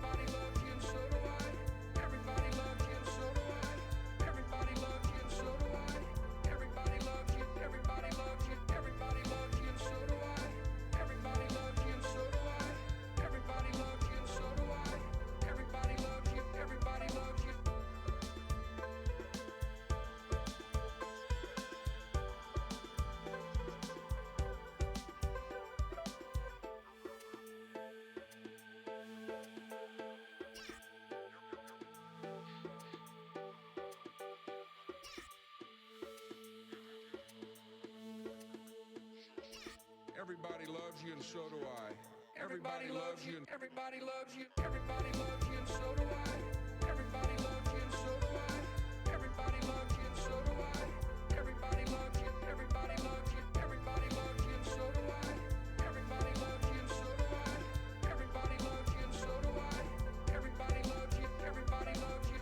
Everybody loves you and so do I. Everybody loves you and so do I. Everybody loves you and so do I. Everybody loves you. Everybody loves you. Everybody loves you and so do I. Everybody loves you and so do I. Everybody loves you and so do I. Everybody loves you. Everybody loves you. Everybody loves you and so do I. Everybody loves you and everybody loves you. Everybody loves you and so do I. Everybody loves you and so do I. Everybody loves you and so do I. Everybody loves you. Everybody loves you. Everybody loves you and so do I. Everybody loves you and so do I. Everybody loves you and so do I. Everybody loves you. Everybody loves you.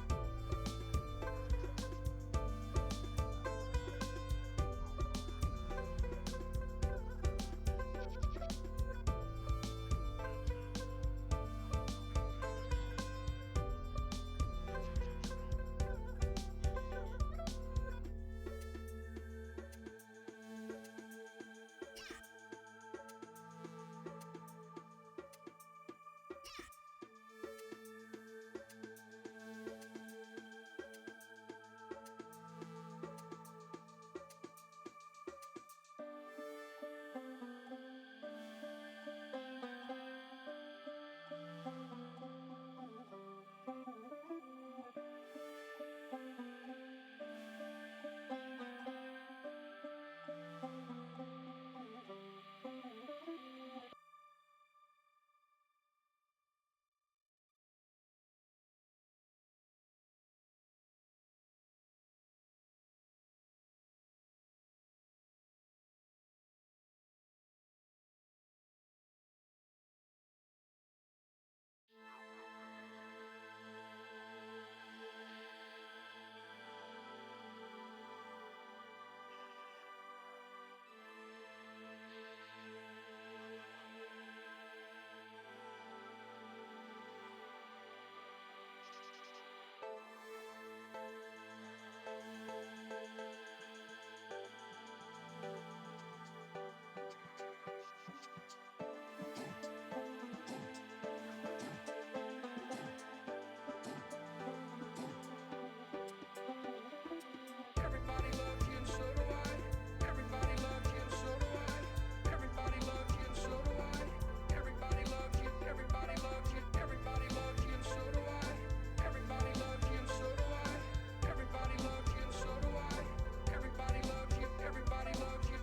Everybody loves you and so do I. Everybody loves you and so do I. Everybody loves you and so do I. Everybody loves you. Everybody loves you. Everybody loves you and so do I. Everybody loves you and so do I. Everybody loves you and so do I. Everybody loves you. Everybody loves you.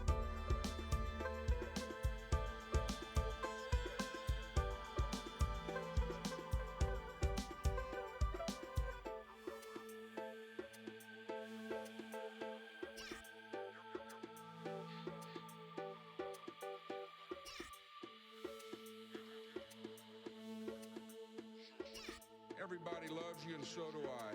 Everybody loves you and so do I.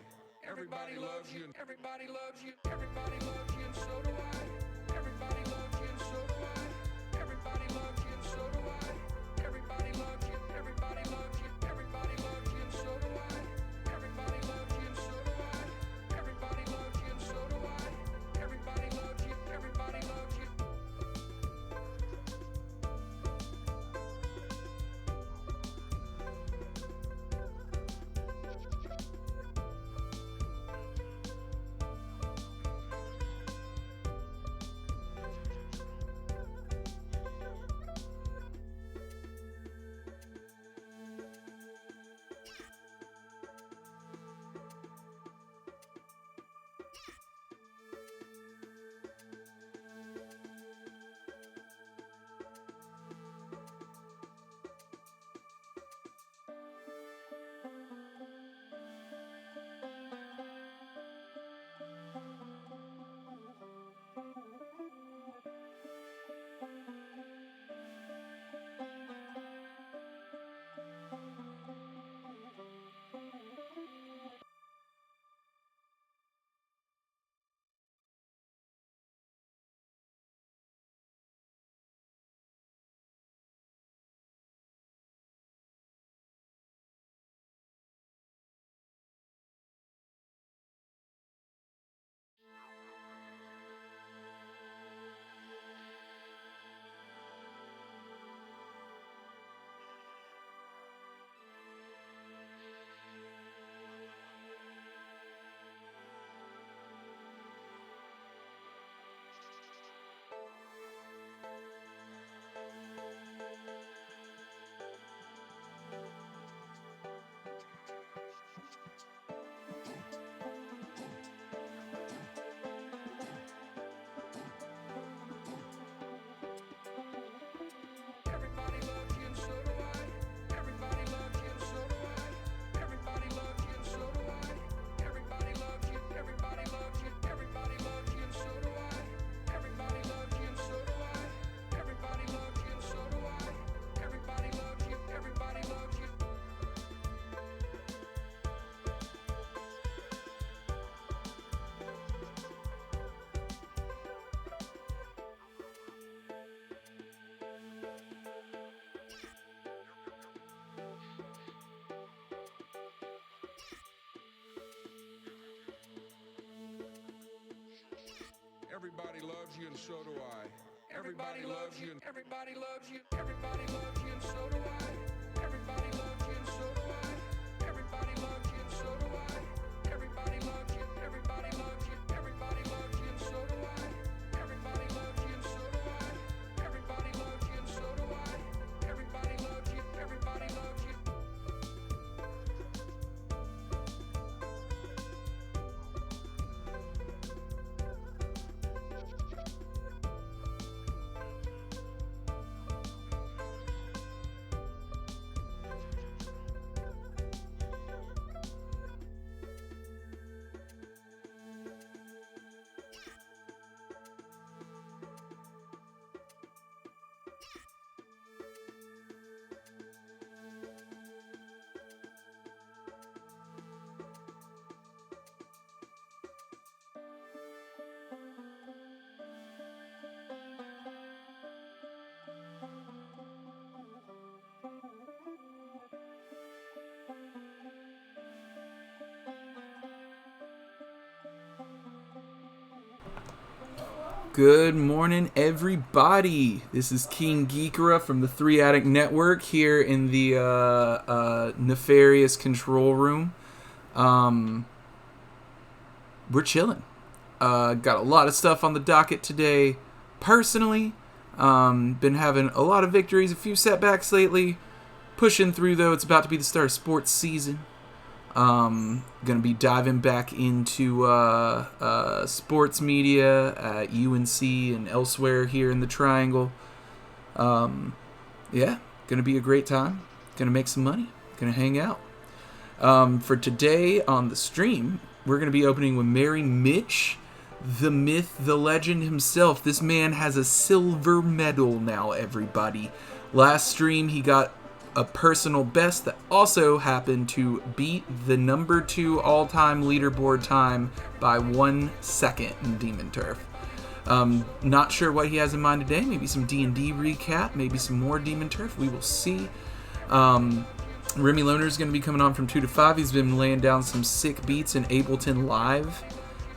Everybody loves you and everybody loves you. Everybody loves you and so do I. Everybody loves you and so do I. Everybody loves you and so do I. Everybody loves you. Everybody loves you. Everybody loves you and so do I. Everybody loves you and so do I. Everybody loves you and so do I. Everybody loves you. Everybody loves you. Everybody loves you, and so do I. Everybody loves you, and everybody loves you. Everybody loves you, and so do I. Everybody loves you, and so do I. Everybody loves you, and so do I. Everybody loves you. Everybody loves you. Everybody loves you, and so do I. Everybody loves you, and so do I. Everybody loves you, and so do I. Everybody loves you. Everybody loves you. Good morning, everybody. This is King Geekera from the 3ATTIC Network here in the nefarious control room. We're chilling. Got a lot of stuff on the docket today. Personally, been having a lot of victories, a few setbacks lately. Pushing through, though. It's about to be the start of sports season. Gonna be diving back into sports media at UNC and elsewhere here in the Triangle. Yeah, gonna be a great time. Gonna make some money. Gonna hang out. For today on the stream, we're gonna be opening with merrymitch, the myth, the legend himself. This man has a silver medal now, everybody. Last stream, he got a personal best that also happened to beat the number 2 all-time leaderboard time by 1 second in Demon Turf. Not sure what he has in mind today. Maybe some D&D recap, maybe some more Demon Turf. We will see. Remyloner is going to be coming on from 2 to 5. He's been laying down some sick beats in Ableton Live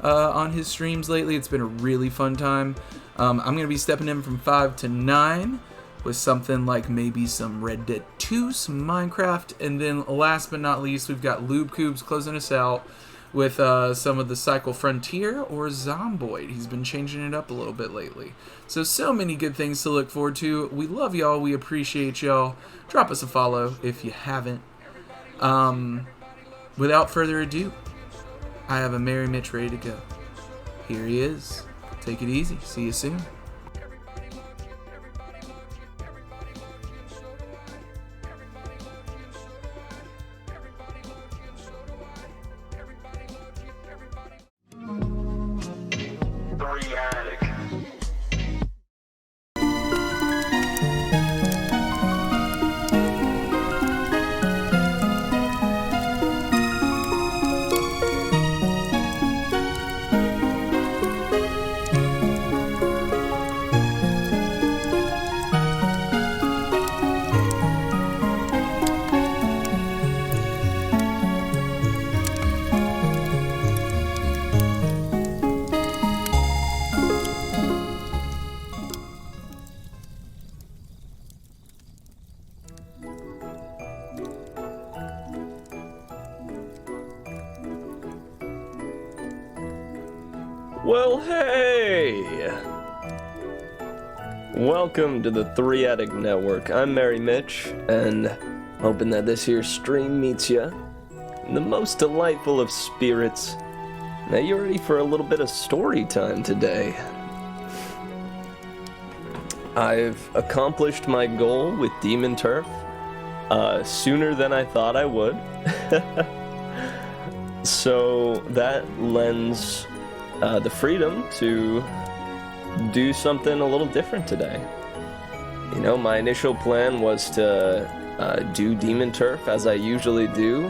on his streams lately. It's been a really fun time. I'm going to be stepping in from 5 to 9. With something like maybe some Red Dead 2, some Minecraft, and then last but not least, we've got Lube Cubes closing us out with some of the Cycle Frontier or Zomboid. He's been changing it up a little bit lately. So many good things to look forward to. We love y'all. We appreciate y'all. Drop us a follow if you haven't. Without further ado, I have a merrymitch ready to go. Here he is. Take it easy. See you soon. Well, hey! Welcome to the 3ATTIC Network. I'm merrymitch, and hoping that this here stream meets ya in the most delightful of spirits. Now you're ready for a little bit of story time today. I've accomplished my goal with Demon Turf sooner than I thought I would. So that lends the freedom to do something a little different today. You know, my initial plan was to do Demon Turf as I usually do,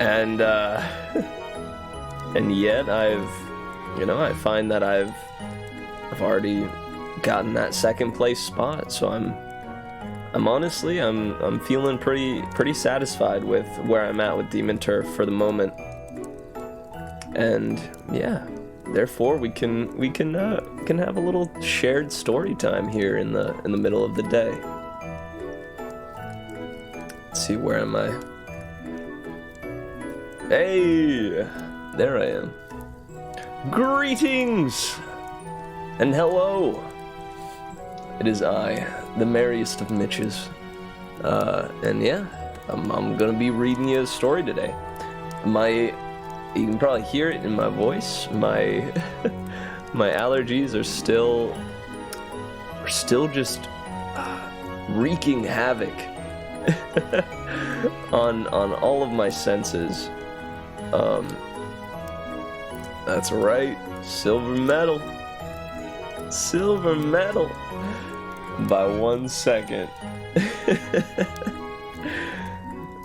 and yet I find that I've already gotten that second place spot. So I'm honestly feeling pretty satisfied with where I'm at with Demon Turf for the moment. And yeah, therefore we can have a little shared story time here in the middle of the day. Let's see, where am I? Hey, there I am. Greetings and hello. It is I, the merriest of Mitches, and yeah, I'm gonna be reading you a story today. You can probably hear it in my voice. My my allergies are still just wreaking havoc on all of my senses. That's right, silver medal by 1 second.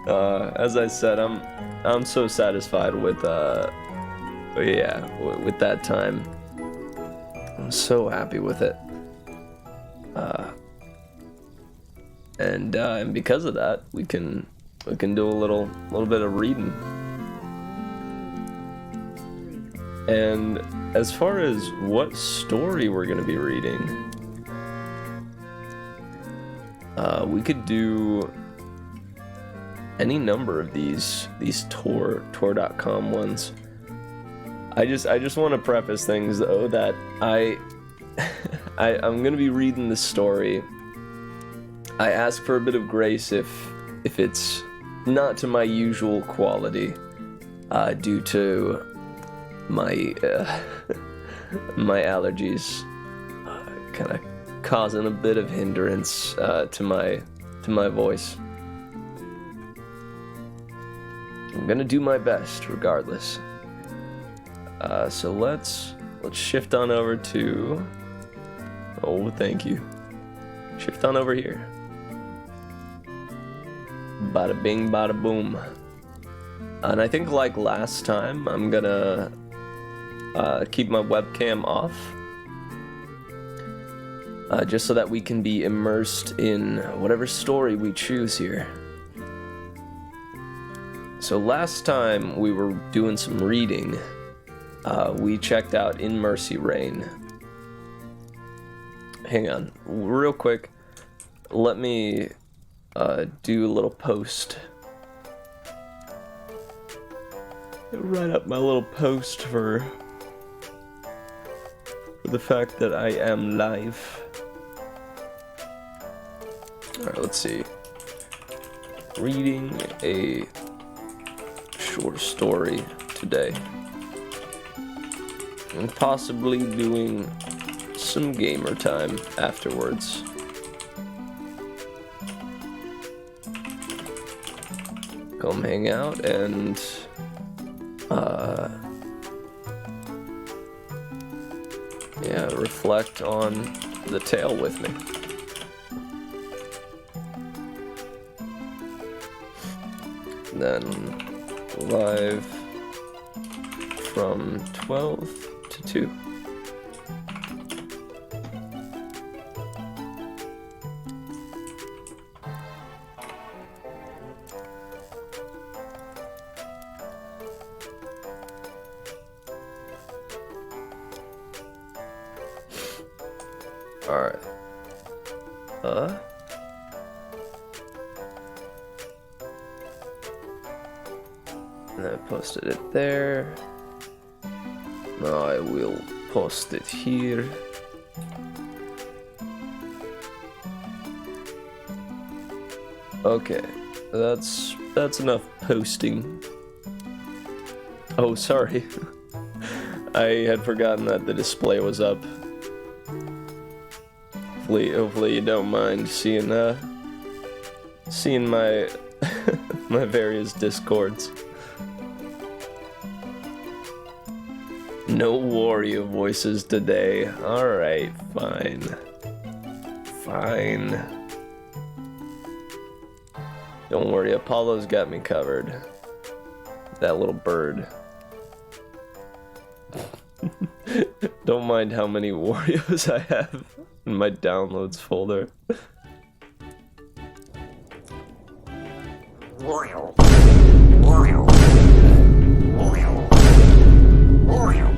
As I said, I'm so satisfied with with that time. I'm so happy with it. And because of that, we can do a little bit of reading. And as far as what story we're going to be reading, we could do any number of these Tor.com ones. I just want to preface things though that I'm going to be reading the story. I ask for a bit of grace if it's not to my usual quality, due to my my allergies kind of causing a bit of hindrance to my voice. I'm gonna do my best regardless. So let's shift on over to, oh, thank you. Shift on over here. Bada bing, bada boom. And I think like last time, I'm gonna keep my webcam off, just so that we can be immersed in whatever story we choose here. So last time we were doing some reading, we checked out In Mercy Reign. Hang on, real quick, let me do a little post. Write up my little post for the fact that I am live. Alright, let's see. Reading a short story today. And possibly doing some gamer time afterwards. Come hang out and reflect on the tale with me. Then live from 12 to 2. Alright. And I posted it there. Now I will post it here. Okay, that's enough posting. Oh, sorry. I had forgotten that the display was up. Hopefully you don't mind seeing my my various discords. No Wario voices today. Alright, fine. Don't worry, Apollo's got me covered. That little bird. Don't mind how many Warios I have in my downloads folder. Wario. Wario. Wario. Wario.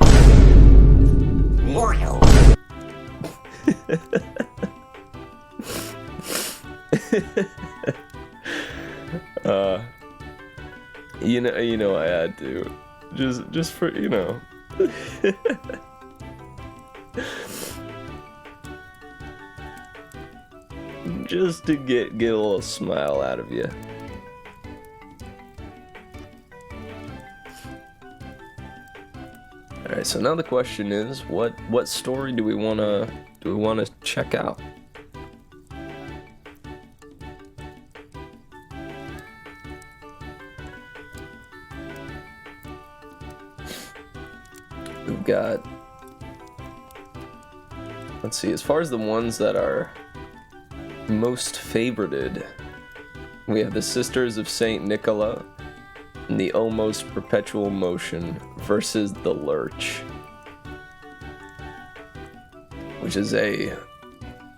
You know, I had to, just for, you know. Just to get a little smile out of you. All right, so now the question is, what story do we wanna check out? We've got, let's see, as far as the ones that are most favorited, we have the Sisters of Saint Nicola and the Almost Perpetual Motion versus the Lurch, which is a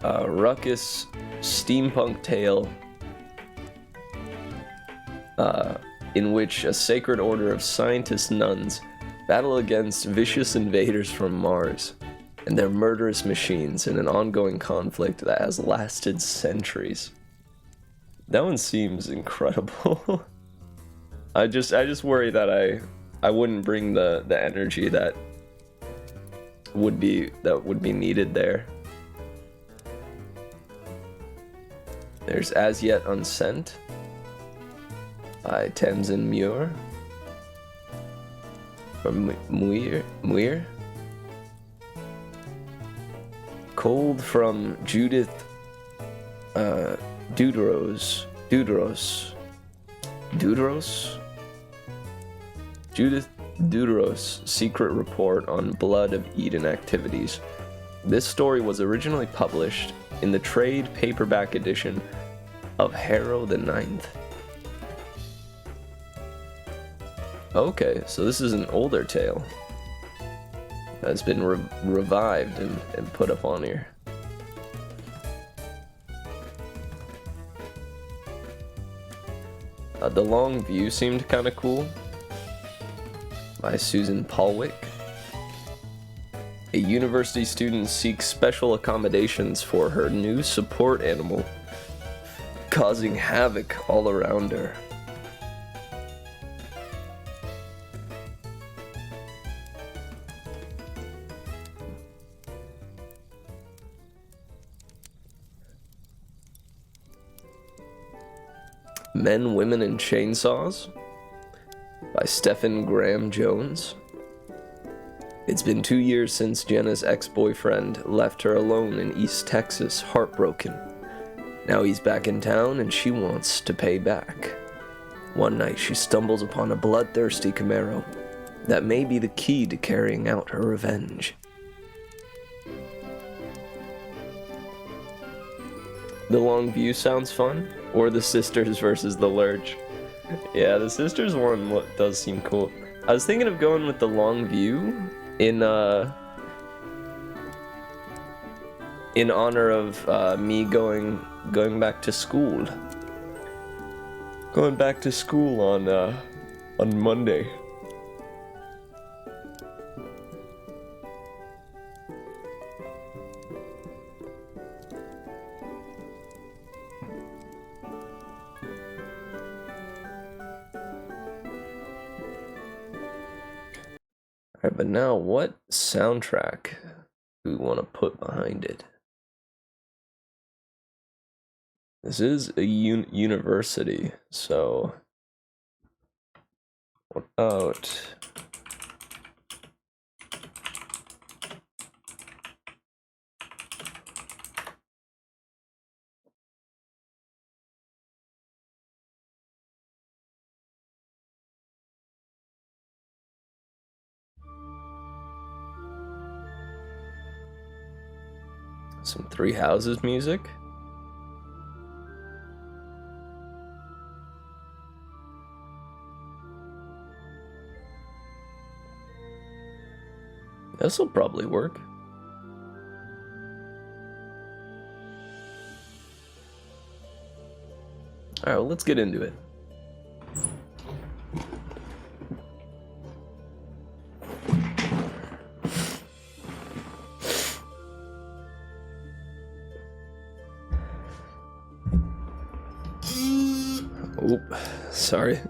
ruckus steampunk tale in which a sacred order of scientist nuns battle against vicious invaders from Mars and their murderous machines in an ongoing conflict that has lasted centuries. That one seems incredible. I just worry that I wouldn't bring the energy that would be needed there. There's As Yet Unsent by Tamsin Muir from Muir. Cold from Judith Dudros. Judith Dudros' secret report on Blood of Eden activities. This story was originally published in the trade paperback edition of Harrow the Ninth. Okay, so this is an older tale that's been revived and put up on here. The Long View seemed kind of cool, by Susan Palwick. A university student seeks special accommodations for her new support animal, causing havoc all around her. Men, Women, and Chainsaws by Stephen Graham Jones. It's been 2 years since Jenna's ex-boyfriend left her alone in East Texas, heartbroken. Now he's back in town and she wants to pay back. One night she stumbles upon a bloodthirsty Camaro that may be the key to carrying out her revenge. The Long View sounds fun, or the Sisters versus the Lurch. Yeah, the Sisters one does seem cool. I was thinking of going with the Long View in honor of me going back to school. Going back to school on Monday. Alright, but now what soundtrack do we want to put behind it? This is a university, so what about some Three Houses music? This'll probably work. Alright, well, let's get into it. Oop, sorry.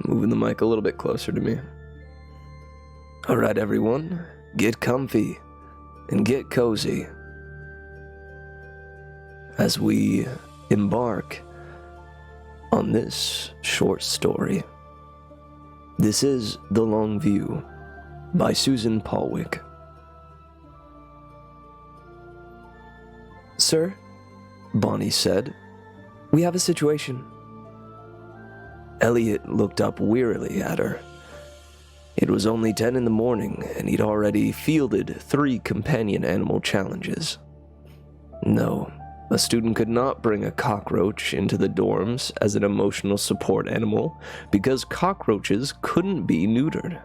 Moving the mic a little bit closer to me. Alright, everyone, get comfy and get cozy as we embark on this short story. This is The Long View by Susan Paulwick. Sir, Bonnie said, we have a situation. Elliot looked up wearily at her. It was only 10 in the morning, and he'd already fielded 3 companion animal challenges. No, a student could not bring a cockroach into the dorms as an emotional support animal because cockroaches couldn't be neutered.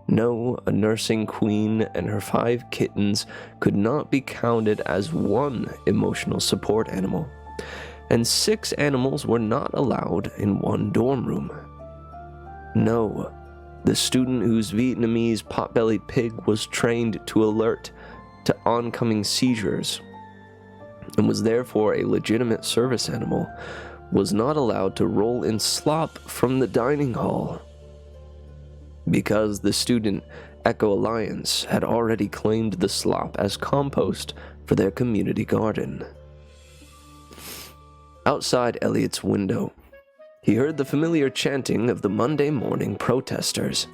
No, a nursing queen and her 5 kittens could not be counted as one emotional support animal, and 6 animals were not allowed in one dorm room. No, the student whose Vietnamese pot-bellied pig was trained to alert to oncoming seizures and was therefore a legitimate service animal was not allowed to roll in slop from the dining hall because the student Echo Alliance had already claimed the slop as compost for their community garden. Outside Elliot's window, he heard the familiar chanting of the Monday morning protesters.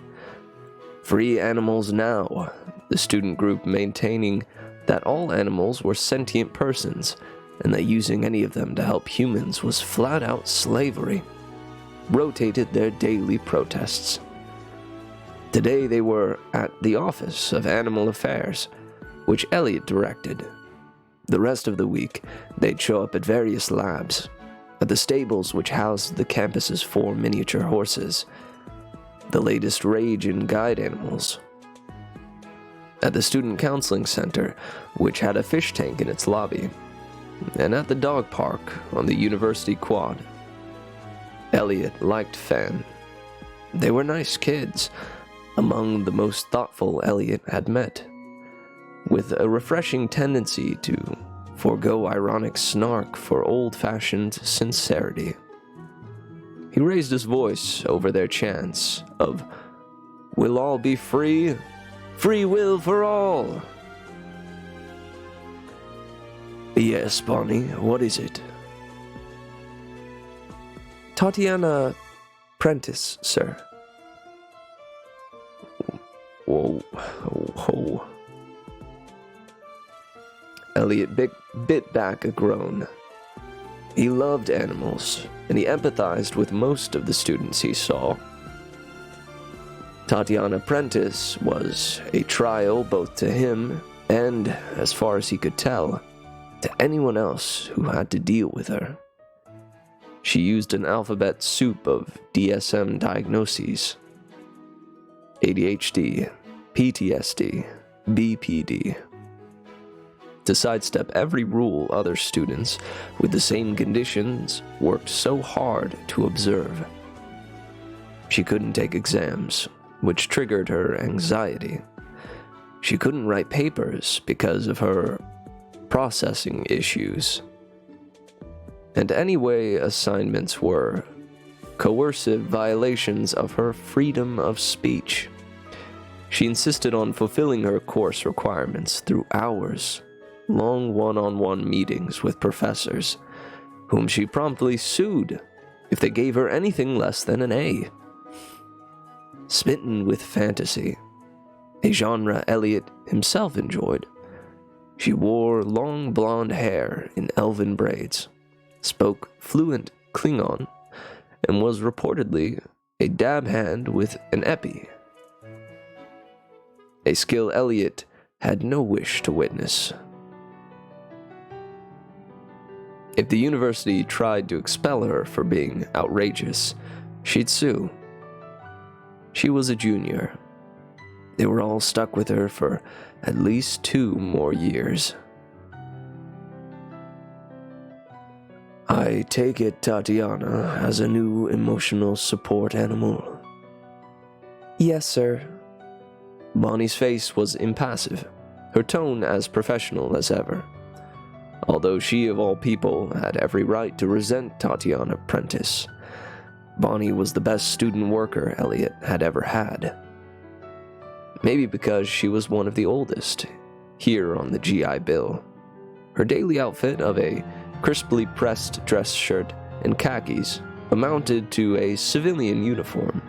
Free animals now, the student group maintaining that all animals were sentient persons and that using any of them to help humans was flat-out slavery, rotated their daily protests. Today they were at the Office of Animal Affairs, which Elliot directed. The rest of the week, they'd show up at various labs, at the stables which housed the campus's 4 miniature horses, the latest rage in guide animals, at the student counseling center, which had a fish tank in its lobby, and at the dog park on the university quad. Elliot liked Fan. They were nice kids, among the most thoughtful Elliot had met, with a refreshing tendency to forego ironic snark for old-fashioned sincerity. He raised his voice over their chants of, "We'll all be free, free will for all." "Yes, Bonnie, what is it?" "Tatiana Prentice, sir." Whoa. Elliot bit back a groan. He loved animals, and he empathized with most of the students he saw. Tatiana Prentice was a trial both to him and, as far as he could tell, to anyone else who had to deal with her. She used an alphabet soup of DSM diagnoses: ADHD, PTSD, BPD. To sidestep every rule, other students with the same conditions worked so hard to observe. She couldn't take exams, which triggered her anxiety. She couldn't write papers because of her processing issues. And anyway, assignments were coercive violations of her freedom of speech. She insisted on fulfilling her course requirements through hours long one-on-one meetings with professors, whom she promptly sued if they gave her anything less than an A. Smitten with fantasy, a genre Elliot himself enjoyed, she wore long blonde hair in elven braids, spoke fluent Klingon, and was reportedly a dab hand with an epi, a skill Elliot had no wish to witness. If the university tried to expel her for being outrageous, she'd sue. She was a junior. They were all stuck with her for at least 2 more years. "I take it Tatiana has a new emotional support animal?" "Yes, sir." Bonnie's face was impassive, her tone as professional as ever. although she of all people had every right to resent Tatiana Prentice. Bonnie was the best student worker Elliot had ever had. Maybe because she was one of the oldest, here on the GI Bill. Her daily outfit of a crisply pressed dress shirt and khakis amounted to a civilian uniform.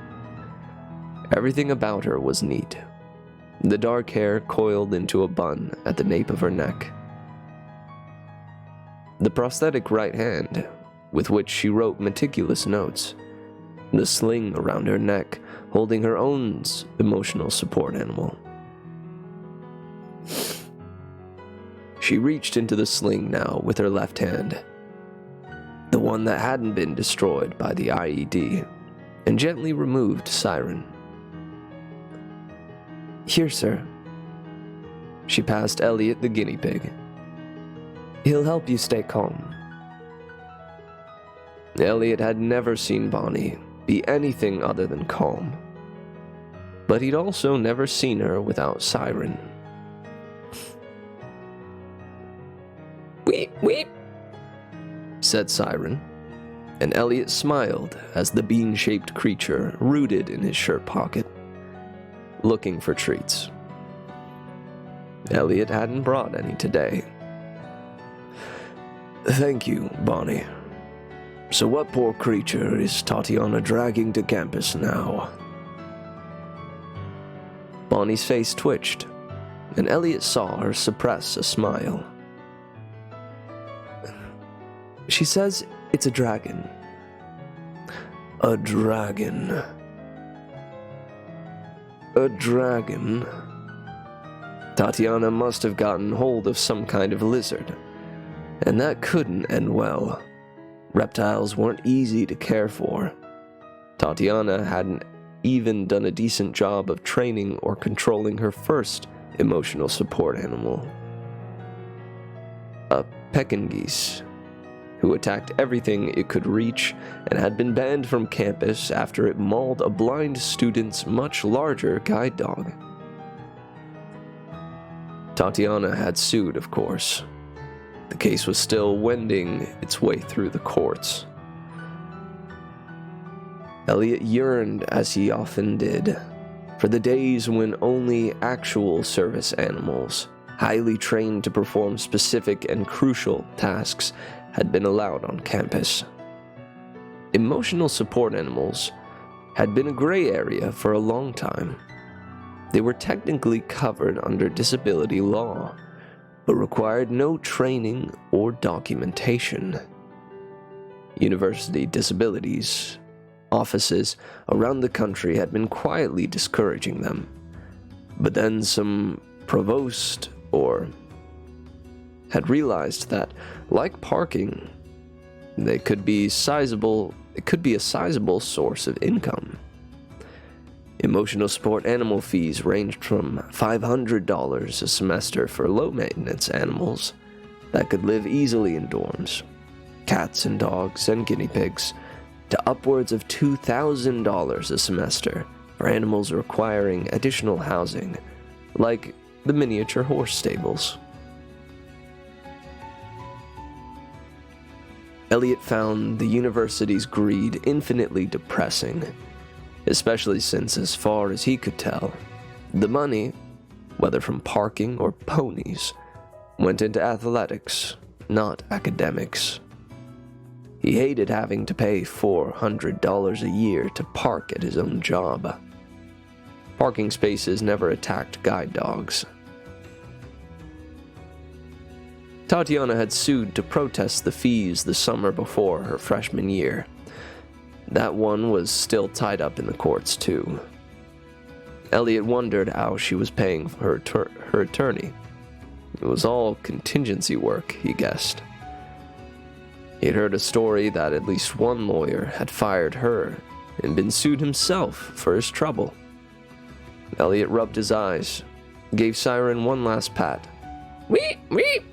Everything about her was neat. The dark hair coiled into a bun at the nape of her neck. The prosthetic right hand, with which she wrote meticulous notes. The sling around her neck, holding her own emotional support animal. She reached into the sling now with her left hand, the one that hadn't been destroyed by the IED, and gently removed Siren. "Here, sir." She passed Elliot the guinea pig. "He'll help you stay calm." Elliot had never seen Bonnie be anything other than calm, but he'd also never seen her without Siren. "Weep, weep," said Siren, and Elliot smiled as the bean-shaped creature rooted in his shirt pocket, looking for treats. Elliot hadn't brought any today. "Thank you, Bonnie. So what poor creature is Tatiana dragging to campus now?" Bonnie's face twitched, and Elliot saw her suppress a smile. "She says it's a dragon." "A dragon. A dragon." Tatiana must have gotten hold of some kind of lizard, and that couldn't end well. Reptiles weren't easy to care for. Tatiana hadn't even done a decent job of training or controlling her first emotional support animal. A Peking geese, who attacked everything it could reach and had been banned from campus after it mauled a blind student's much larger guide dog. Tatiana had sued, of course. The case was still wending its way through the courts. Elliot yearned, as he often did, for the days when only actual service animals, highly trained to perform specific and crucial tasks, had been allowed on campus. Emotional support animals had been a gray area for a long time. They were technically covered under disability law, but required no training or documentation. University disabilities offices around the country had been quietly discouraging them, but then some provost had realized that, like parking, it could be a sizable source of income. Emotional support animal fees ranged from $500 a semester for low-maintenance animals that could live easily in dorms, cats and dogs and guinea pigs, to upwards of $2,000 a semester for animals requiring additional housing, like the miniature horse stables. Elliot found the university's greed infinitely depressing, especially since, as far as he could tell, the money, whether from parking or ponies, went into athletics, not academics. He hated having to pay $400 a year to park at his own job. Parking spaces never attacked guide dogs. Tatiana had sued to protest the fees the summer before her freshman year. That one was still tied up in the courts, too. Elliot wondered how she was paying for her attorney. It was all contingency work, he guessed. He had heard a story that at least one lawyer had fired her and been sued himself for his trouble. Elliot rubbed his eyes, gave Siren one last pat, "Weep, weep,"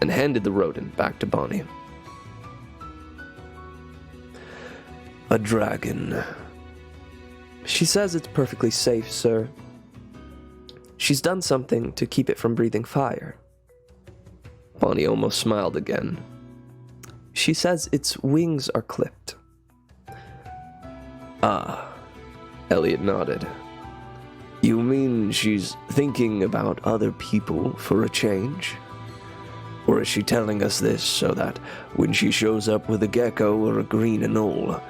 and handed the rodent back to Bonnie. "A dragon." "She says it's perfectly safe, sir. She's done something to keep it from breathing fire." Bonnie almost smiled again. She says its wings are clipped. Ah, Elliot nodded. You mean she's thinking about other people for a change? Or is she telling us this so that when she shows up with a gecko or a green anole,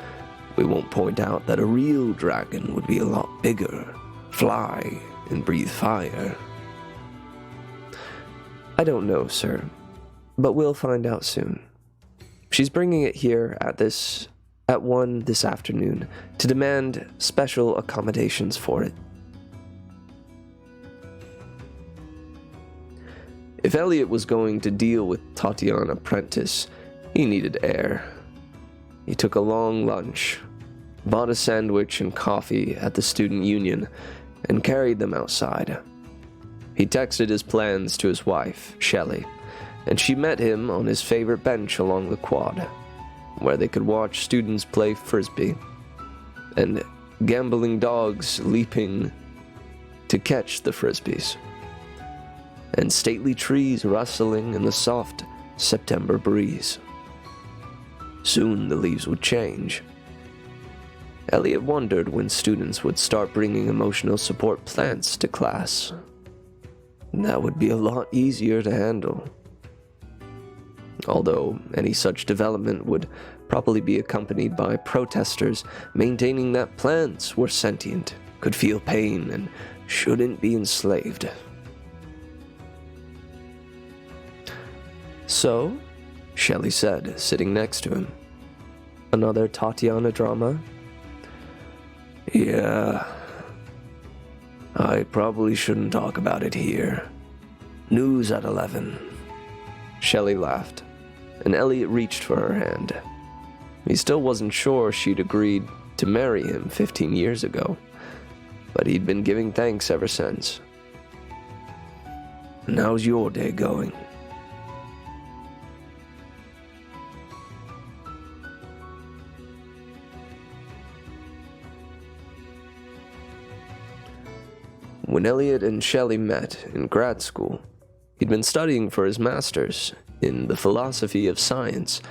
we won't point out that a real dragon would be a lot bigger, fly, and breathe fire? I don't know, sir, but we'll find out soon. She's bringing it here at 1 this afternoon to demand special accommodations for it. If Elliot was going to deal with Tatiana Prentice, he needed air. He took a long lunch, bought a sandwich and coffee at the student union, and carried them outside. He texted his plans to his wife, Shelley, and she met him on his favorite bench along the quad, where they could watch students play frisbee, and gambling dogs leaping to catch the frisbees, and stately trees rustling in the soft September breeze. Soon the leaves would change. Elliot wondered when students would start bringing emotional support plants to class. That would be a lot easier to handle. Although any such development would probably be accompanied by protesters maintaining that plants were sentient, could feel pain, and shouldn't be enslaved. So, Shelley said, sitting next to him. Another Tatiana drama? Yeah. I probably shouldn't talk about it here. News at 11. Shelley laughed, and Elliot reached for her hand. He still wasn't sure she'd agreed to marry him 15 years ago, but he'd been giving thanks ever since. And how's your day going? When Elliot and Shelley met in grad school, he'd been studying for his master's in the philosophy of science,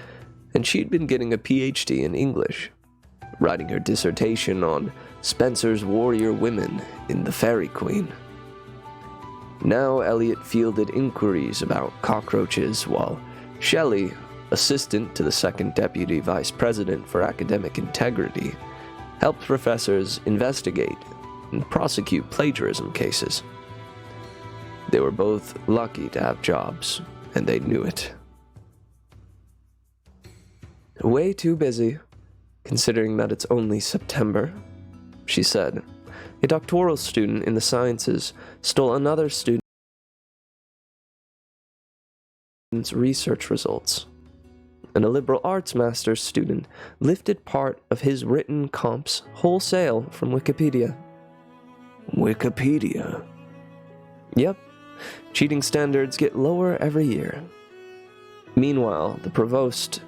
and she'd been getting a PhD in English, writing her dissertation on Spencer's warrior women in The Fairy Queen. Now Elliot fielded inquiries about cockroaches, while Shelley, assistant to the second deputy vice president for academic integrity, helped professors investigate and prosecute plagiarism cases. They were both lucky to have jobs, and they knew it. Way too busy, considering that it's only September, she said. A doctoral student in the sciences stole another student's research results, and a liberal arts master's student lifted part of his written comps wholesale from Wikipedia. Wikipedia? Yep. Cheating standards get lower every year. Meanwhile, the provost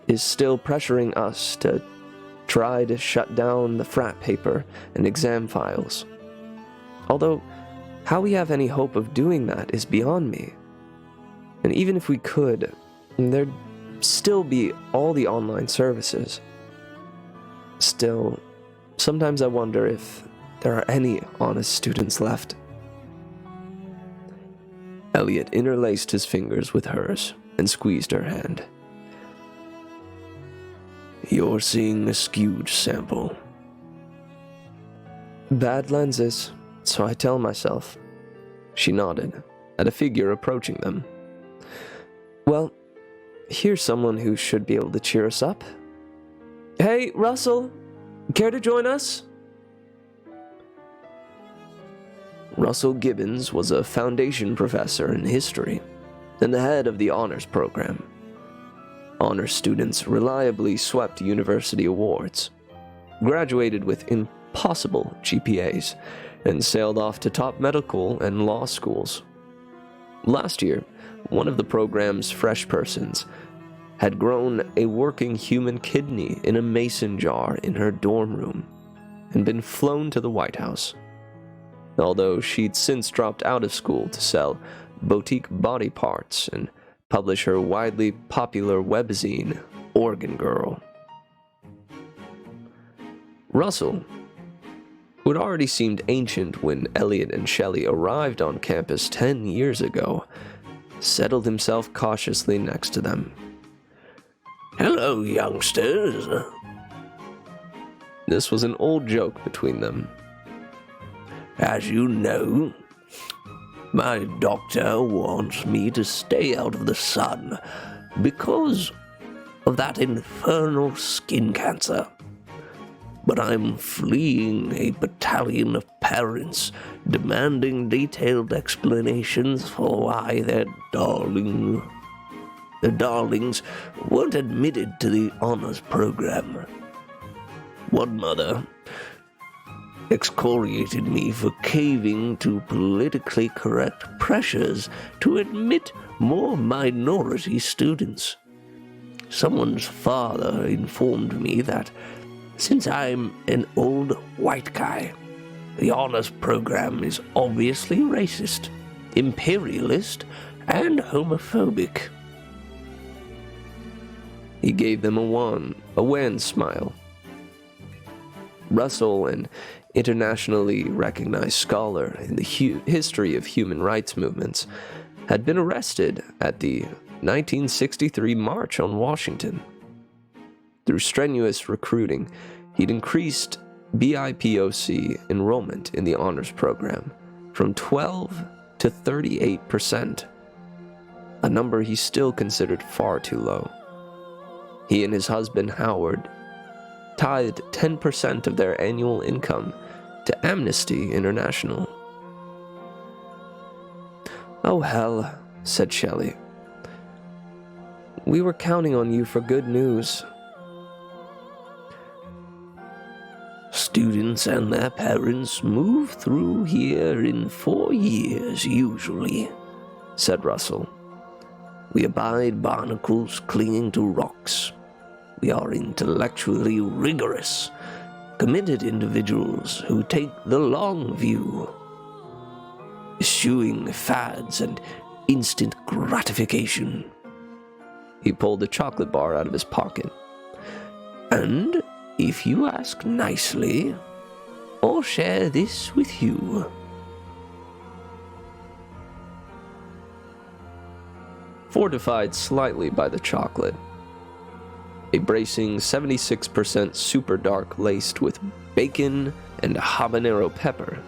is still pressuring us to try to shut down the frat paper and exam files. Although, how we have any hope of doing that is beyond me. And even if we could, there'd still be all the online services. Still, sometimes I wonder if there are any honest students left. Elliot interlaced his fingers with hers and squeezed her hand. You're seeing a skewed sample. Bad lenses, so I tell myself. She nodded at a figure approaching them. Well, here's someone who should be able to cheer us up. Hey, Russell, care to join us? Russell Gibbons was a foundation professor in history and the head of the honors program. Honors students reliably swept university awards, graduated with impossible GPAs, and sailed off to top medical and law schools. Last year, one of the program's fresh persons had grown a working human kidney in a mason jar in her dorm room and been flown to the White House. Although she'd since dropped out of school to sell boutique body parts and publish her widely popular webzine, Organ Girl. Russell, who had already seemed ancient when Elliot and Shelley arrived on campus 10 years ago, settled himself cautiously next to them. "Hello, youngsters." This was an old joke between them. "As you know, my doctor wants me to stay out of the sun because of that infernal skin cancer. But I'm fleeing a battalion of parents demanding detailed explanations for why their darlings weren't admitted to the honors program. One mother excoriated me for caving to politically correct pressures to admit more minority students. Someone's father informed me that since I'm an old white guy, the honors program is obviously racist, imperialist, and homophobic." He gave them a wan smile. Russell, an internationally recognized scholar in the history of human rights movements, had been arrested at the 1963 March on Washington. Through strenuous recruiting, he'd increased BIPOC enrollment in the honors program from 12 to 38%, a number he still considered far too low. He and his husband, Howard, tithed 10% of their annual income to Amnesty International. "Oh, hell," said Shelley. "We were counting on you for good news." "Students and their parents move through here in 4 years, usually," said Russell. "We abide barnacles clinging to rocks. We are intellectually rigorous, committed individuals who take the long view, eschewing fads and instant gratification." He pulled a chocolate bar out of his pocket. "And if you ask nicely, I'll share this with you." Fortified slightly by the chocolate, a bracing 76% super dark laced with bacon and habanero pepper,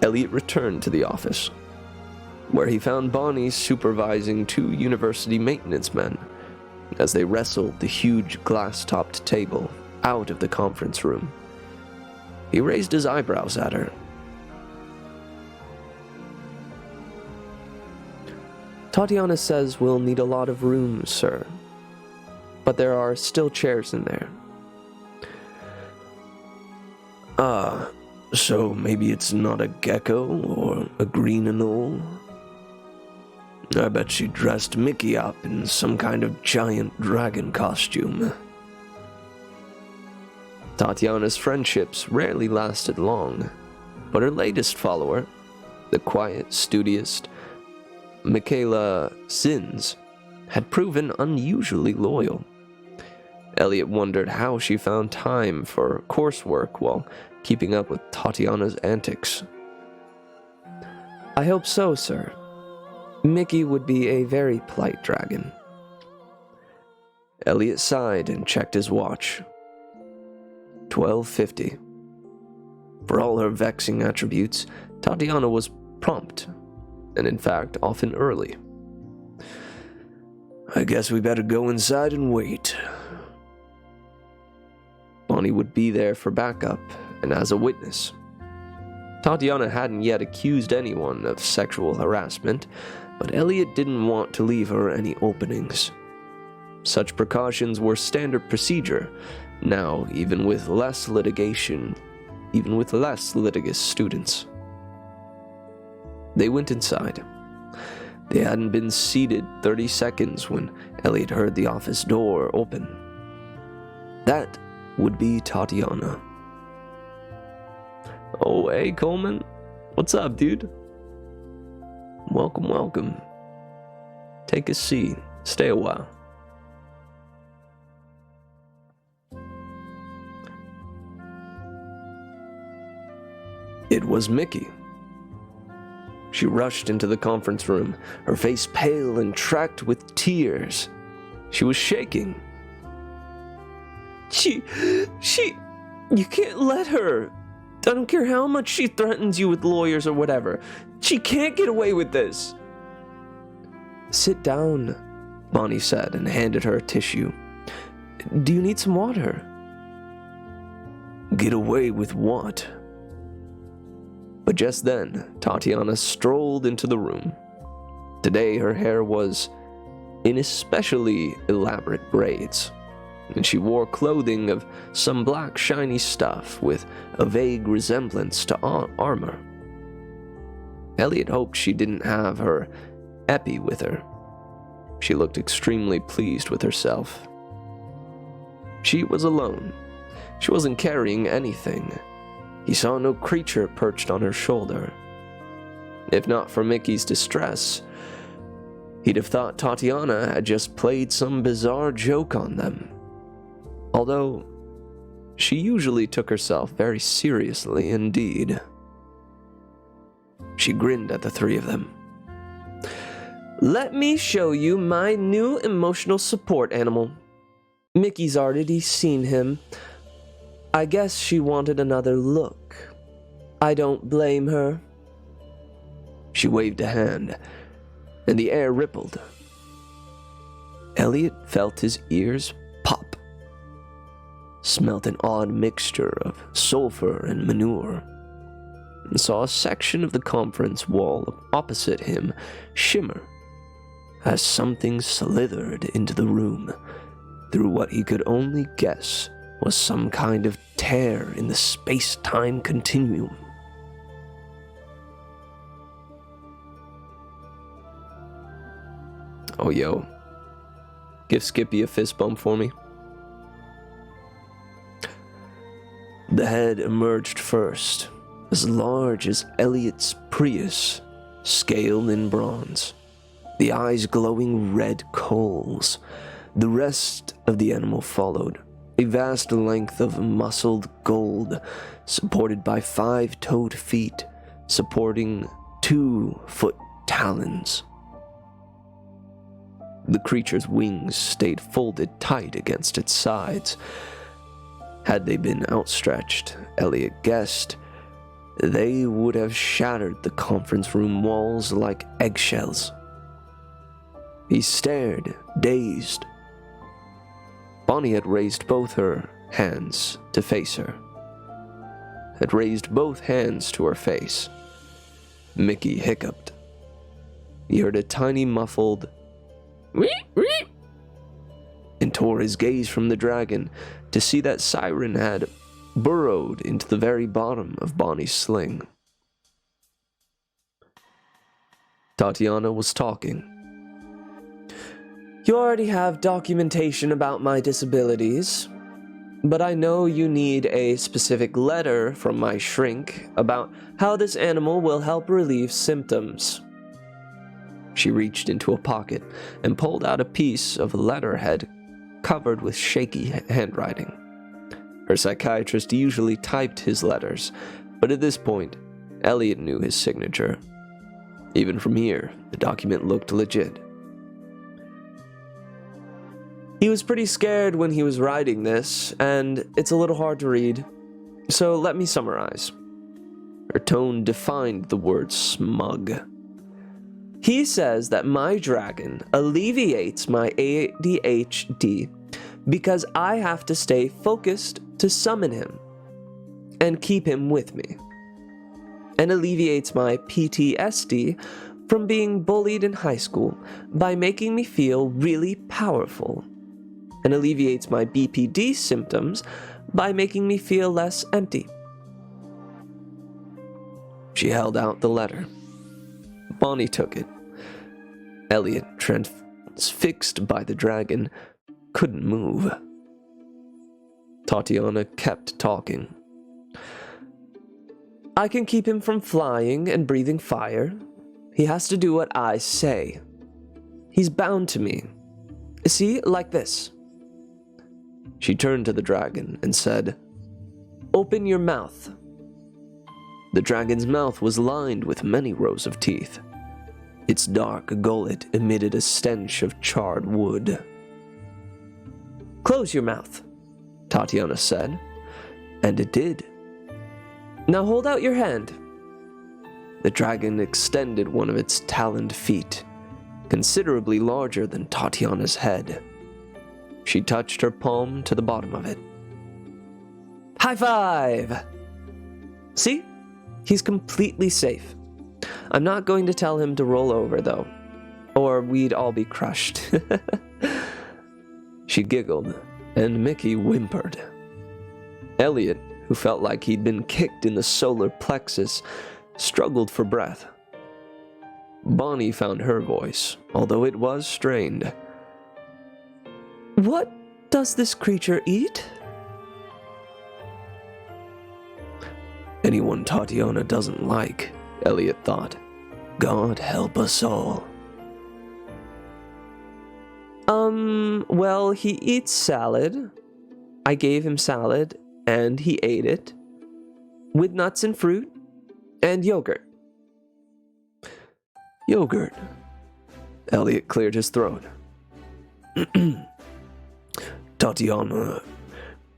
Elliot returned to the office, where he found Bonnie supervising 2 university maintenance men as they wrestled the huge glass-topped table out of the conference room. He raised his eyebrows at her. "Tatiana says we'll need a lot of room, sir, but there are still chairs in there." So maybe it's not a gecko or a green anole? I bet she dressed Mickey up in some kind of giant dragon costume." Tatiana's friendships rarely lasted long, but her latest follower, the quiet, studious Michaela Sins, had proven unusually loyal. Elliot wondered how she found time for coursework while keeping up with Tatiana's antics. "I hope so, sir. Mickey would be a very polite dragon." Elliot sighed and checked his watch. 12:50. For all her vexing attributes, Tatiana was prompt, and in fact, often early. "I guess we better go inside and wait." Bonnie would be there for backup and as a witness. Tatiana hadn't yet accused anyone of sexual harassment, but Elliot didn't want to leave her any openings. Such precautions were standard procedure, now even with less litigious students. They went inside. They hadn't been seated 30 seconds when Elliot heard the office door open. That would be Tatiana. "Oh, hey, Coleman. What's up, dude?" Welcome, welcome. Take a seat. Stay a while. It was Mickey. She rushed into the conference room, her face pale and tracked with tears. She was shaking. She, you can't let her. I don't care how much she threatens you with lawyers or whatever. She can't get away with this. Sit down, Bonnie said and handed her a tissue. Do you need some water? Get away with what? But just then, Tatiana strolled into the room. Today, her hair was in especially elaborate braids, and she wore clothing of some black shiny stuff with a vague resemblance to armor. Elliot hoped she didn't have her epi with her. She looked extremely pleased with herself. She was alone. She wasn't carrying anything. He saw no creature perched on her shoulder. If not for Mickey's distress, he'd have thought Tatiana had just played some bizarre joke on them. Although, she usually took herself very seriously indeed. She grinned at the three of them. Let me show you my new emotional support animal. Mickey's already seen him. I guess she wanted another look. I don't blame her. She waved a hand, and the air rippled. Elliot felt his ears pop, smelt an odd mixture of sulfur and manure, and saw a section of the conference wall opposite him shimmer as something slithered into the room through what he could only guess was some kind of tear in the space-time continuum. Oh, yo. Give Skippy a fist bump for me. The head emerged first, as large as Elliot's Prius, scaled in bronze, the eyes glowing red coals. The rest of the animal followed, a vast length of muscled gold, supported by 5-toed feet, supporting 2-foot talons. The creature's wings stayed folded tight against its sides. Had they been outstretched, Elliot guessed, they would have shattered the conference room walls like eggshells. He stared, dazed. Bonnie had raised both her hands to face her. Had raised both hands to her face. Mickey hiccuped. He heard a tiny muffled "Wee, wee," and tore his gaze from the dragon to see that Siren had burrowed into the very bottom of Bonnie's sling. Tatiana was talking. You already have documentation about my disabilities, but I know you need a specific letter from my shrink about how this animal will help relieve symptoms. She reached into a pocket and pulled out a piece of letterhead covered with shaky handwriting. Her psychiatrist usually typed his letters, but at this point, Elliot knew his signature. Even from here, the document looked legit. He was pretty scared when he was writing this, and it's a little hard to read, so let me summarize. Her tone defined the word smug. He says that my dragon alleviates my ADHD because I have to stay focused to summon him and keep him with me, and alleviates my PTSD from being bullied in high school by making me feel really powerful, and alleviates my BPD symptoms by making me feel less empty. She held out the letter. Bonnie took it. Elliot, transfixed by the dragon, couldn't move. Tatiana kept talking. I can keep him from flying and breathing fire, he has to do what I say. He's bound to me. See, like this." She turned to the dragon and said, "Open your mouth." The dragon's mouth was lined with many rows of teeth. Its dark gullet emitted a stench of charred wood. "Close your mouth," Tatiana said, and it did. "Now hold out your hand." The dragon extended one of its taloned feet, considerably larger than Tatiana's head. She touched her palm to the bottom of it. "High five!" See? He's completely safe. I'm not going to tell him to roll over, though, or we'd all be crushed. She giggled, and Mickey whimpered. Elliot, who felt like he'd been kicked in the solar plexus, struggled for breath. Bonnie found her voice, although it was strained. "What does this creature eat?" "Anyone Tatiana doesn't like," Elliot thought. "God help us all." Well, he eats salad. I gave him salad, and he ate it. With nuts and fruit, and yogurt." "Yogurt?" Elliot cleared his throat. "Tatiana,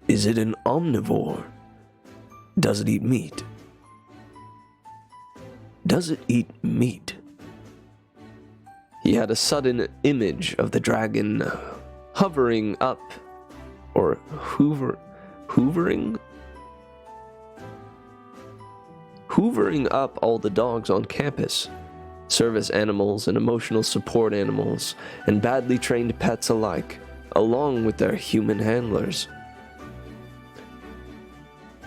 is it an omnivore? Does it eat meat?" "Does it eat meat?" He had a sudden image of the dragon hovering up, or hoovering up all the dogs on campus, service animals and emotional support animals, and badly trained pets alike, along with their human handlers.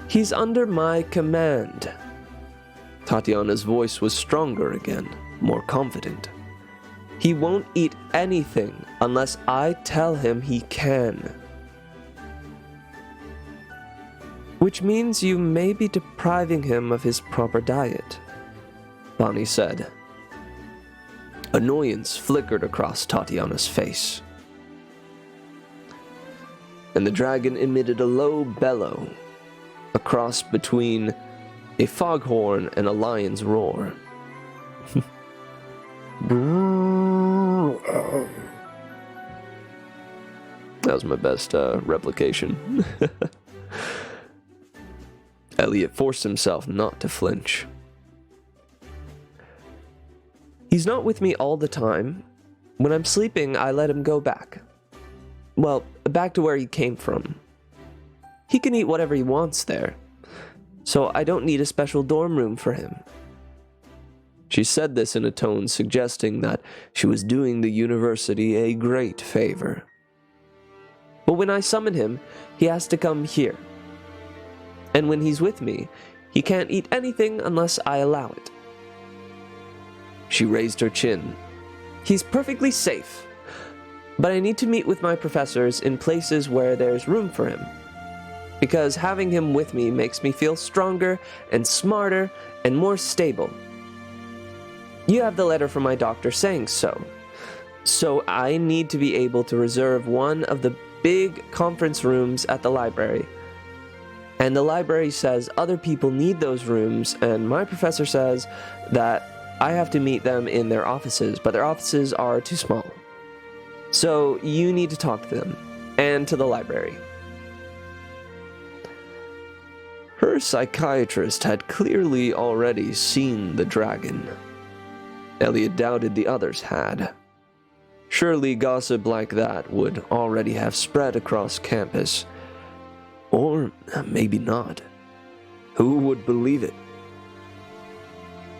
"He's under my command." Tatiana's voice was stronger again, more confident. "He won't eat anything unless I tell him he can." "Which means you may be depriving him of his proper diet," Bonnie said. Annoyance flickered across Tatiana's face, and the dragon emitted a low bellow, a cross between a foghorn and a lion's roar. That was my best replication. Elliot forced himself not to flinch. "He's not with me all the time. When I'm sleeping, I let him go back. Well, back to where he came from. He can eat whatever he wants there, so I don't need a special dorm room for him." She said this in a tone suggesting that she was doing the university a great favor. "But when I summon him, he has to come here. And when he's with me, he can't eat anything unless I allow it." She raised her chin. "He's perfectly safe, but I need to meet with my professors in places where there's room for him, because having him with me makes me feel stronger and smarter and more stable. You have the letter from my doctor saying so. So I need to be able to reserve one of the big conference rooms at the library. And the library says other people need those rooms, and my professor says that I have to meet them in their offices, but their offices are too small. So you need to talk to them, and to the library." Her psychiatrist had clearly already seen the dragon. Elliot doubted the others had. Surely gossip like that would already have spread across campus. Or maybe not. Who would believe it?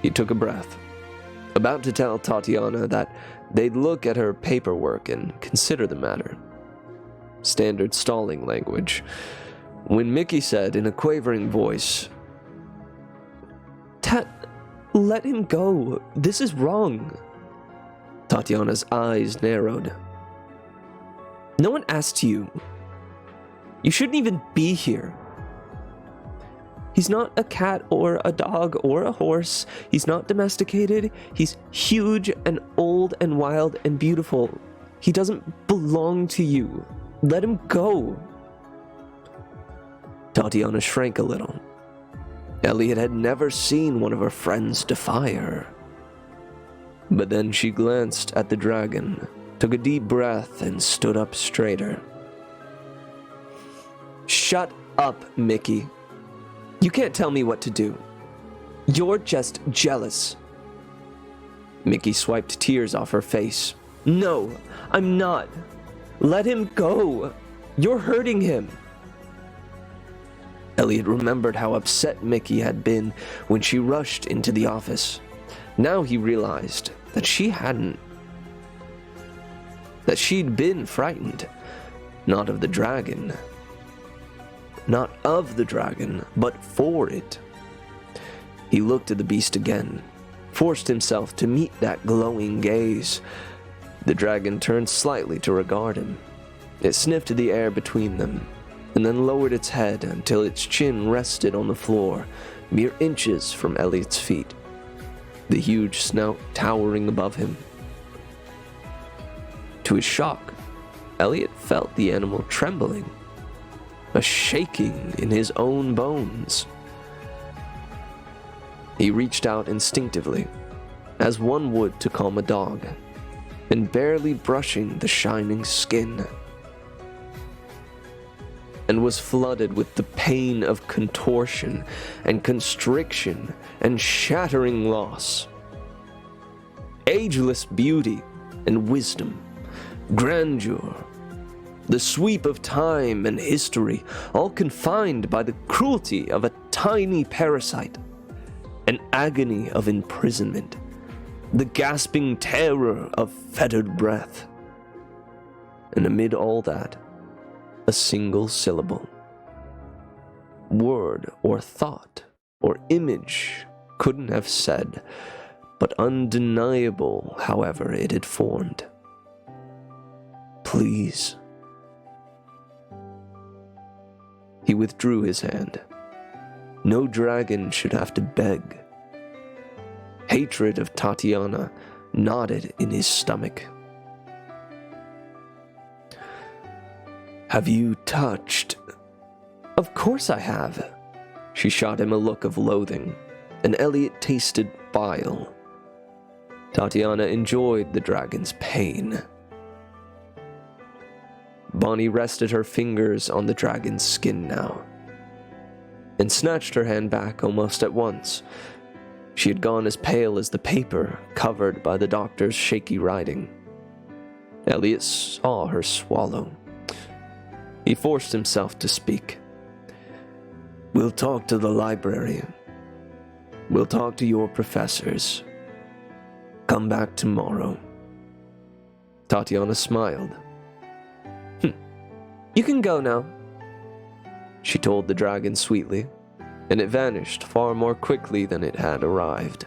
He took a breath, about to tell Tatiana that they'd look at her paperwork and consider the matter. Standard stalling language. When Mickey said in a quavering voice, "Let him go. This is wrong." Tatiana's eyes narrowed. "No one asked you. You shouldn't even be here. He's not a cat or a dog or a horse. He's not domesticated. He's huge and old and wild and beautiful. He doesn't belong to you. Let him go. Tatiana shrank a little. Elliot had never seen one of her friends defy her. But then she glanced at the dragon, took a deep breath, and stood up straighter. Shut up, Mickey. You can't tell me what to do. You're just jealous. Mickey swiped tears off her face. No, I'm not. Let him go. You're hurting him. Elliot remembered how upset Mickey had been when she rushed into the office. Now he realized that she'd been frightened, not of the dragon. Not of the dragon, but for it. He looked at the beast again, forced himself to meet that glowing gaze. The dragon turned slightly to regard him. It sniffed the air between them, and then lowered its head until its chin rested on the floor, mere inches from Elliot's feet, the huge snout towering above him. To his shock, Elliot felt the animal trembling, a shaking in his own bones. He reached out instinctively, as one would to calm a dog, and barely brushing the shining skin, and was flooded with the pain of contortion and constriction and shattering loss. Ageless beauty and wisdom, grandeur, the sweep of time and history, all confined by the cruelty of a tiny parasite, an agony of imprisonment, the gasping terror of fettered breath. And amid all that, a single syllable. Word or thought or image couldn't have said, but undeniable, however, it had formed. Please. He withdrew his hand. No dragon should have to beg. Hatred of Tatiana knotted in his stomach. Have you touched? Of course I have. She shot him a look of loathing, and Elliot tasted bile. Tatiana enjoyed the dragon's pain. Bonnie rested her fingers on the dragon's skin now, and snatched her hand back almost at once. She had gone as pale as the paper covered by the doctor's shaky writing. Elliot saw her swallow. He forced himself to speak. We'll talk to the library. We'll talk to your professors. Come back tomorrow. Tatiana smiled. You can go now, she told the dragon sweetly, and it vanished far more quickly than it had arrived,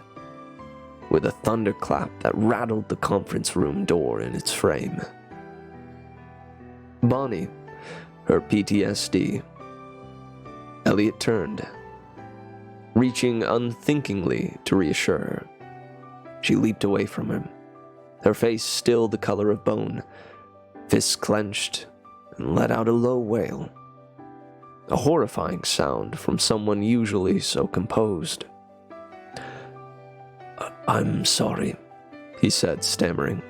with a thunderclap that rattled the conference room door in its frame. Bonnie, her PTSD. Elliot turned, reaching unthinkingly to reassure her. She leaped away from him, her face still the color of bone, fists clenched, and let out a low wail, a horrifying sound from someone usually so composed. I'm sorry, he said, stammering.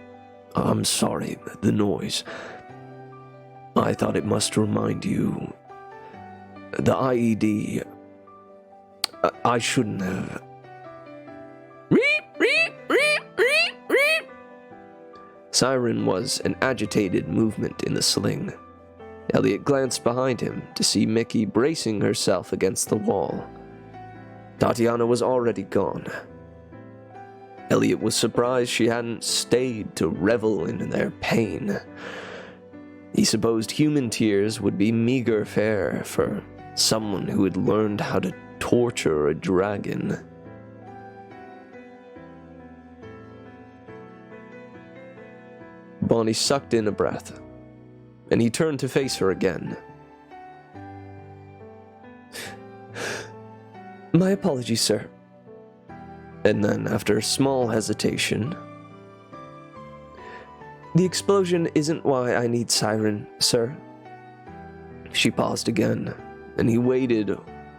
I'm sorry, the noise. I thought it must remind you. The IED. I shouldn't have. Siren was an agitated movement in the sling. Elliot glanced behind him to see Mickey bracing herself against the wall. Tatiana was already gone. Elliot was surprised she hadn't stayed to revel in their pain. He supposed human tears would be meager fare for someone who had learned how to torture a dragon. Bonnie sucked in a breath, and he turned to face her again. My apologies, sir. And then, after a small hesitation, the explosion isn't why I need Siren, sir. She paused again, and he waited,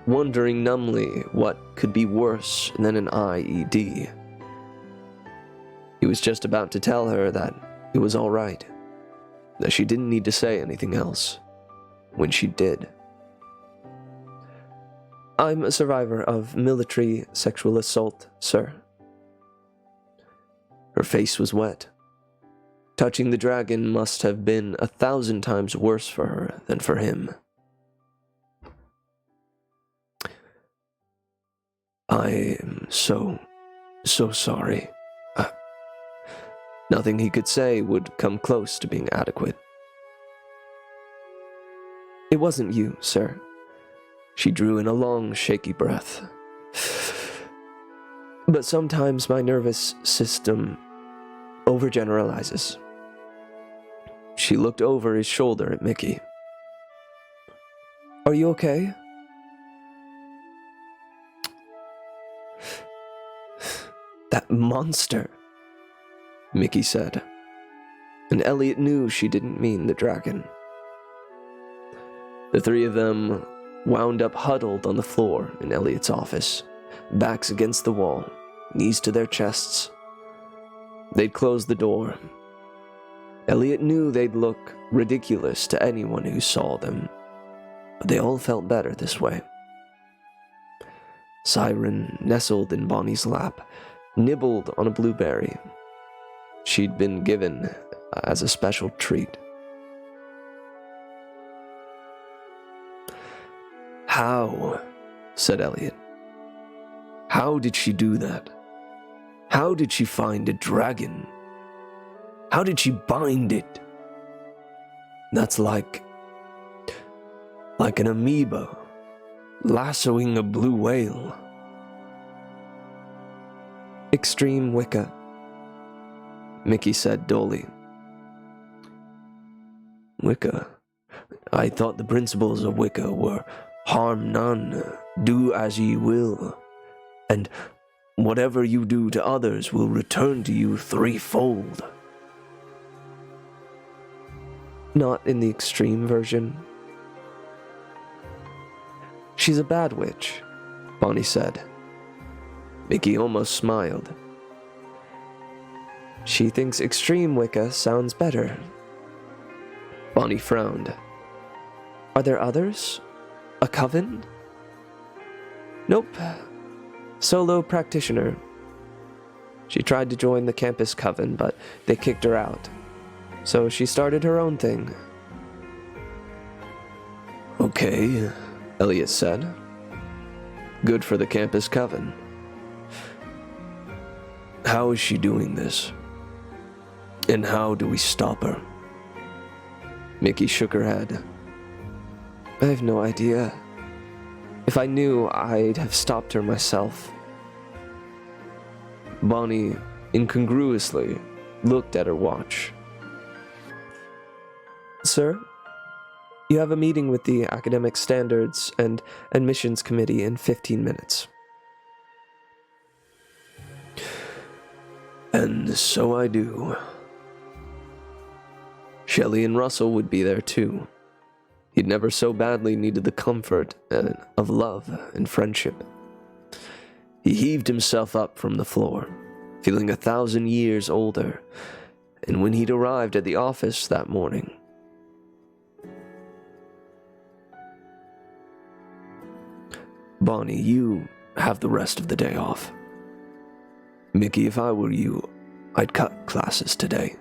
wondering numbly what could be worse than an IED. He was just about to tell her that it was all right, that she didn't need to say anything else, when she did. I'm a survivor of military sexual assault, sir. Her face was wet. Touching the dragon must have been 1,000 times worse for her than for him. I am so sorry. Nothing he could say would come close to being adequate. It wasn't you, sir. She drew in a long, shaky breath. But sometimes my nervous system overgeneralizes. She looked over his shoulder at Mickey. Are you okay? That monster, Mickey said. And Elliot knew she didn't mean the dragon. The three of them wound up huddled on the floor in Elliot's office, backs against the wall, knees to their chests. They'd closed the door. Elliot knew they'd look ridiculous to anyone who saw them, but they all felt better this way. Siren nestled in Bonnie's lap, nibbled on a blueberry she'd been given as a special treat. How? Said Elliot. How did she do that? How did she find a dragon? How did she bind it? That's like an amoeba lassoing a blue whale. Extreme Wicca, Mickey said dully. Wicca? I thought the principles of Wicca were harm none, do as ye will, and whatever you do to others will return to you threefold. Not in the extreme version. She's a bad witch, Bonnie said. Mickey almost smiled. She thinks extreme Wicca sounds better. Bonnie frowned. Are there others? A coven? Nope. Solo practitioner. She tried to join the campus coven, but they kicked her out. So she started her own thing. Okay, Elliot said. Good for the campus coven. How is she doing this? And how do we stop her? Mickey shook her head. I have no idea. If I knew, I'd have stopped her myself. Bonnie incongruously looked at her watch. Sir, you have a meeting with the Academic Standards and Admissions Committee in 15 minutes. And so I do. Shelley and Russell would be there too. He'd never so badly needed the comfort of love and friendship. He heaved himself up from the floor, feeling 1,000 years older, and when he'd arrived at the office that morning, Bonnie, you have the rest of the day off. Mickey, if I were you, I'd cut classes today.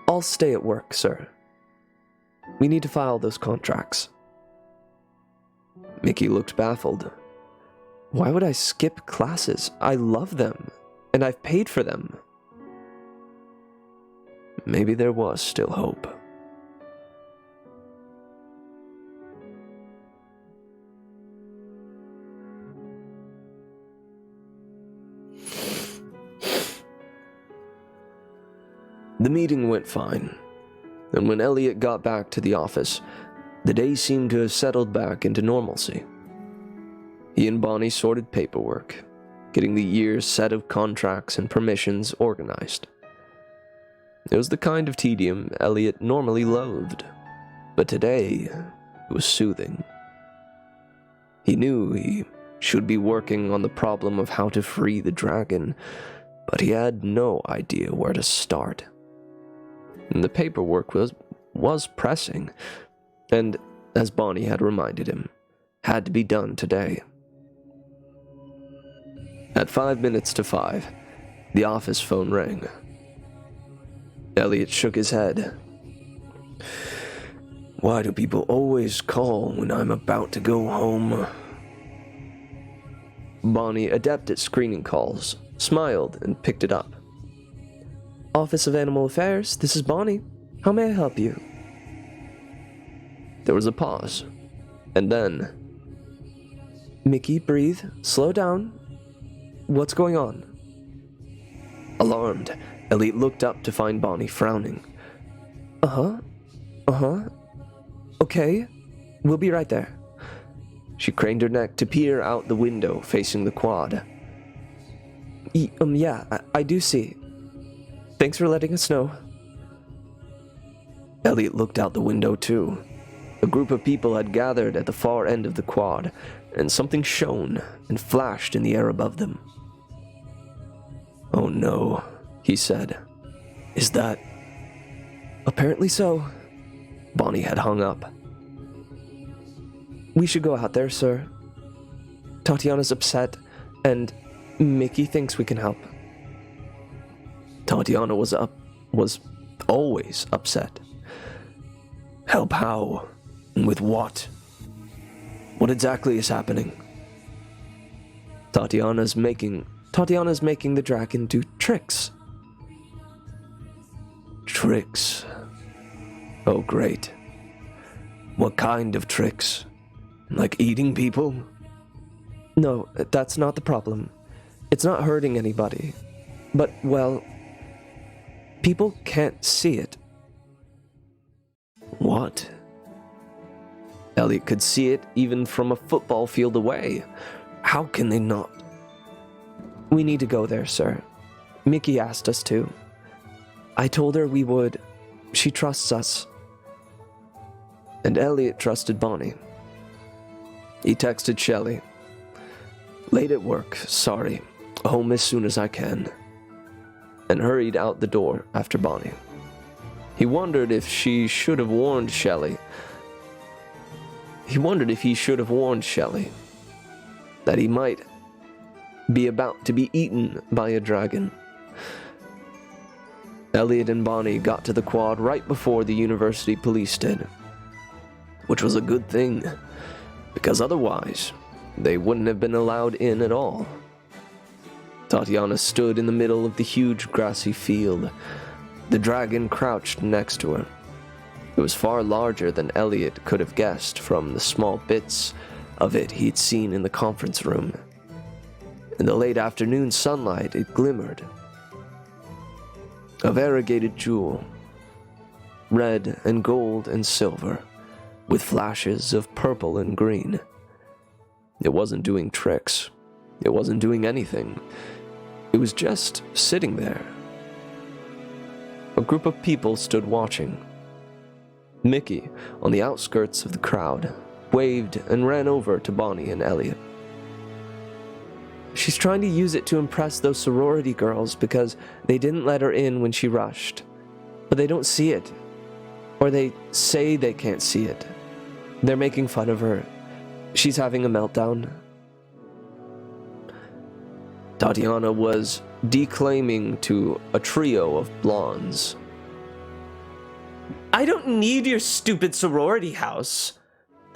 I'll stay at work, sir. We need to file those contracts. Mickey looked baffled. Why would I skip classes? I love them, and I've paid for them. Maybe there was still hope. The meeting went fine, and when Elliot got back to the office, The day seemed to have settled back into normalcy. He and Bonnie sorted paperwork, getting the year's set of contracts and permissions organized. It was the kind of tedium Elliot normally loathed, but today it was soothing. He knew he should be working on the problem of how to free the dragon, but he had no idea where to start. And the paperwork was pressing, and, as Bonnie had reminded him, had to be done today. At 5:05, the office phone rang. Elliot shook his head. Why do people always call when I'm about to go home? Bonnie, adept at screening calls, smiled and picked it up. Office of Animal Affairs, this is Bonnie. How may I help you? There was a pause, and then... Mickey, breathe, slow down. What's going on? Alarmed, Elliot looked up to find Bonnie frowning. Okay, we'll be right there. She craned her neck to peer out the window facing the quad. Yeah, I do see. Thanks for letting us know. Elliot looked out the window too. A group of people had gathered at the far end of the quad, and something shone and flashed in the air above them. Oh no, he said. Is that... Apparently so. Bonnie had hung up. We should go out there, sir. Tatiana's upset, and Mickey thinks we can help. Tatiana was always upset. Help how? And with what? What exactly is happening? Tatiana's making the dragon do tricks. Tricks? Oh, great. What kind of tricks? Like eating people? No, that's not the problem. It's not hurting anybody. But, well, people can't see it. What? Elliot could see it even from a football field away. How can they not? We need to go there, sir. Mickey asked us to. I told her we would. She trusts us. And Elliot trusted Bonnie. He texted Shelley. Late at work, sorry. Home as soon as I can. And hurried out the door after Bonnie. He wondered if he should have warned Shelley that he might be about to be eaten by a dragon. Elliot and Bonnie got to the quad right before the university police did, which was a good thing, because otherwise they wouldn't have been allowed in at all. Tatiana stood in the middle of the huge grassy field. The dragon crouched next to her. It was far larger than Elliot could have guessed from the small bits of it he'd seen in the conference room. In the late afternoon sunlight, it glimmered. A variegated jewel, red and gold and silver, with flashes of purple and green. It wasn't doing tricks. It wasn't doing anything. It was just sitting there. A group of people stood watching. Mickey, on the outskirts of the crowd, waved and ran over to Bonnie and Elliot. She's trying to use it to impress those sorority girls because they didn't let her in when she rushed. But they don't see it. Or they say they can't see it. They're making fun of her. She's having a meltdown. Tatiana was declaiming to a trio of blondes. I don't need your stupid sorority house.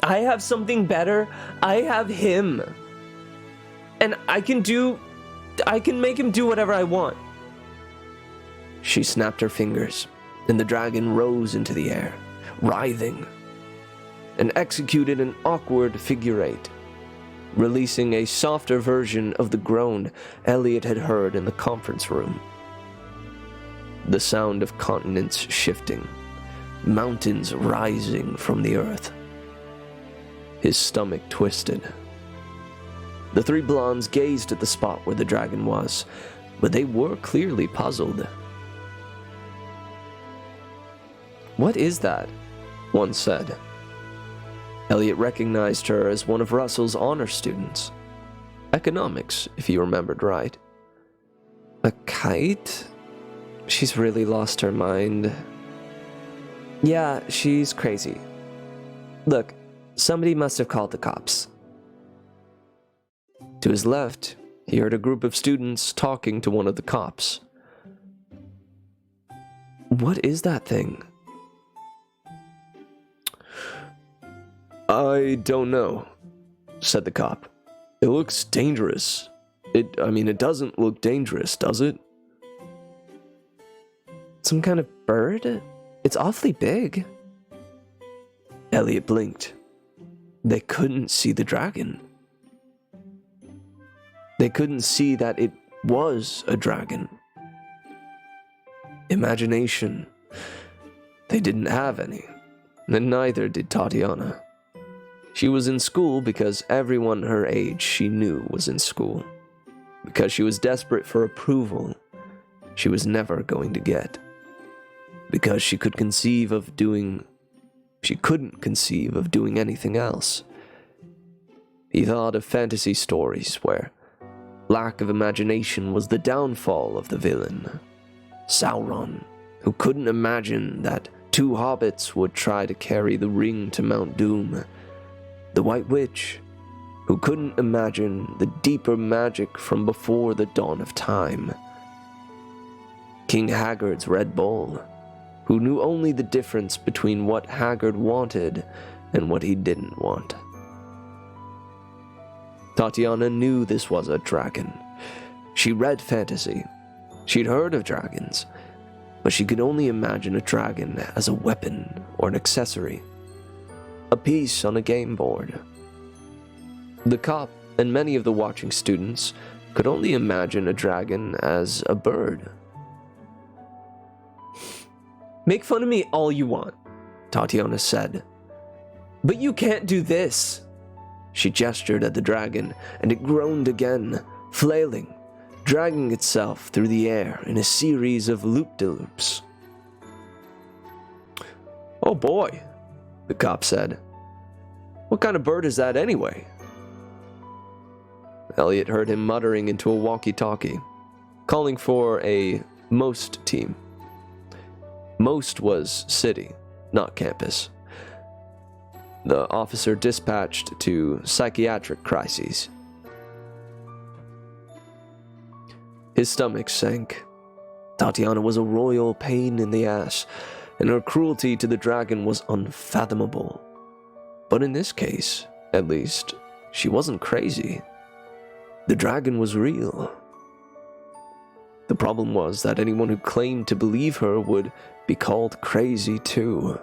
I have something better. I have him. And I can make him do whatever I want. She snapped her fingers, and the dragon rose into the air, writhing, and executed an awkward figure eight, releasing a softer version of the groan Elliot had heard in the conference room. The sound of continents shifting, mountains rising from the earth, His stomach twisted. The three blondes gazed at the spot where the dragon was, but they were clearly puzzled. "What is that?" one said. Elliot recognized her as one of Russell's honor students. Economics, if he remembered right. "A kite? She's really lost her mind." "Yeah, she's crazy. Look, somebody must have called the cops." To his left, he heard a group of students talking to one of the cops. "What is that thing?" "I don't know," said the cop. "It looks dangerous. It doesn't look dangerous, does it?" "Some kind of bird? It's awfully big." Elliot blinked. They couldn't see the dragon. They couldn't see that it was a dragon. Imagination. They didn't have any, and neither did Tatiana. She was in school because everyone her age she knew was in school. Because she was desperate for approval she was never going to get. Because she couldn't conceive of doing anything else. He thought of fantasy stories where lack of imagination was the downfall of the villain. Sauron, who couldn't imagine that two hobbits would try to carry the ring to Mount Doom. The White Witch, who couldn't imagine the deeper magic from before the dawn of time. King Haggard's Red Bull, who knew only the difference between what Haggard wanted and what he didn't want. Tatiana knew this was a dragon. She read fantasy. She'd heard of dragons, but she could only imagine a dragon as a weapon or an accessory. A piece on a game board. The cop and many of the watching students could only imagine a dragon as a bird. "Make fun of me all you want," Tatiana said. "But you can't do this." She gestured at the dragon, and it groaned again, flailing, dragging itself through the air in a series of loop-de-loops. "Oh boy," the cop said. "What kind of bird is that anyway?" Elliot heard him muttering into a walkie-talkie, calling for a MOST team. MOST was city, not campus. The officer dispatched to psychiatric crises. His stomach sank. Tatiana was a royal pain in the ass, and her cruelty to the dragon was unfathomable. But in this case, at least, she wasn't crazy. The dragon was real. The problem was that anyone who claimed to believe her would be called crazy too.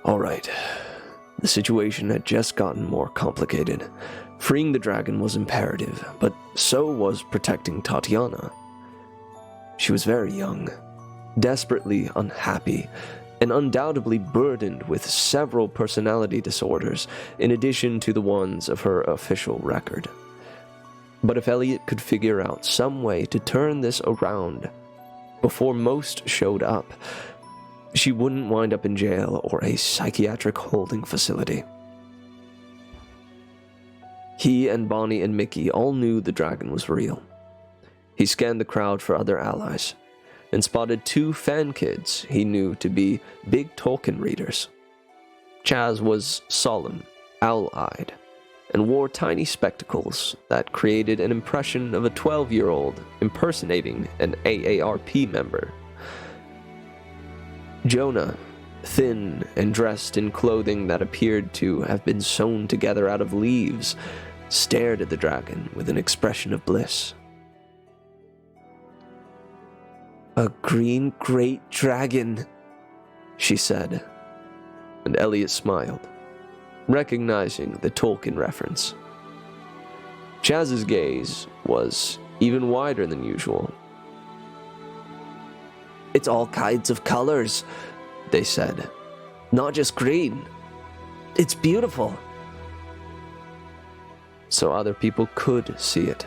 All right, the situation had just gotten more complicated. Freeing the dragon was imperative, but so was protecting Tatiana. She was very young, desperately unhappy, and undoubtedly burdened with several personality disorders, in addition to the ones of her official record. But if Elliot could figure out some way to turn this around before MOST showed up, she wouldn't wind up in jail or a psychiatric holding facility. He and Bonnie and Mickey all knew the dragon was real. He scanned the crowd for other allies and spotted two fan kids he knew to be big Tolkien readers. Chaz was solemn, owl-eyed, and wore tiny spectacles that created an impression of a 12-year-old impersonating an AARP member. Jonah, thin and dressed in clothing that appeared to have been sewn together out of leaves, stared at the dragon with an expression of bliss. "A green great dragon," she said, and Elliot smiled, recognizing the Tolkien reference. Chaz's gaze was even wider than usual. "It's all kinds of colors," they said. "Not just green." It's beautiful. So other people could see it.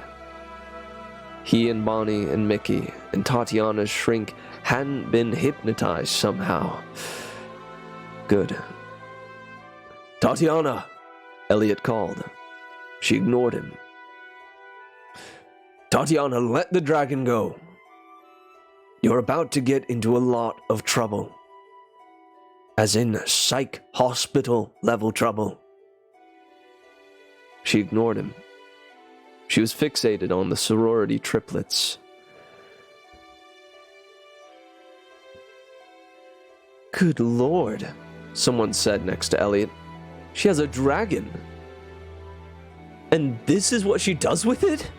He and Bonnie and Mickey and Tatiana's shrink hadn't been hypnotized somehow. Good. Tatiana, Elliot called. She ignored him. Tatiana, let the dragon go. You're about to get into a lot of trouble. As in psych hospital level trouble. She ignored him. She was fixated on the sorority triplets. Good Lord, someone said next to Elliot. She has a dragon. And this is what she does with it?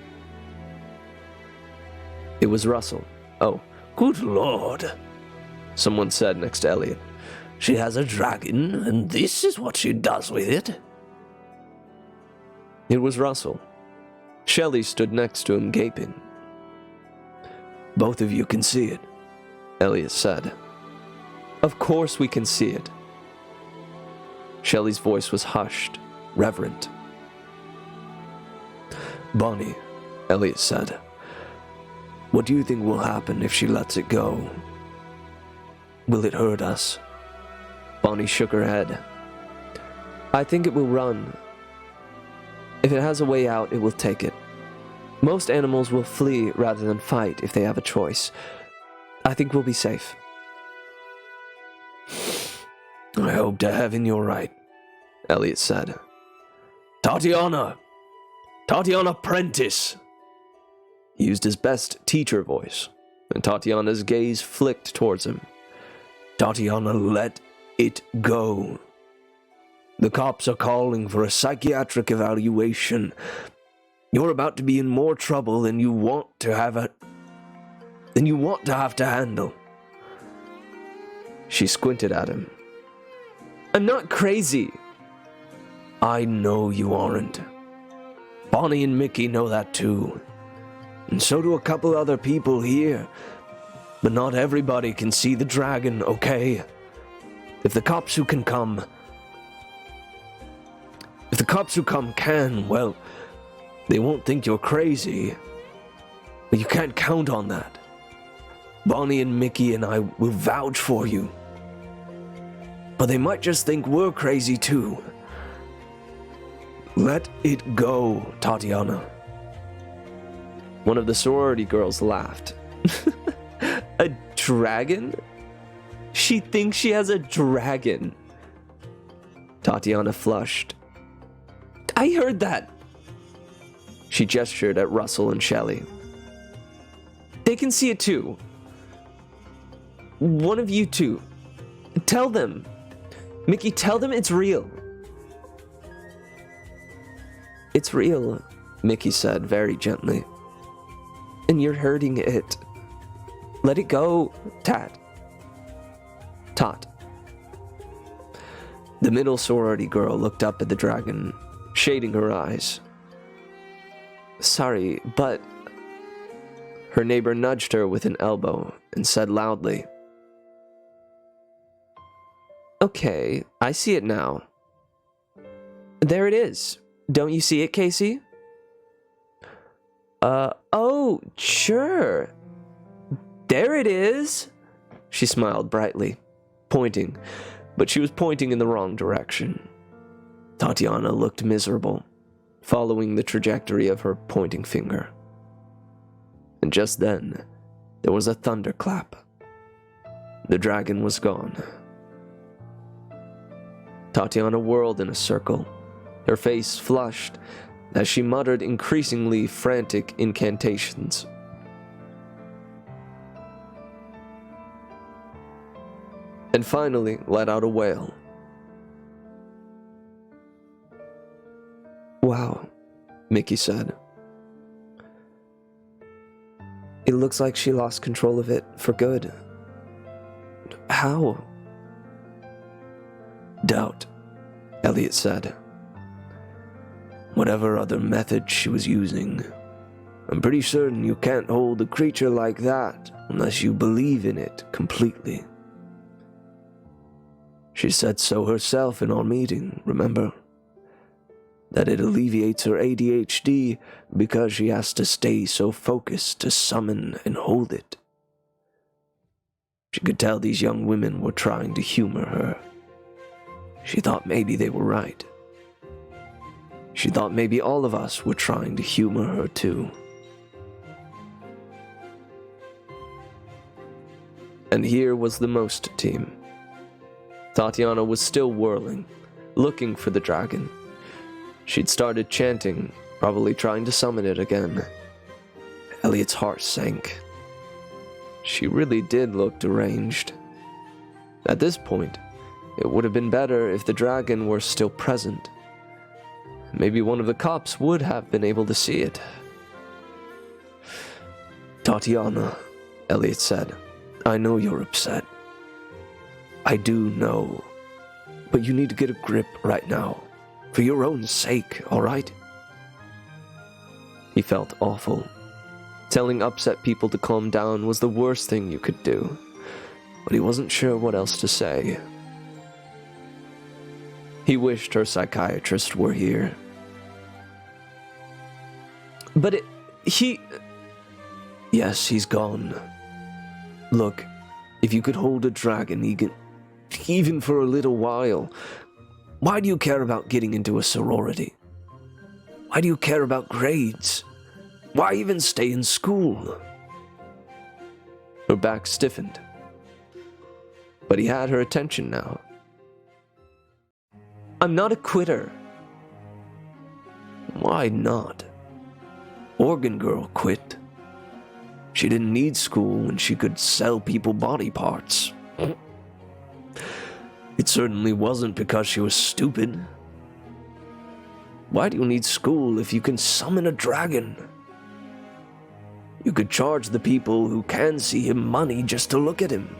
It was Russell. Oh, good Lord, someone said next to Elliot. She has a dragon, and this is what she does with it? It was Russell. Shelley stood next to him, gaping. Both of you can see it, Elliot said. Of course we can see it. Shelley's voice was hushed, reverent. Bonnie, Elliot said, what do you think will happen if she lets it go? Will it hurt us? Bonnie shook her head. I think it will run. If it has a way out, it will take it. Most animals will flee rather than fight if they have a choice. I think we'll be safe. I hope to heaven you're right, Elliot said. Tatiana! Tatiana Prentice! He used his best teacher voice, and Tatiana's gaze flicked towards him. Tatiana, let it go. The cops are calling for a psychiatric evaluation. You're about to be in more trouble than you want to have to handle. She squinted at him. I'm not crazy. I know you aren't. Bonnie and Mickey know that too. And so do a couple other people here. But not everybody can see the dragon, okay? If the cops who come can, well, they won't think you're crazy. But you can't count on that. Bonnie and Mickey and I will vouch for you. But they might just think we're crazy too. Let it go, Tatiana. One of the sorority girls laughed. A dragon? She thinks she has a dragon. Tatiana flushed. I heard that. She gestured at Russell and Shelley. They can see it too. One of you two. Tell them. Mickey, tell them it's real. It's real, Mickey said very gently. And you're hurting it. Let it go, Tot. The middle sorority girl looked up at the dragon, shading her eyes. Sorry, but... Her neighbor nudged her with an elbow and said loudly, Okay, I see it now. There it is. Don't you see it, Casey? Oh, sure. There it is. She smiled brightly, pointing, but she was pointing in the wrong direction. Tatiana looked miserable, following the trajectory of her pointing finger. And just then, there was a thunderclap. The dragon was gone. Tatiana whirled in a circle, her face flushed as she muttered increasingly frantic incantations. And finally let out a wail. Wow, Mickey said. It looks like she lost control of it for good. How? Doubt, Elliot said. Whatever other method she was using, I'm pretty certain you can't hold a creature like that unless you believe in it completely. She said so herself in our meeting, remember? That it alleviates her ADHD because she has to stay so focused to summon and hold it. She could tell these young women were trying to humor her. She thought maybe they were right. She thought maybe all of us were trying to humor her too. And here was the Most team. Tatiana was still whirling, looking for the dragon. She'd started chanting, probably trying to summon it again. Elliot's heart sank. She really did look deranged. At this point, it would have been better if the dragon were still present. Maybe one of the cops would have been able to see it. Tatiana, Elliot said, I know you're upset. I do know. But you need to get a grip right now. For your own sake, all right? He felt awful. Telling upset people to calm down was the worst thing you could do. But he wasn't sure what else to say. He wished her psychiatrist were here. But Yes, he's gone. Look, if you could hold a dragon, even for a little while, why do you care about getting into a sorority? Why do you care about grades? Why even stay in school? Her back stiffened. But he had her attention now. I'm not a quitter. Why not? Organ Girl quit. She didn't need school when she could sell people body parts. It certainly wasn't because she was stupid. Why do you need school if you can summon a dragon? You could charge the people who can see him money just to look at him.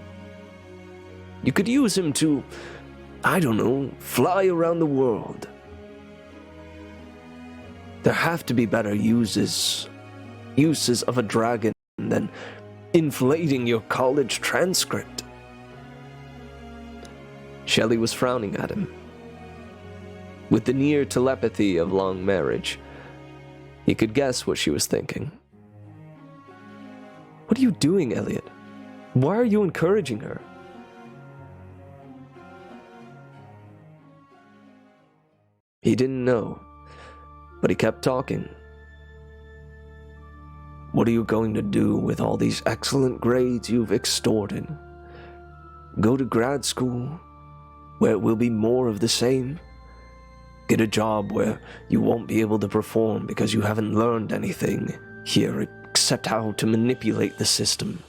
You could use him to, I don't know, fly around the world. There have to be better uses of a dragon than inflating your college transcript. Shelley was frowning at him. With the near telepathy of long marriage, he could guess what she was thinking. What are you doing, Elliot? Why are you encouraging her? He didn't know, but he kept talking. What are you going to do with all these excellent grades you've extorted? Go to grad school, where it will be more of the same? Get a job where you won't be able to perform because you haven't learned anything here except how to manipulate the system.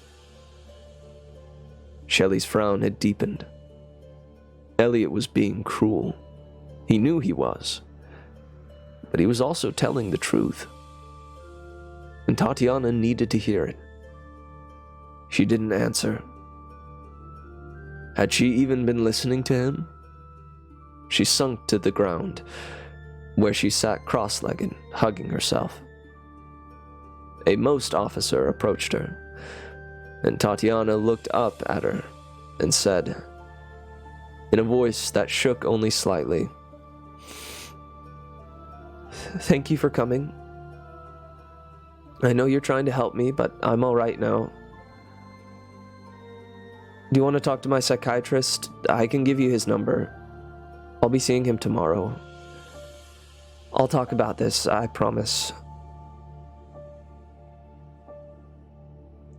Shelley's frown had deepened. Elliot was being cruel. He knew he was. But he was also telling the truth. And Tatiana needed to hear it. She didn't answer. Had she even been listening to him? She sunk to the ground, where she sat cross-legged, hugging herself. A Most officer approached her, and Tatiana looked up at her and said, in a voice that shook only slightly, "Thank you for coming. I know you're trying to help me, but I'm all right now. Do you want to talk to my psychiatrist? I can give you his number. I'll be seeing him tomorrow. I'll talk about this, I promise."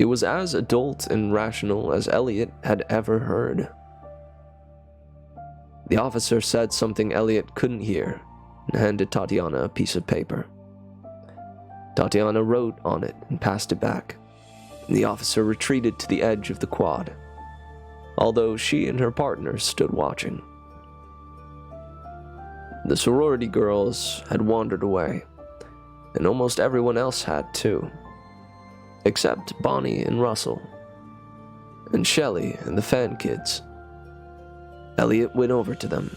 It was as adult and rational as Elliot had ever heard. The officer said something Elliot couldn't hear and handed Tatiana a piece of paper. Tatiana wrote on it and passed it back. The officer retreated to the edge of the quad, although she and her partner stood watching. The sorority girls had wandered away, and almost everyone else had too, except Bonnie and Russell, and Shelley and the fan kids. Elliot went over to them.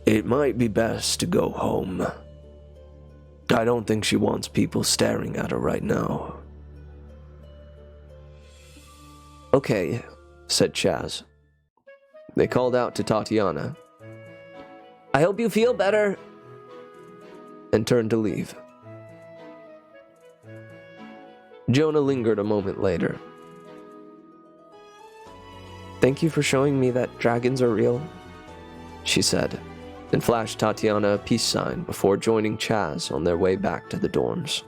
"It might be best to go home. I don't think she wants people staring at her right now." "Okay," said Chaz. They called out to Tatiana, "I hope you feel better," and turned to leave. Jonah lingered a moment later. "Thank you for showing me that dragons are real," she said, and flashed Tatiana a peace sign before joining Chaz on their way back to the dorms.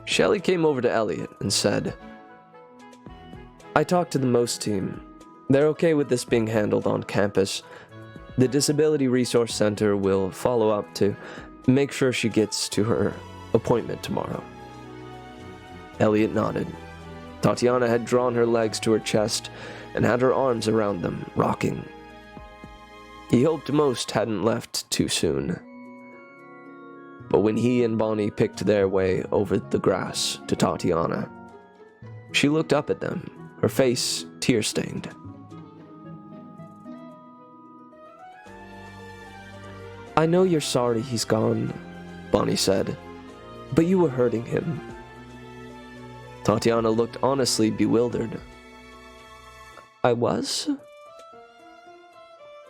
Shelley came over to Elliot and said, "I talked to the MOST team. They're okay with this being handled on campus. The Disability Resource Center will follow up to make sure she gets to her appointment tomorrow." Elliot nodded. Tatiana had drawn her legs to her chest and had her arms around them, rocking. He hoped MOST hadn't left too soon. But when he and Bonnie picked their way over the grass to Tatiana, she looked up at them, her face tear-stained. "I know you're sorry he's gone," Bonnie said, "but you were hurting him." Tatiana looked honestly bewildered. "I was?"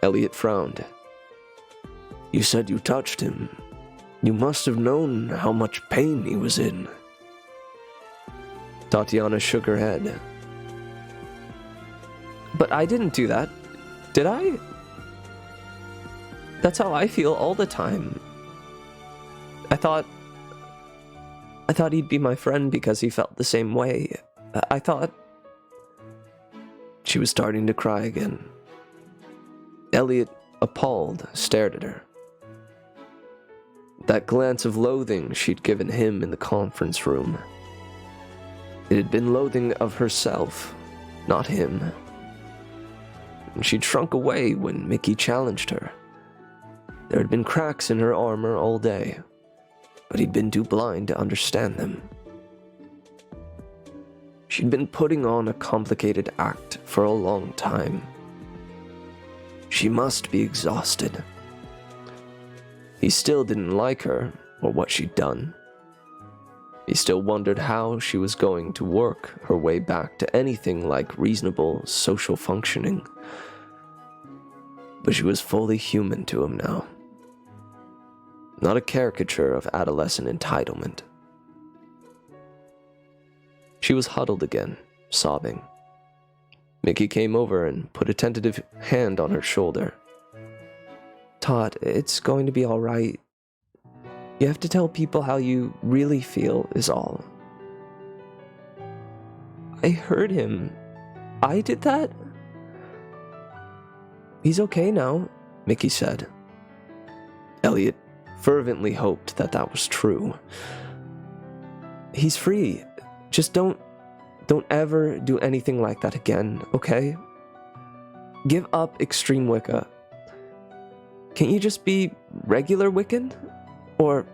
Elliot frowned. "You said you touched him. You must have known how much pain he was in." Tatiana shook her head. "But I didn't do that, did I? That's how I feel all the time. I thought he'd be my friend because he felt the same way. I thought..." She was starting to cry again. Elliot, appalled, stared at her. That glance of loathing she'd given him in the conference room. It had been loathing of herself, not him. And she'd shrunk away when Mickey challenged her. There had been cracks in her armor all day, but he'd been too blind to understand them. She'd been putting on a complicated act for a long time. She must be exhausted. He still didn't like her or what she'd done. He still wondered how she was going to work her way back to anything like reasonable social functioning. But she was fully human to him now. Not a caricature of adolescent entitlement. She was huddled again, sobbing. Mickey came over and put a tentative hand on her shoulder. "Todd, it's going to be all right. You have to tell people how you really feel is all." "I heard him. I did that?" "He's okay now," Mickey said. Elliot fervently hoped that that was true. "He's free. Just don't ever do anything like that again, okay? Give up extreme Wicca. Can't you just be regular Wiccan? Or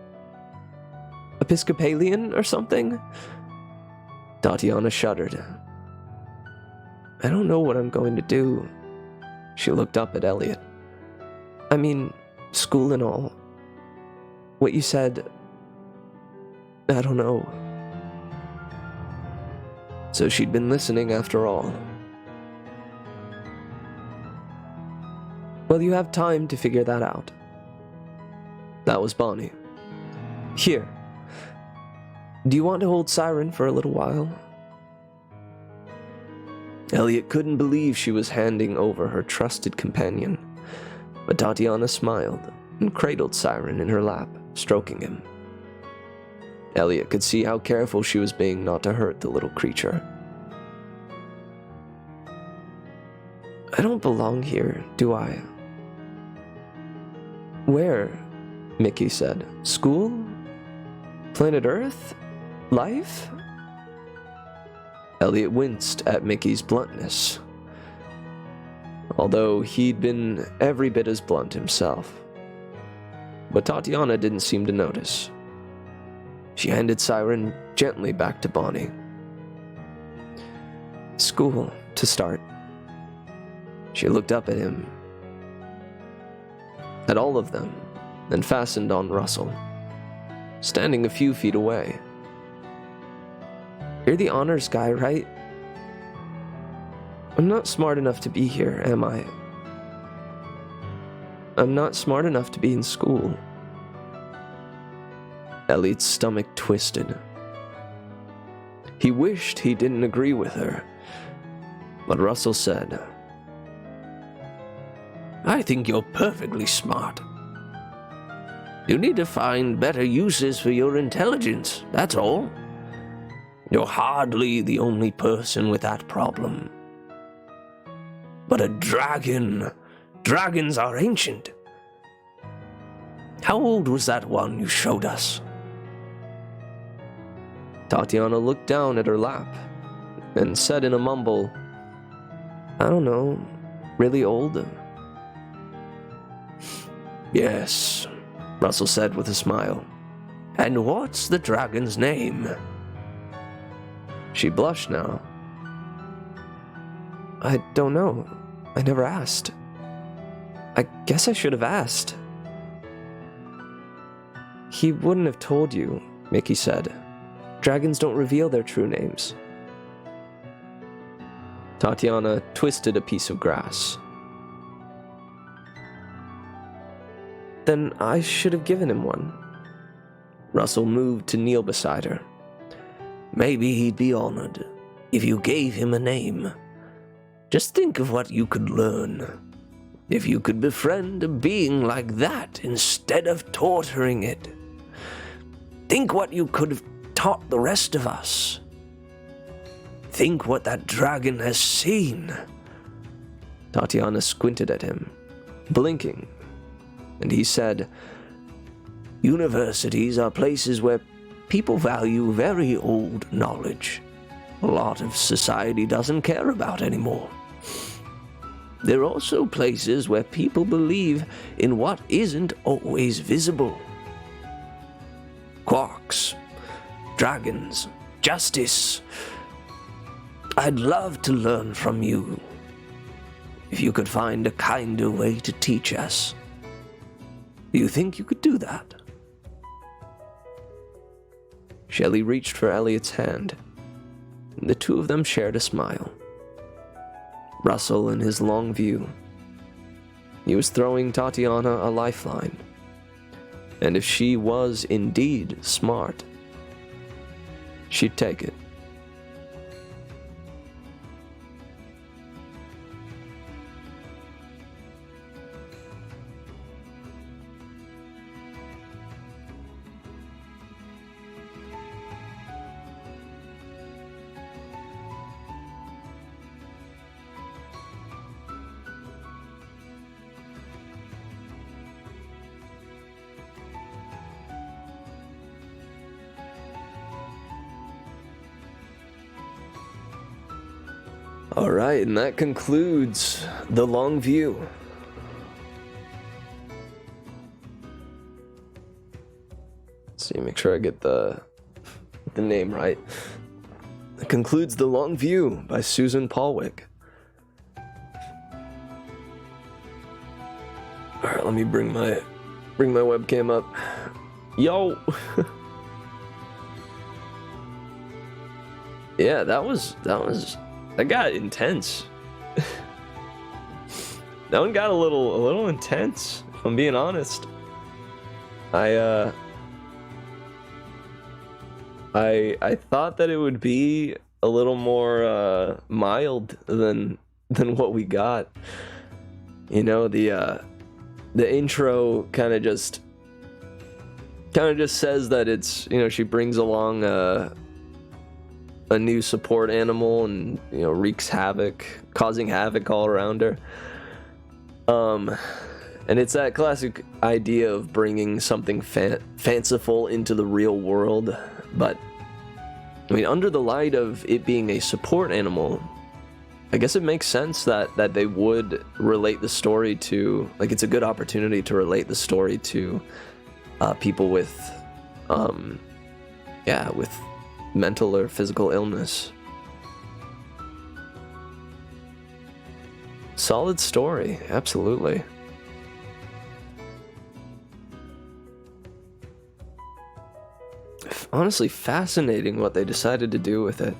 Episcopalian or something?" Tatiana shuddered. "I don't know what I'm going to do." She looked up at Elliot. "I mean, school and all. What you said, I don't know." So she'd been listening after all. "Well, you have time to figure that out." That was Bonnie. "Here. Do you want to hold Siren for a little while?" Elliot couldn't believe she was handing over her trusted companion, but Tatiana smiled and cradled Siren in her lap, stroking him. Elliot could see how careful she was being not to hurt the little creature. "I don't belong here, do I?" "Where?" Mickey said. "School? Planet Earth? Life?" Elliot winced at Mickey's bluntness, although he'd been every bit as blunt himself. But Tatiana didn't seem to notice. She handed Siren gently back to Bonnie. "School, to start." She looked up at him, at all of them, then fastened on Russell, standing a few feet away. "You're the honors guy, right?" I'm not smart enough to be here, am I? I'm not smart enough to be in school. Elliot's stomach twisted. He wished he didn't agree with her, but Russell said, I think you're perfectly smart. You need to find better uses for your intelligence, that's all. You're hardly the only person with that problem. But a dragon. Dragons are ancient. How old was that one you showed us? Tatiana looked down at her lap and said in a mumble, I don't know, really old? Yes, Russell said with a smile. And what's the dragon's name? She blushed now. I don't know. I never asked. I guess I should have asked. He wouldn't have told you, Mickey said. Dragons don't reveal their true names. Tatiana twisted a piece of grass. Then I should have given him one. Russell moved to kneel beside her. Maybe he'd be honored if you gave him a name. Just think of what you could learn. If you could befriend a being like that instead of torturing it. Think what you could have taught the rest of us. Think what that dragon has seen. Tatiana squinted at him, blinking, and he said, Universities are places where people value very old knowledge. A lot of society doesn't care about anymore. They're also places where people believe in what isn't always visible. Quarks, dragons, justice. I'd love to learn from you. If you could find a kinder way to teach us. Do you think you could do that? Shelley reached for Elliot's hand. The two of them shared a smile. Russell in his long view. He was throwing Tatiana a lifeline. And if she was indeed smart, she'd take it. All right, and that concludes The Long View. Let's see, make sure I get the name right. That concludes The Long View by Susan Paulwick. All right, let me bring my webcam up. Yo. Yeah, that got intense. That one got a little intense, if I'm being honest. I thought that it would be a little more mild than what we got. You know, the intro kind of just says that it's, you know, she brings along a new support animal and, you know, wreaks havoc, causing havoc all around her. And it's that classic idea of bringing something fanciful into the real world. But, I mean, under the light of it being a support animal, I guess it makes sense that they would relate the story to, like, it's a good opportunity to relate the story to people with, with mental or physical illness. Solid story, absolutely. Honestly, fascinating what they decided to do with it.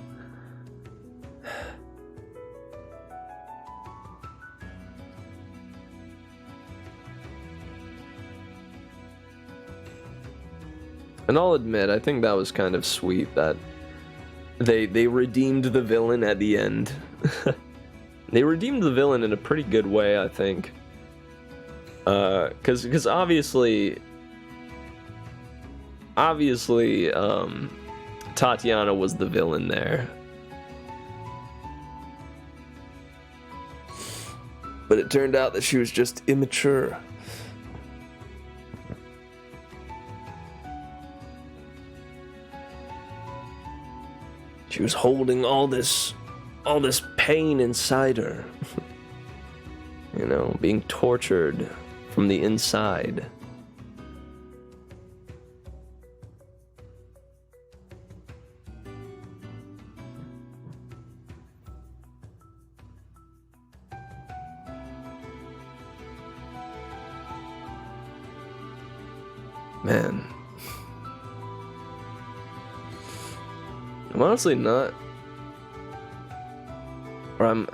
And I'll admit, I think that was kind of sweet that they redeemed the villain at the end. They redeemed the villain in a pretty good way, I think. Because obviously, Tatiana was the villain there. But it turned out that she was just immature. She was holding all this pain inside her. You know, being tortured from the inside. Man. I'm honestly not... Or I'm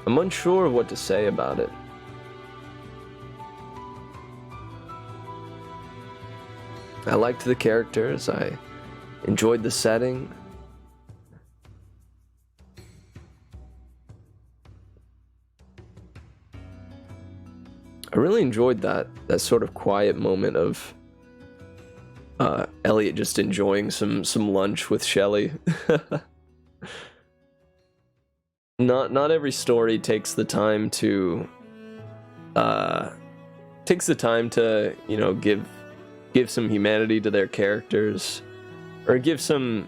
unsure of what to say about it. I liked the characters, I enjoyed the setting. I really enjoyed that sort of quiet moment of Elliot just enjoying some lunch with Shelley. Not every story takes the time to you know, give some humanity to their characters, or give some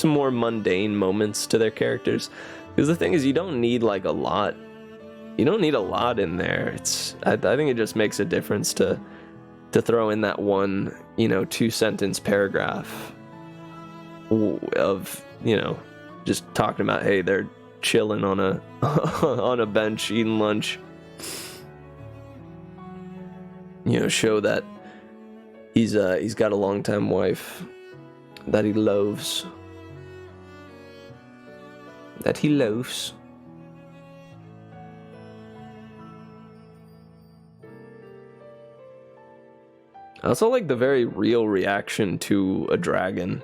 more mundane moments to their characters. Because the thing is, you don't need like a lot. You don't need a lot in there. I think it just makes a difference to throw in that one, you know, 2-sentence paragraph of, you know, just talking about, hey, they're chilling on a on a bench eating lunch. You know, show that he's got a longtime wife that he loves. That he loves. I also like the very real reaction to a dragon.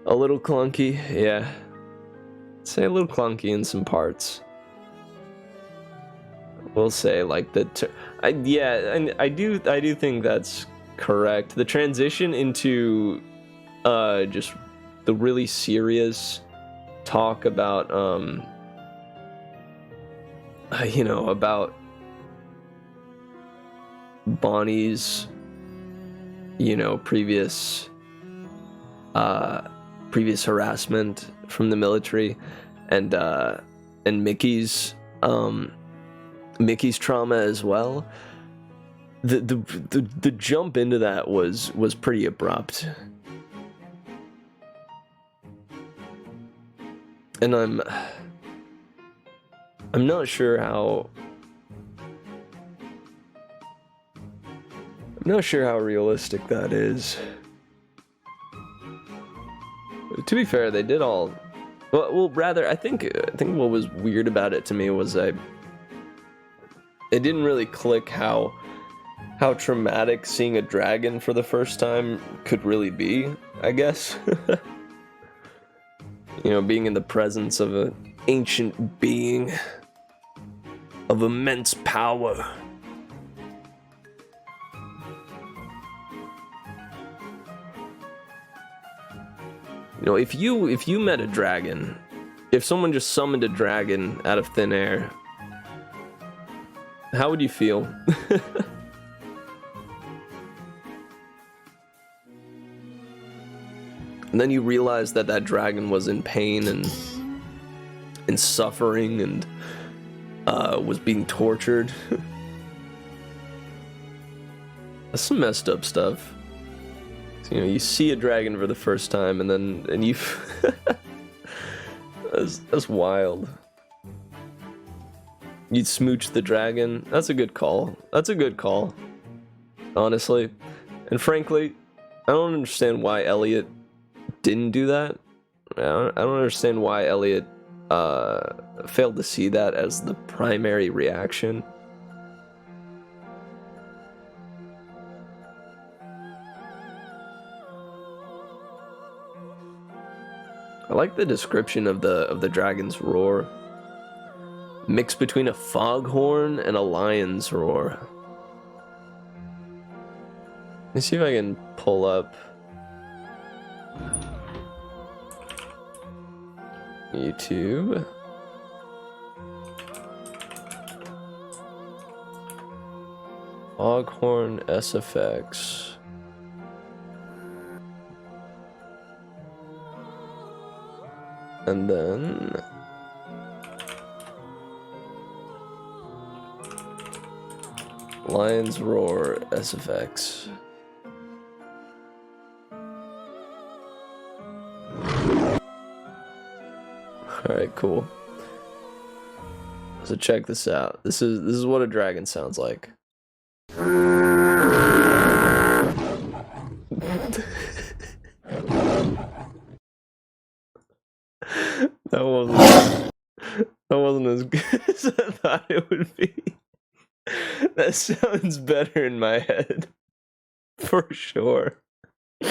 A little clunky, yeah. I'd say a little clunky in some parts. We'll say like I do think that's correct. The transition into just the really serious talk about you know, about Bonnie's, you know, previous harassment from the military, and Mickey's trauma as well. The jump into that was pretty abrupt, and I'm not sure how realistic that is. To be fair, they did all well. Rather, I think what was weird about it to me was it didn't really click how traumatic seeing a dragon for the first time could really be, I guess. You know, being in the presence of an ancient being of immense power. You know, if you met a dragon, if someone just summoned a dragon out of thin air, how would you feel? And then you realize that dragon was in pain and suffering and was being tortured. That's some messed up stuff. So, you know, you see a dragon for the first time, and you that's wild. You'd smooch the dragon. That's a good call. Honestly. And frankly, I don't understand why Elliot didn't do that. I don't understand why Elliot failed to see that as the primary reaction. I like the description of the dragon's roar. Mix between a foghorn and a lion's roar. Let me see if I can pull up YouTube. Foghorn SFX. And then Lion's Roar SFX. Alright, cool. So check this out. This is what a dragon sounds like. That wasn't as good as I thought it would be. That sounds better in my head. For sure. I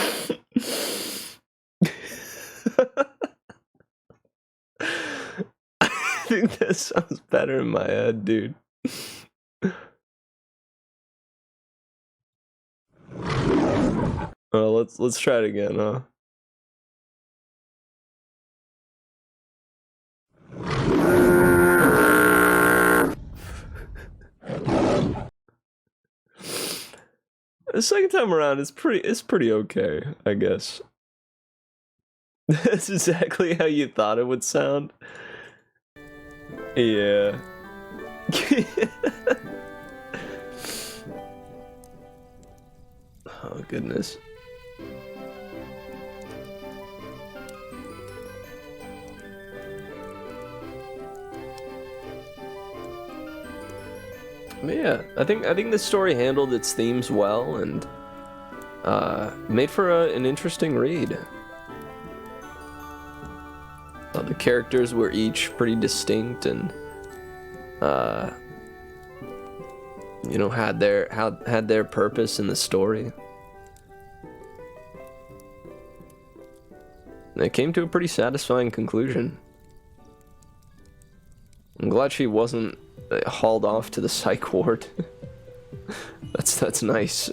think that sounds better in my head, dude. Oh, let's try it again, huh? The second time around, it's pretty okay, I guess. That's exactly how you thought it would sound. Yeah. Oh goodness. But yeah, I think this story handled its themes well and made for an interesting read. The characters were each pretty distinct and you know, had their purpose in the story. And it came to a pretty satisfying conclusion. I'm glad she wasn't hauled off to the psych ward. That's nice.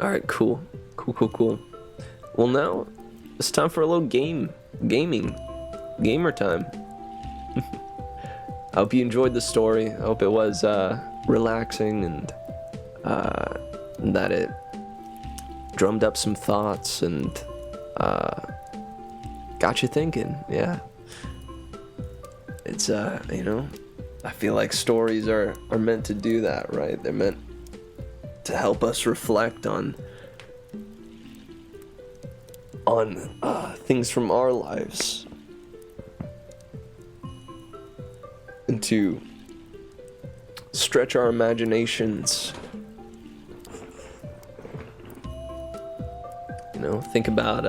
Alright, cool. Cool. Well, now it's time for a little gamer time. I hope you enjoyed the story. I hope it was relaxing and that it drummed up some thoughts and got you thinking. Yeah, it's you know, I feel like stories are meant to do that, right? They're meant to help us reflect on things from our lives and to stretch our imaginations. You know, think about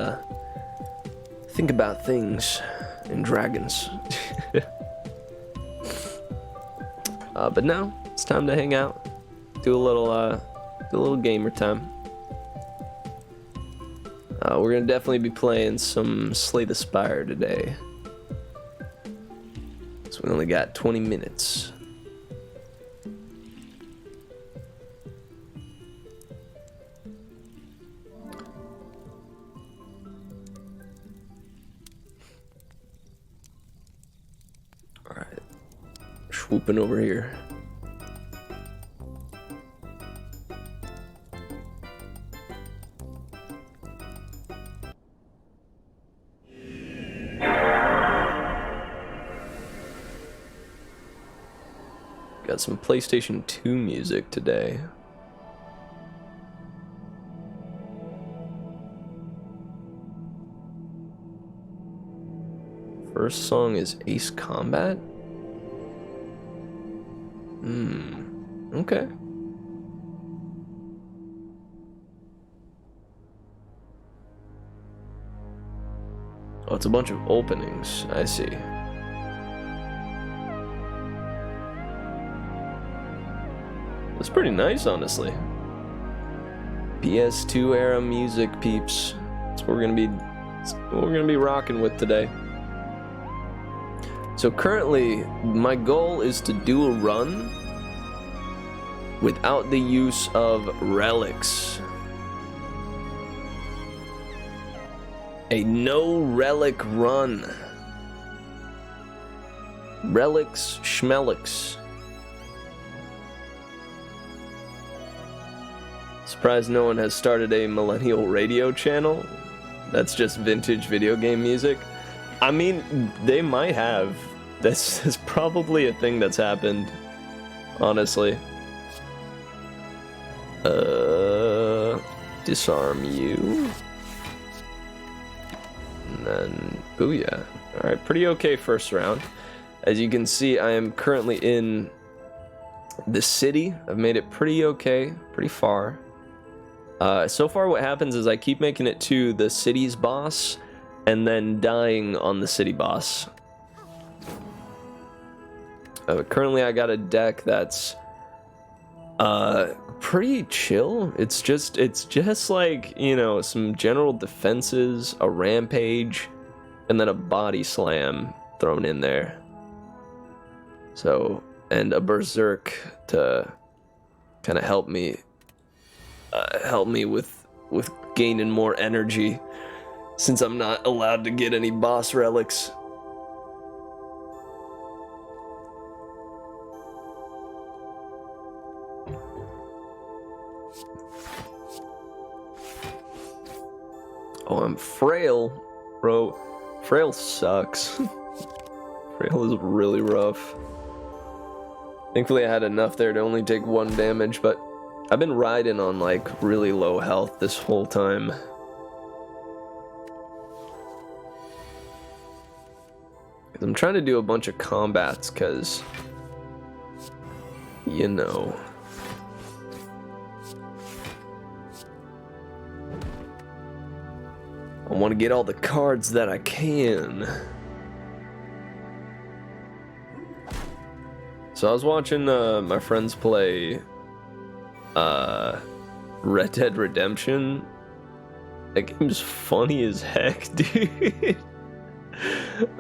things and dragons. But now it's time to hang out, do a little gamer time. We're gonna definitely be playing some Slay the Spire today. So we only got 20 minutes. Alright. Swooping over here. Got some PlayStation 2 music today. First song is Ace Combat? Okay. Oh, it's a bunch of openings, I see. It's pretty nice, honestly. PS2 era music, peeps. That's what we're gonna be rocking with today. So currently, my goal is to do a run without the use of relics. A no relic run. Relics, schmelics. Surprised no one has started a millennial radio channel. That's just vintage video game music. I mean, they might have. That's probably a thing that's happened, honestly. Disarm you. And then, booyah. Alright, pretty okay first round. As you can see, I am currently in the city. I've made it pretty okay, pretty far. So far what happens is I keep making it to the city's boss and then dying on the city boss. Currently I got a deck that's pretty chill. It's just like, you know, some general defenses, a rampage, and then a body slam thrown in there. So, and a berserk to kind of help me with gaining more energy, since I'm not allowed to get any boss relics. Oh, I'm frail, bro. Frail sucks. Frail is really rough. Thankfully I had enough there to only take 1 damage, but I've been riding on like really low health this whole time. I'm trying to do a bunch of combats because, you know. I want to get all the cards that I can. So I was watching my friends play Red Dead Redemption. That game's funny as heck, dude.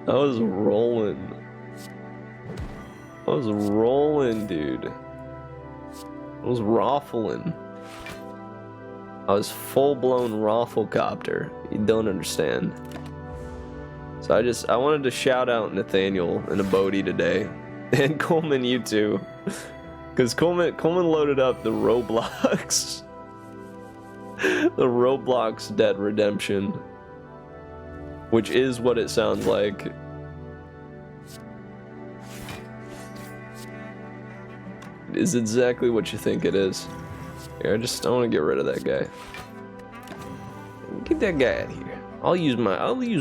I was rolling, dude. I was raffling. I was full-blown rafflecopter. You don't understand. So I wanted to shout out Nathaniel and Abodi today. And Coleman, you too. Because Coleman loaded up the Roblox. The Roblox Dead Redemption. Which is what it sounds like. It is exactly what you think it is. Here, I want to get rid of that guy. Get that guy out of here. I'll use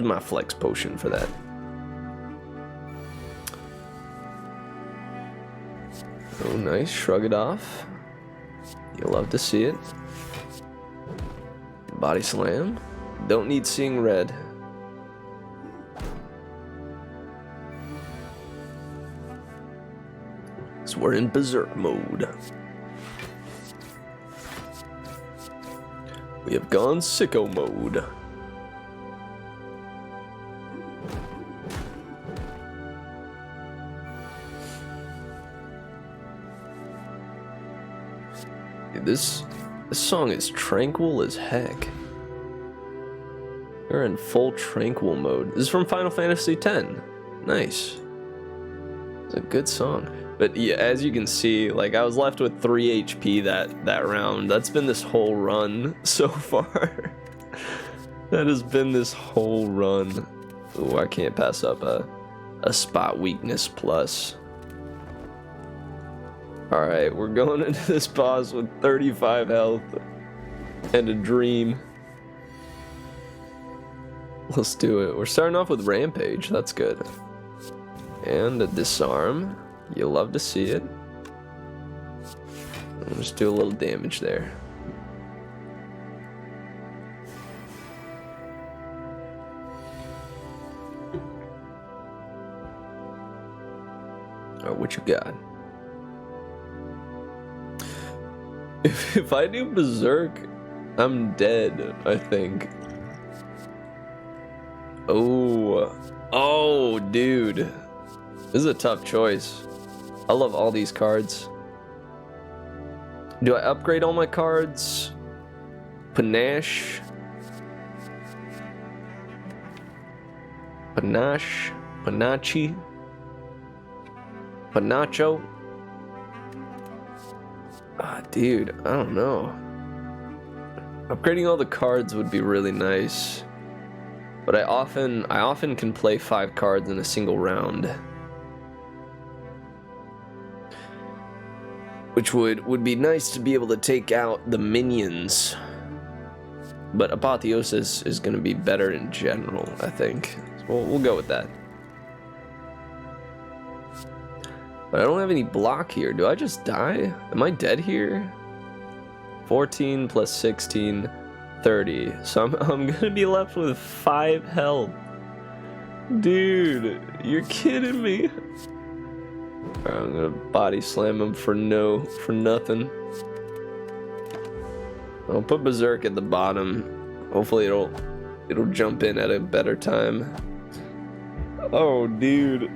my flex potion for that. Oh, nice. Shrug it off. You'll love to see it. Body slam. Don't need seeing red. So we're in berserk mode. We have gone sicko mode. Dude, this song is tranquil as heck. We're in full tranquil mode. This is from Final Fantasy X. Nice. It's a good song. But yeah, as you can see, like I was left with 3 HP that round. That's been this whole run so far. That has been this whole run. Oh, I can't pass up a spot weakness plus. Alright, we're going into this boss with 35 health and a dream. Let's do it. We're starting off with Rampage. That's good. And a disarm. You'll love to see it. I'll just do a little damage there. Alright, what you got? If I do Berserk, I'm dead, I think. Oh, dude. This is a tough choice. I love all these cards. Do I upgrade all my cards? Panache. Panache. Panache. Panacho. Ah, dude, I don't know. Upgrading all the cards would be really nice. But I often can play 5 cards in a single round. Which would be nice to be able to take out the minions. But Apotheosis is going to be better in general, I think. So we'll go with that. But I don't have any block here. Do I just die? Am I dead here? 14 plus 16, 30. So I'm gonna be left with 5 health. Dude, you're kidding me. Alright, I'm gonna body slam him for nothing. I'll put Berserk at the bottom. Hopefully it'll jump in at a better time. Oh, dude.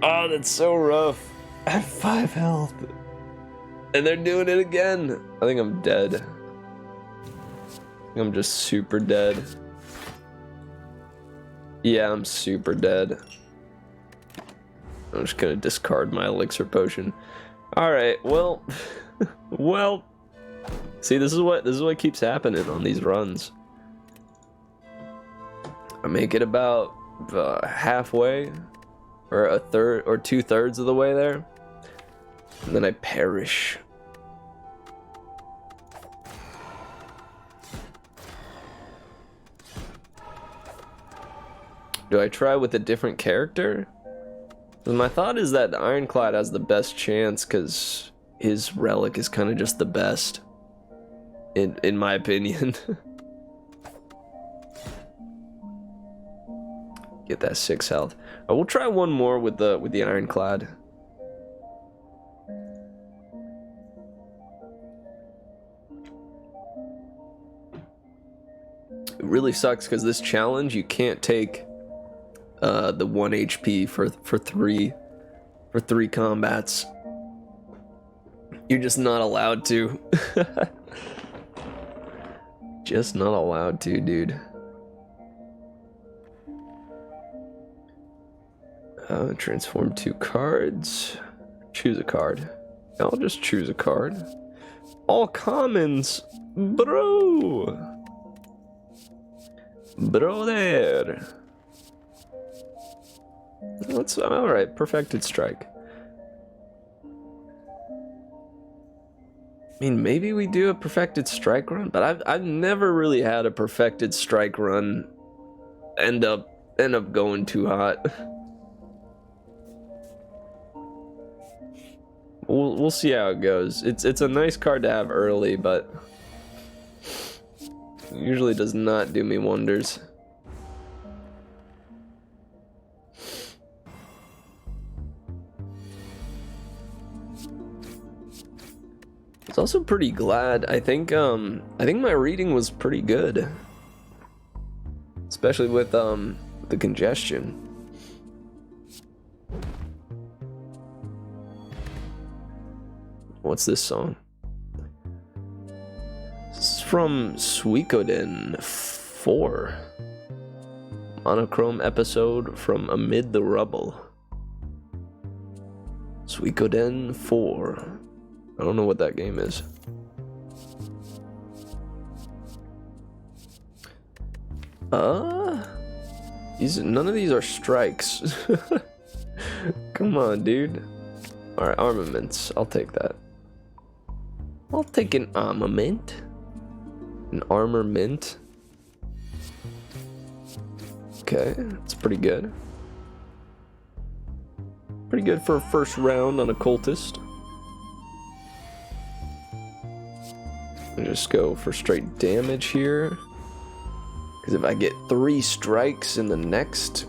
Oh, that's so rough. I have 5 health. And they're doing it again. I think I'm dead. I'm just super dead. Yeah, I'm super dead. I'm just gonna discard my elixir potion. Alright, well. Well. See, this is what keeps happening on these runs. I make it about halfway, or a third, or 2/3 of the way there, and then I perish. Do I try with a different character? My thought is that the Ironclad has the best chance because his relic is kind of just the best, in my opinion. Get that 6 health. I will try one more with the Ironclad. It really sucks because this challenge you can't take the 1 HP for three combats. You're just not allowed to. Just not allowed to, dude. Transform 2 cards. Choose a card. I'll just choose a card. All commons, bro. Bro there. That's alright. Perfected Strike. I mean, maybe we do a Perfected Strike run, but I've never really had a Perfected Strike run end up going too hot. We'll see how it goes. It's a nice card to have early, but usually does not do me wonders. I was also pretty glad. I think my reading was pretty good, especially with the congestion. What's this song? This is from Suikoden 4. Monochrome episode from Amid the Rubble. Suikoden 4. I don't know what that game is. None of these are strikes. Come on, dude. Alright, armaments. I'll take that. I'll take an armament. An armament. Okay, that's pretty good. Pretty good for a first round on a cultist. I'll just go for straight damage here. Because if I get 3 strikes in the next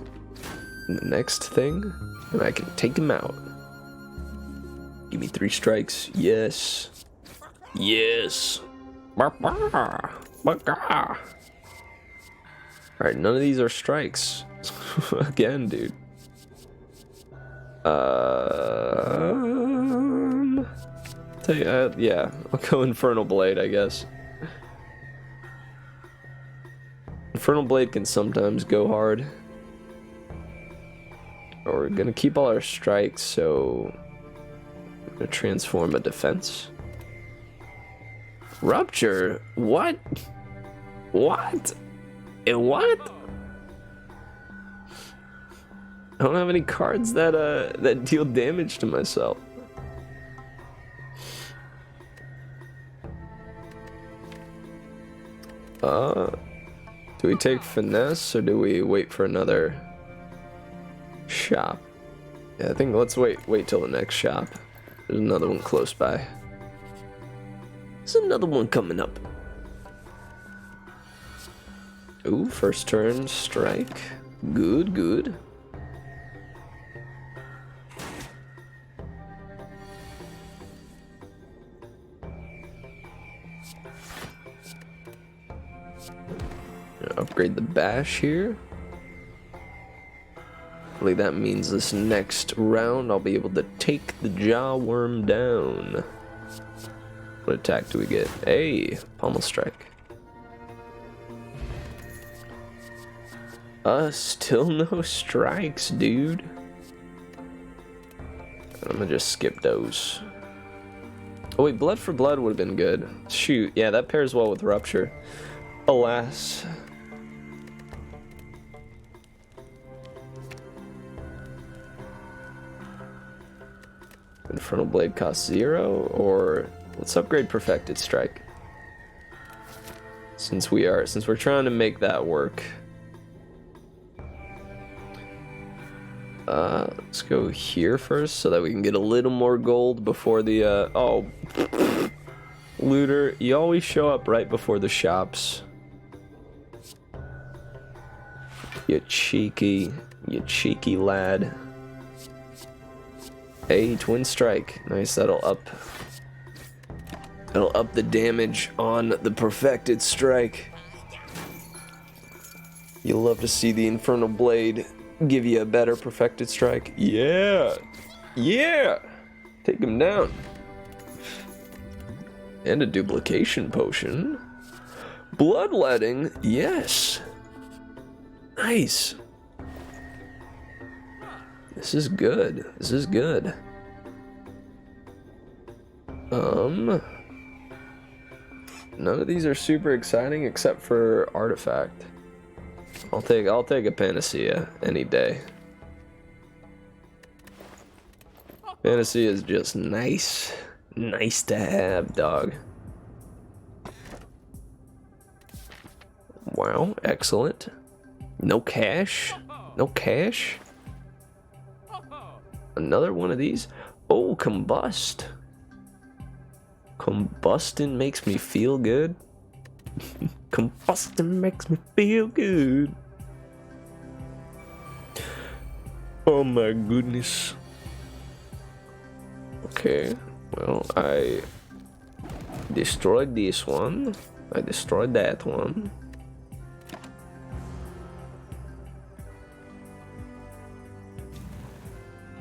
thing, then I can take him out. Give me 3 strikes. Yes. Yes. Alright, none of these are strikes. Again, dude. Yeah, I'll go Infernal Blade, I guess. Infernal Blade can sometimes go hard. We're gonna keep all our strikes, so I'm gonna transform a defense. Rupture? What? What? And what? I don't have any cards that that deal damage to myself. Do we take finesse or do we wait for another shop? Yeah, I think let's wait till the next shop. There's another one close by. There's another one coming up. Ooh, first turn strike. Good, good. Upgrade the bash here. Hopefully that means this next round I'll be able to take the jaw worm down. What attack do we get? Hey, pommel strike. Still no strikes, dude. I'm gonna just skip those. Oh wait, blood for blood would have been good. Shoot, yeah, that pairs well with rupture. Alas. Infernal Blade costs 0, or let's upgrade Perfected Strike. Since we're trying to make that work. Let's go here first so that we can get a little more gold before the oh, looter, you always show up right before the shops. You cheeky lad. Hey, twin strike. Nice, that'll up the damage on the perfected strike. You'll love to see the Infernal Blade give you a better perfected strike. Yeah! Yeah! Take him down. And a duplication potion. Bloodletting, yes! Nice! This is good. This is good. None of these are super exciting except for Artifact. I'll take a Panacea any day. Panacea is just nice. Nice to have, dog. Wow, excellent. No cash? No cash? Another one of these? Oh, combust. Combusting makes me feel good. Combusting makes me feel good. Oh my goodness. Okay, well, I destroyed this one. I destroyed that one.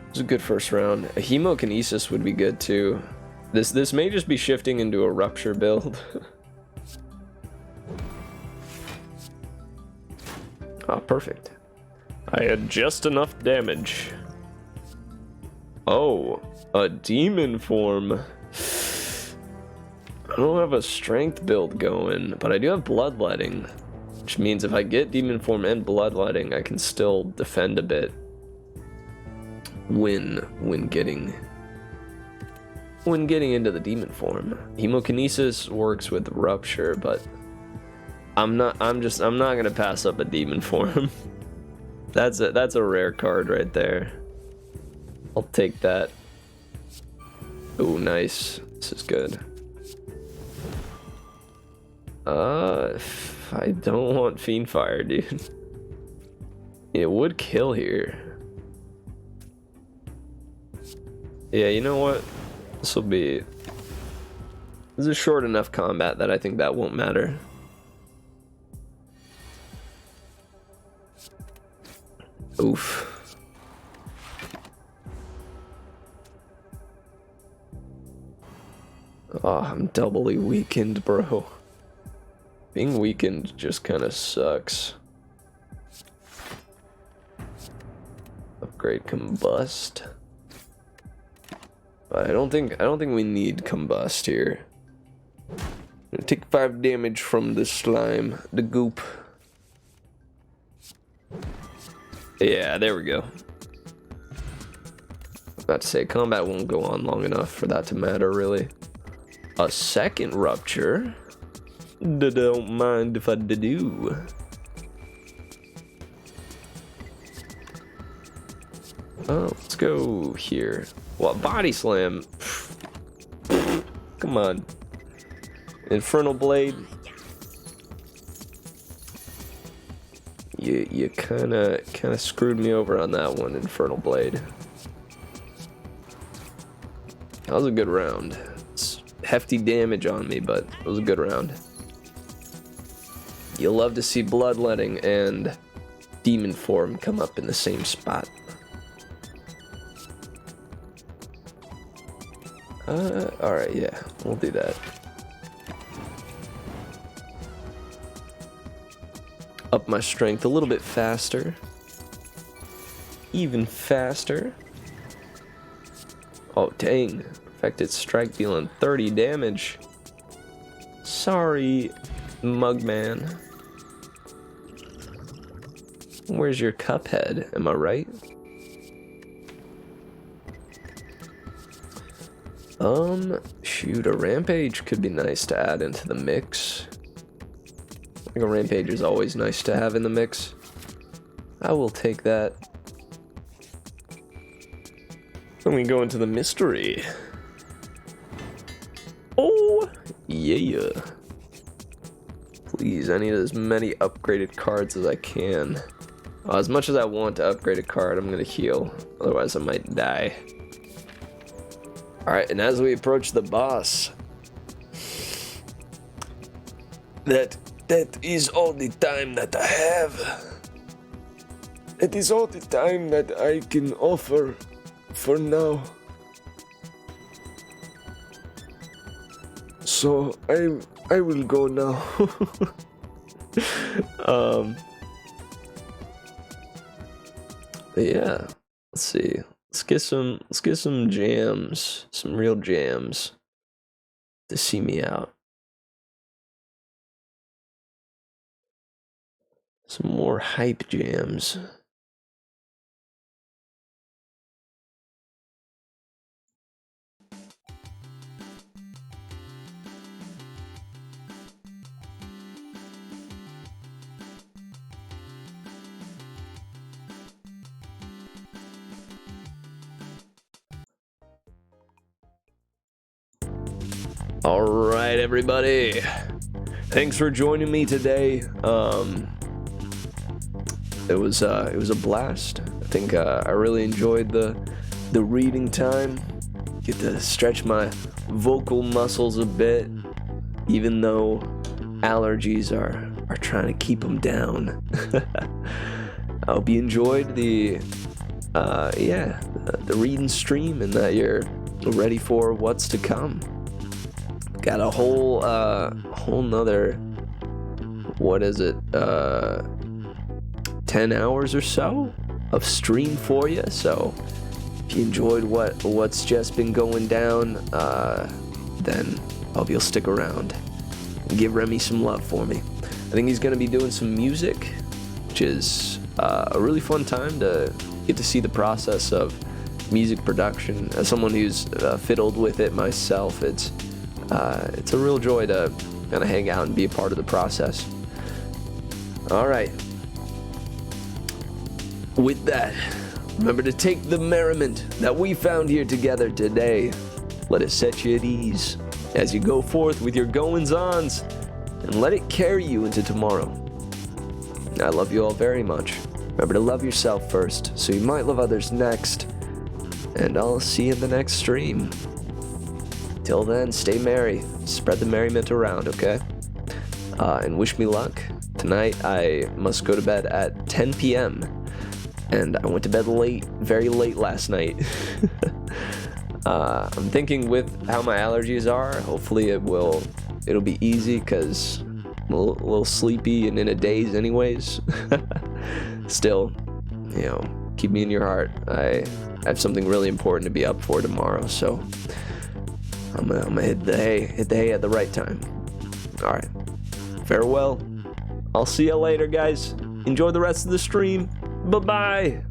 It's a good first round. A hemokinesis would be good too. This may just be shifting into a rupture build. Ah, perfect. I had just enough damage. Oh, a demon form. I don't have a strength build going, but I do have bloodletting, which means if I get demon form and bloodletting, I can still defend a bit. When getting into the demon form. Hemokinesis works with rupture, but I'm not gonna pass up a demon form. That's a rare card right there. I'll take that. Oh, nice. This is good. I don't want Fiendfire, dude. It would kill here. Yeah, you know what? This is a short enough combat that I think that won't matter. Oof. Oh, I'm doubly weakened, bro. Being weakened just kind of sucks. Upgrade combust. But I don't think we need combust here. I'm gonna take 5 damage from the slime, the goop. Yeah, there we go. About to say, combat won't go on long enough for that to matter, really. A second rupture? Don't mind if I do. Oh, let's go here. What, body slam? Come on. Infernal blade. You kind of screwed me over on that one, Infernal blade. That was a good round. It's hefty damage on me, but it was a good round. You love to see bloodletting and demon form come up in the same spot. Alright, yeah, we'll do that. Up my strength a little bit faster. Even faster. Oh, dang. Affected strike dealing 30 damage. Sorry, Mugman. Where's your Cuphead? Am I right? Shoot, a rampage could be nice to add into the mix. I think a rampage is always nice to have in the mix. I will take that. Then we go into the mystery. Oh, yeah. Please, I need as many upgraded cards as I can. As much as I want to upgrade a card, I'm gonna heal. Otherwise, I might die. Alright, and as we approach the boss, that is all the time that I have. It is all the time that I can offer for now. So I will go now. Yeah, let's see. Let's get some jams, some real jams to see me out. Some more hype jams. All right, everybody. Thanks for joining me today. It was a blast. I think I really enjoyed the reading time. Get to stretch my vocal muscles a bit, even though allergies are trying to keep them down. I hope you enjoyed the reading stream and that you're ready for what's to come. Got a whole nother, what is it, 10 hours or so of stream for you. So if you enjoyed what's just been going down, then I hope you'll stick around and give Remy some love for me. I think he's gonna be doing some music, which is a really fun time to get to see the process of music production. As someone who's fiddled with it myself, it's a real joy to kind of hang out and be a part of the process. All right. With that, remember to take the merriment that we found here together today. Let it set you at ease as you go forth with your goings-ons, and let it carry you into tomorrow. I love you all very much. Remember to love yourself first, so you might love others next. And I'll see you in the next stream. Till then, stay merry. Spread the merriment around, okay? And wish me luck. Tonight, I must go to bed at 10 p.m. and I went to bed late, very late last night. I'm thinking with how my allergies are, hopefully it'll be easy because I'm a little sleepy and in a daze anyways. Still, keep me in your heart. I have something really important to be up for tomorrow, so I'm gonna hit the hay at the right time. All right, farewell. I'll see you later, guys. Enjoy the rest of the stream. Bye-bye.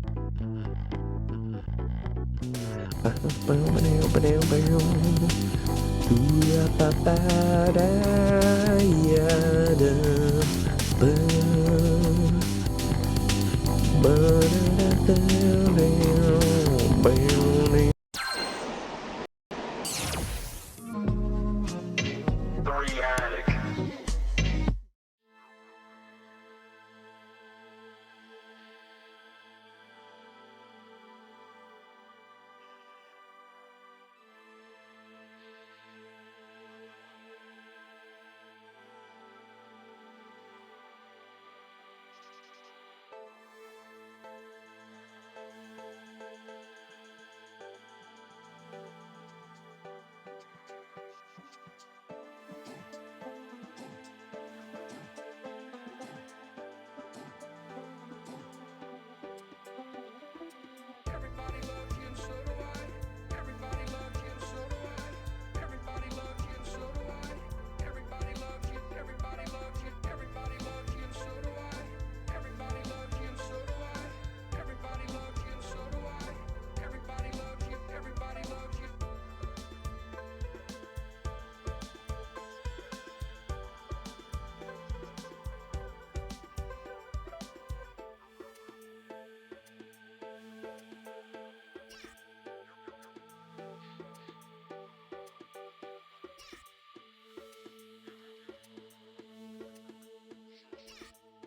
Everybody loves you and so do I. Everybody loves you and so do I. Everybody loves you and so do I. Everybody loves you. Everybody loves you. Everybody loves you and so do I. Everybody loves you and so do I. Everybody loves you and so do I. Everybody loves you. Everybody loves you.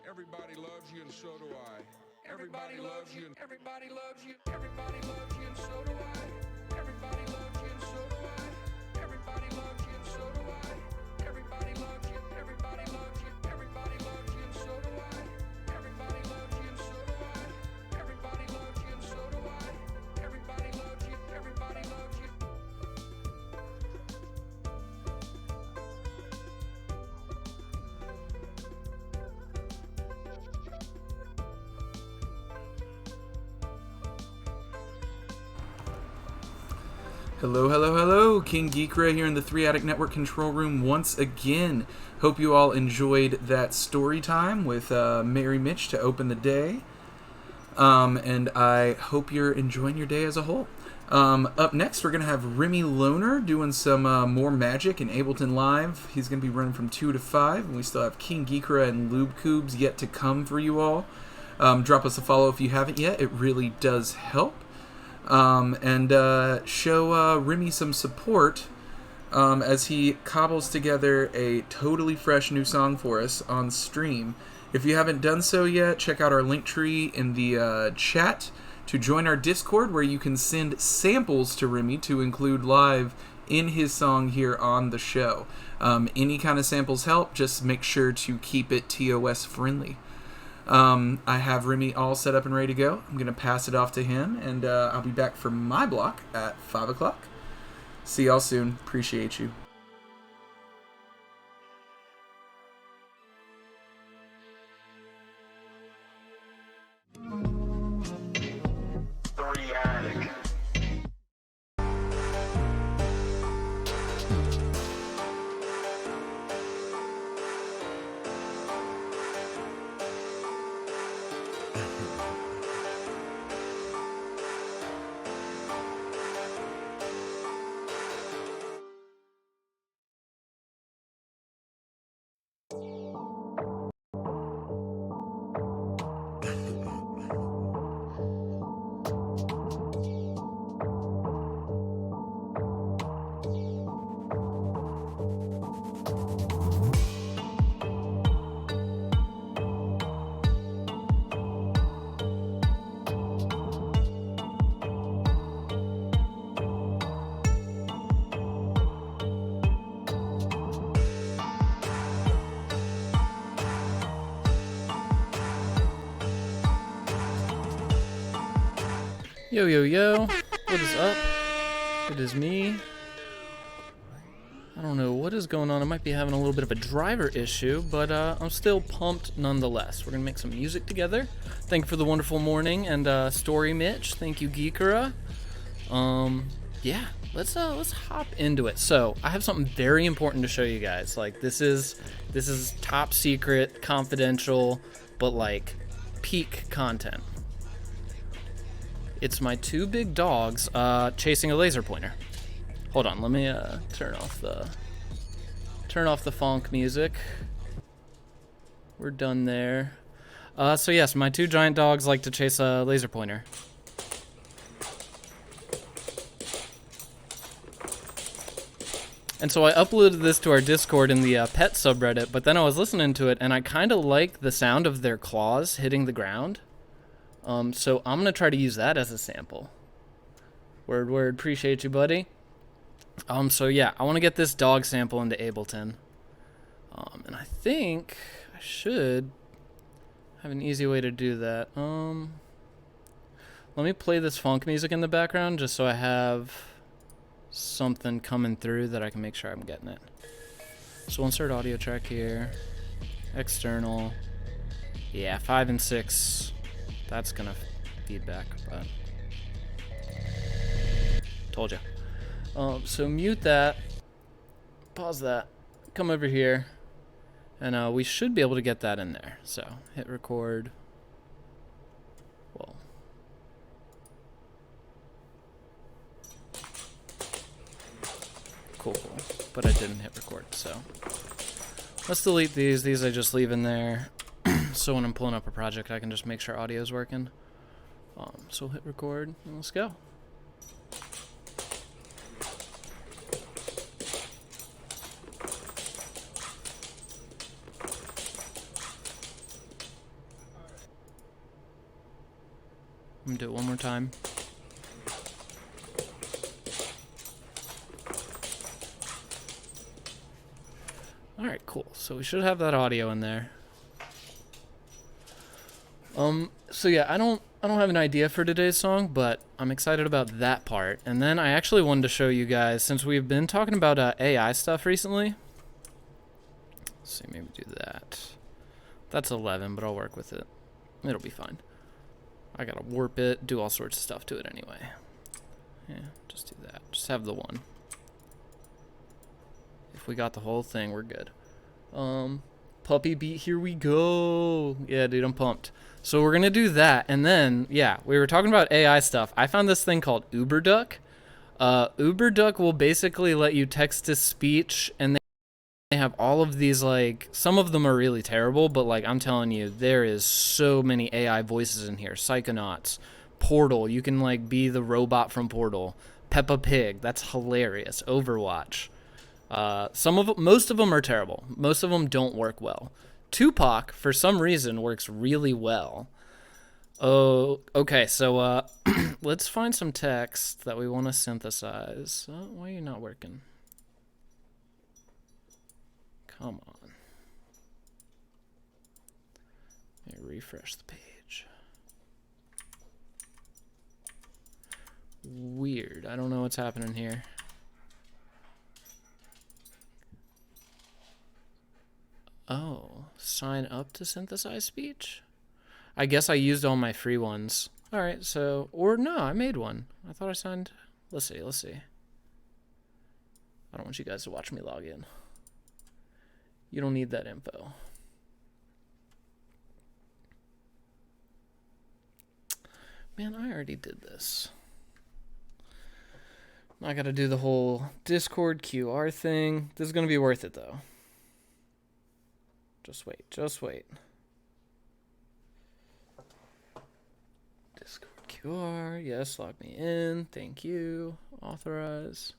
Everybody loves you and so do I. Everybody loves you and everybody loves you. Everybody loves you and so do I. Everybody loves you and so do I. Everybody loves you and so do I. Everybody loves you. Everybody loves you. Everybody loves you and so do I. Everybody loves you and so do I. Everybody loves you and so do I. Everybody loves you. Everybody loves you. Hello, hello, hello. King Geekra here in the 3ATTIC Network control room once again. Hope you all enjoyed that story time with Merry Mitch to open the day. And I hope you're enjoying your day as a whole. Up next, we're going to have remyloner doing some more magic in Ableton Live. He's going to be running from 2 to 5. And we still have King Geekra and Lube Coobs yet to come for you all. Drop us a follow if you haven't yet. It really does help. And show Remy some support as he cobbles together a totally fresh new song for us on stream. If you haven't done so yet, check out our link tree in the chat to join our Discord, where you can send samples to Remy to include live in his song here on the show. Any kind of samples help, just make sure to keep it TOS friendly. I have Remy all set up and ready to go. I'm going to pass it off to him, and I'll be back for my block at 5 o'clock. See y'all soon. Appreciate you. Yo, yo, yo. What is up? It is me. I don't know what is going on. I might be having a little bit of a driver issue, but I'm still pumped nonetheless. We're going to make some music together. Thank you for the wonderful morning and story, Mitch. Thank you, Geekera. Yeah, let's hop into it. So, I have something very important to show you guys. Like, this is top secret, confidential, but like peak content. It's my two big dogs chasing a laser pointer. Hold on, let me turn off the funk music. We're done there. So yes, my two giant dogs like to chase a laser pointer. And so I uploaded this to our Discord in the pet subreddit, but then I was listening to it and I kind of like the sound of their claws hitting the ground. So I'm gonna try to use that as a sample. Word, appreciate you, buddy. So yeah, I want to get this dog sample into Ableton. And I think I should have an easy way to do that. Let me play this funk music in the background just so I have something coming through that I can make sure I'm getting it. So we'll insert audio track here. External. Yeah, 5 and 6. That's gonna feedback, but told you. So mute that, pause that, come over here, and we should be able to get that in there. So hit record. Well, cool. But I didn't hit record, so let's delete these. These I just leave in there. So when I'm pulling up a project, I can just make sure audio is working. So we'll hit record and let's go. I'm gonna do it one more time. Alright, cool. So we should have that audio in there. So yeah, I don't have an idea for today's song, but I'm excited about that part. And then I actually wanted to show you guys, since we've been talking about AI stuff recently. Let's see, maybe do that. That's 11, but I'll work with it. It'll be fine. I gotta warp it, do all sorts of stuff to it anyway. Yeah, just do that. Just have the one. If we got the whole thing, we're good. Puppy beat, here we go. Yeah, dude, I'm pumped. So we're gonna do that, and then, yeah, we were talking about AI stuff. I found this thing called UberDuck. UberDuck will basically let you text to speech, and they have all of these, like, some of them are really terrible, but, like, I'm telling you, there is so many AI voices in here. Psychonauts, Portal, you can, like, be the robot from Portal. Peppa Pig, that's hilarious. Overwatch. Most of them are terrible. Most of them don't work well. Tupac, for some reason, works really well. Oh, okay, so, let's find some text that we want to synthesize. Why are you not working? Come on. Let me refresh the page. Weird. I don't know what's happening here. Oh, sign up to synthesize speech? I guess I used all my free ones. All right, so, or no, I made one. I thought I signed. Let's see. I don't want you guys to watch me log in. You don't need that info. Man, I already did this. I gotta do the whole Discord QR thing. This is gonna be worth it, though. Just wait. Discord QR, yes, log me in. Thank you. Authorize.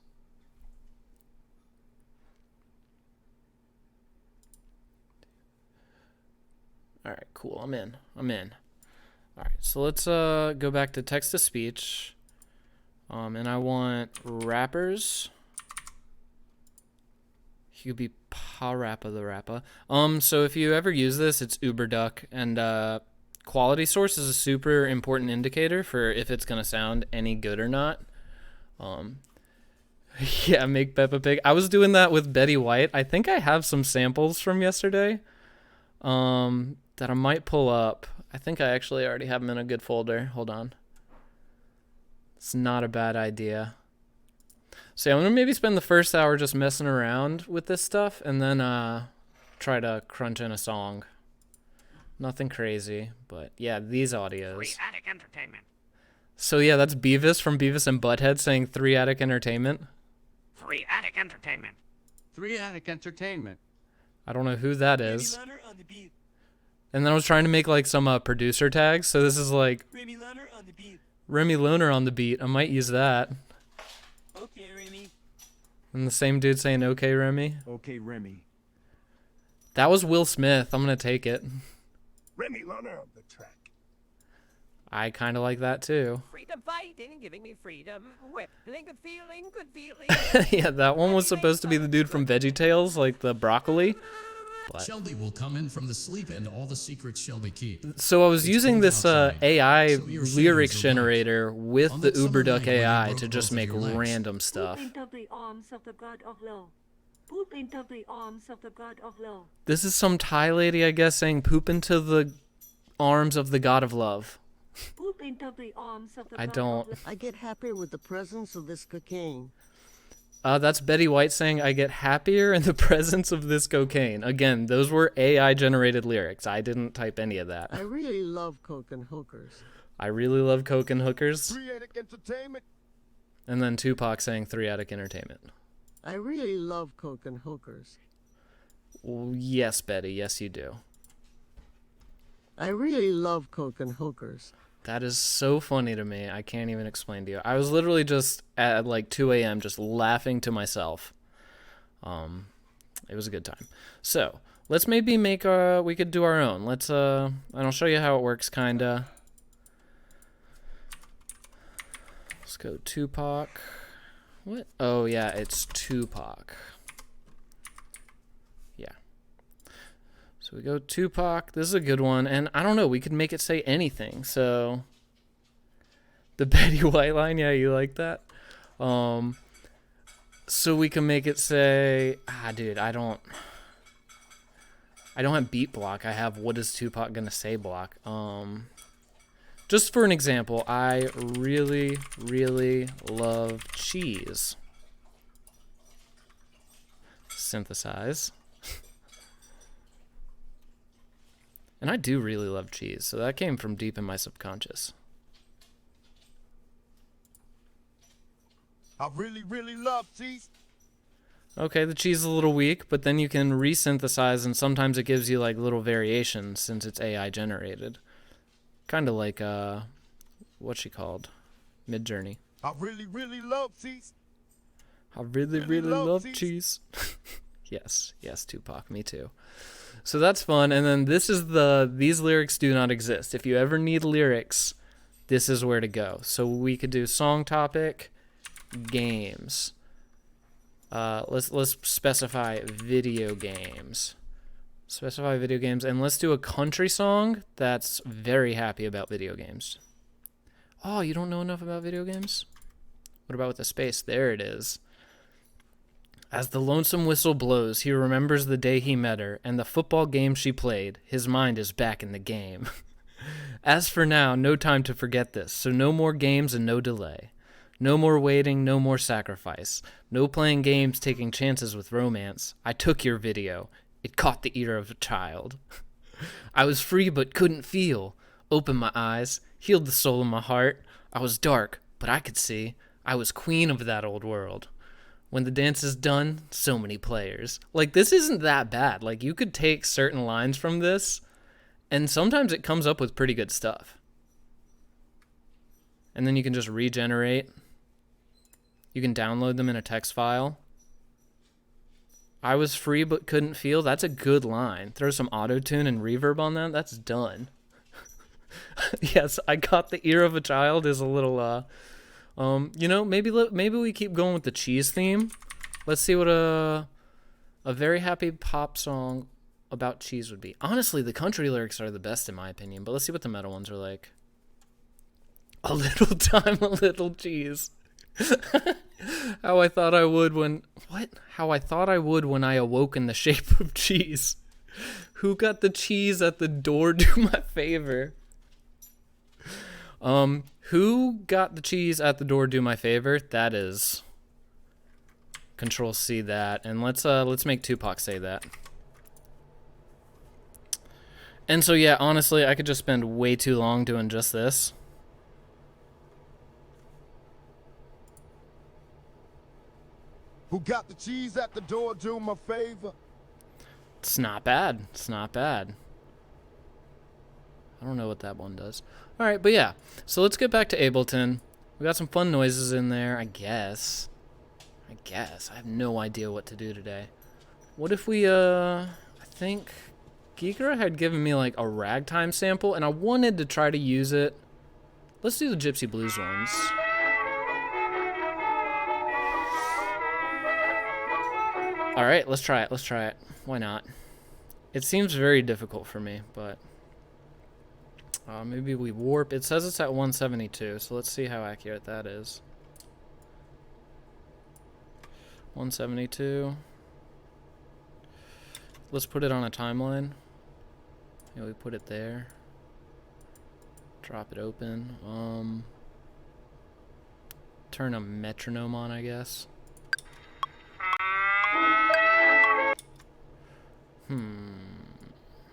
All right, cool. I'm in. All right, so let's go back to text to speech. And I want rappers. You could be Pa Rappa the Rappa. So if you ever use this, it's UberDuck, and quality source is a super important indicator for if it's going to sound any good or not. Yeah, make Peppa Pig. I was doing that with Betty White. I think I have some samples from yesterday that I might pull up. I think I actually already have them in a good folder. Hold on. It's not a bad idea. So yeah, I'm going to maybe spend the first hour just messing around with this stuff and then try to crunch in a song. Nothing crazy, but yeah, these audios. 3ATTIC Entertainment. So yeah, that's Beavis from Beavis and Butthead saying 3ATTIC Entertainment. 3ATTIC Entertainment. 3ATTIC Entertainment. I don't know who that is. And then I was trying to make like some producer tags. So this is like Remy Loner on the beat. I might use that. Okay, Remy. And the same dude saying okay, Remy. Okay, Remy. That was Will Smith. I'm gonna take it. Remyloner on the track. I kind of like that too. Freedom fighting, giving me freedom. Whipping, good feeling. Yeah, that one was supposed to be the dude from VeggieTales, like the broccoli. But. Shelby will come in from the sleep and all the secrets Shelby keep. So I was It's using cold this outside, AI so your lyrics shades are light. generator with On the that summer UberDuck night when you AI broke to just both of make your legs. random stuff. Poop into the arms of the God of love. Poop into the arms of the God of love. This is some Thai lady, I guess, saying poop into the arms of the God of love. Poop into the arms of the I God don't. of love. I get happier with the presence of this cocaine. That's Betty White saying, I get happier in the presence of this cocaine. Again, those were AI-generated lyrics. I didn't type any of that. I really love coke and hookers. I really love coke and hookers. 3ATTIC Entertainment. And then Tupac saying 3ATTIC Entertainment. I really love coke and hookers. Well, yes, Betty. Yes, you do. I really love coke and hookers. That is so funny to me. I can't even explain to you. I was literally just at like 2 a.m. just laughing to myself. It was a good time. So let's maybe make we could do our own. Let's and I'll show you how it works, kinda. Let's go Tupac. What? Oh yeah, it's Tupac. Yeah. So we go Tupac. This is a good one. And I don't know, we could make it say anything. So the Betty White line, yeah, you like that? So we can make it say, dude, I don't have beat block. I have what is Tupac gonna say block. Just for an example, I really, really love cheese. Synthesize. And I do really love cheese, so that came from deep in my subconscious. I really, really love cheese. Okay, the cheese is a little weak, but then you can resynthesize, and sometimes it gives you like little variations since it's AI generated. Kind of like, what's she called? Midjourney. I really, really love cheese. I really, really love cheese. Yes, Tupac, me too. So that's fun, and then this is these lyrics do not exist. If you ever need lyrics, this is where to go. So we could do song topic, games. Let's specify video games. Specify video games, and let's do a country song that's very happy about video games. Oh, you don't know enough about video games? What about with the space? There it is. As the lonesome whistle blows, he remembers the day he met her and the football game she played. His mind is back in the game. As for now, no time to forget this, so no more games and no delay. No more waiting, no more sacrifice. No playing games, taking chances with romance. I took your video. It caught the ear of a child. I was free but couldn't feel. Opened my eyes, healed the soul in my heart. I was dark, but I could see. I was queen of that old world. When the dance is done, so many players. Like, this isn't that bad. Like, you could take certain lines from this, and sometimes it comes up with pretty good stuff. And then you can just regenerate. You can download them in a text file. I was free but couldn't feel. That's a good line. Throw some auto-tune and reverb on that. That's done. Yes, I caught the ear of a child is a little, maybe we keep going with the cheese theme. Let's see what a very happy pop song. about cheese would be. Honestly, the country lyrics are the best in my opinion, but let's see what the metal ones are like. A little time, a little cheese. How I thought I would when... What? How I thought I would when I awoke in the shape of cheese. Who got the cheese at the door? Do my favor. Who got the cheese at the door? Do my favor. That is... Control C that. And let's make Tupac say that. And so yeah, honestly, I could just spend way too long doing just this. Who got the cheese at the door? Do me a favor. It's not bad. It's not bad. I don't know what that one does. All right, but yeah. So let's get back to Ableton. We got some fun noises in there, I guess. I have no idea what to do today. What if we, I think Geekra had given me like a ragtime sample, and I wanted to try to use it. Let's do the Gypsy Blues ones. All right, let's try it. Let's try it. Why not? It seems very difficult for me, but maybe we warp. It says it's at 172, so let's see how accurate that is. 172. Let's put it on a timeline. Yeah, we put it there. Drop it open. Turn a metronome on, I guess.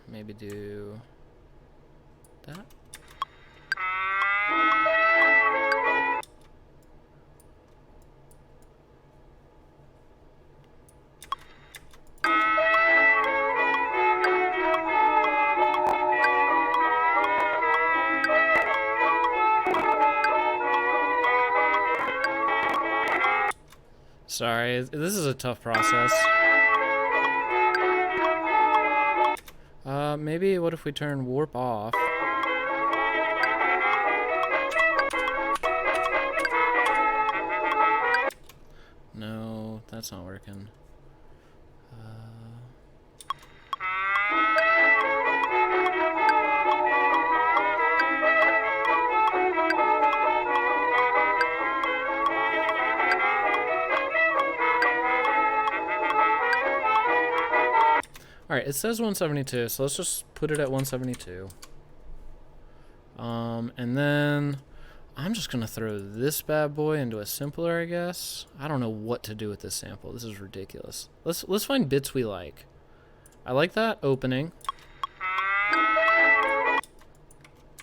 Maybe do that. Sorry, this is a tough process. Maybe what if we turn warp off? No, that's not working. Alright, it says 172, so let's just put it at 172. And then I'm just gonna throw this bad boy into a simpler, I guess. I don't know what to do with this sample. This is ridiculous. Let's find bits we like. I like that opening.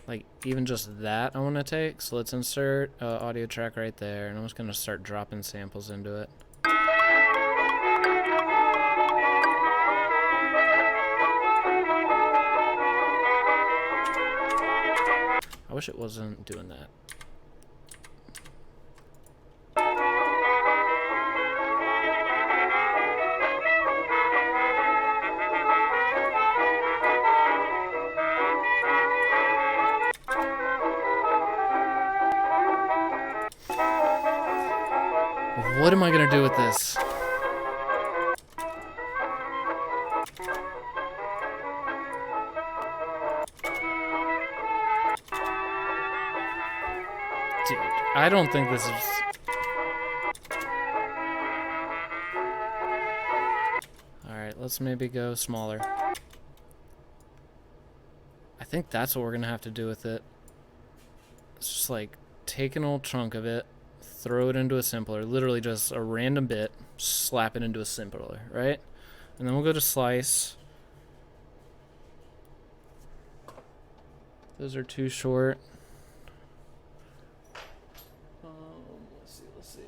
Like, even just that I want to take. So let's insert audio track right there, and I'm just gonna start dropping samples into it. I wish it wasn't doing that. What am I gonna do with this? Dude, I don't think this is... Alright, let's maybe go smaller. I think that's what we're gonna have to do with it. It's just like, take an old chunk of it, throw it into a simpler, literally just a random bit, slap it into a simpler, right? And then we'll go to slice. Those are too short. Let's see.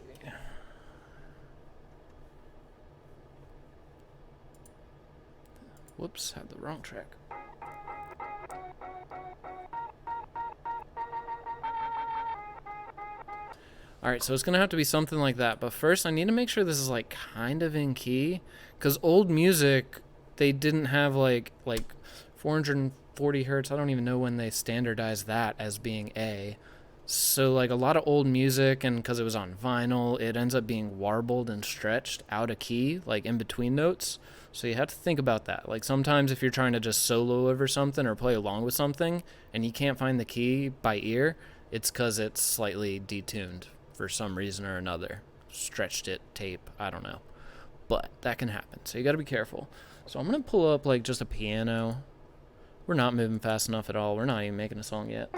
Whoops, had the wrong track. Alright, so it's going to have to be something like that. But first, I need to make sure this is, like, kind of in key. Because old music, they didn't have, like 440 hertz. I don't even know when they standardized that as being A. So like a lot of old music, and because it was on vinyl, it ends up being warbled and stretched out of key, like in between notes. So you have to think about that. Like sometimes if you're trying to just solo over something or play along with something and you can't find the key by ear, it's because it's slightly detuned for some reason or another. Stretched it, tape, I don't know. But that can happen. So you got to be careful. So I'm going to pull up like just a piano. We're not moving fast enough at all. We're not even making a song yet.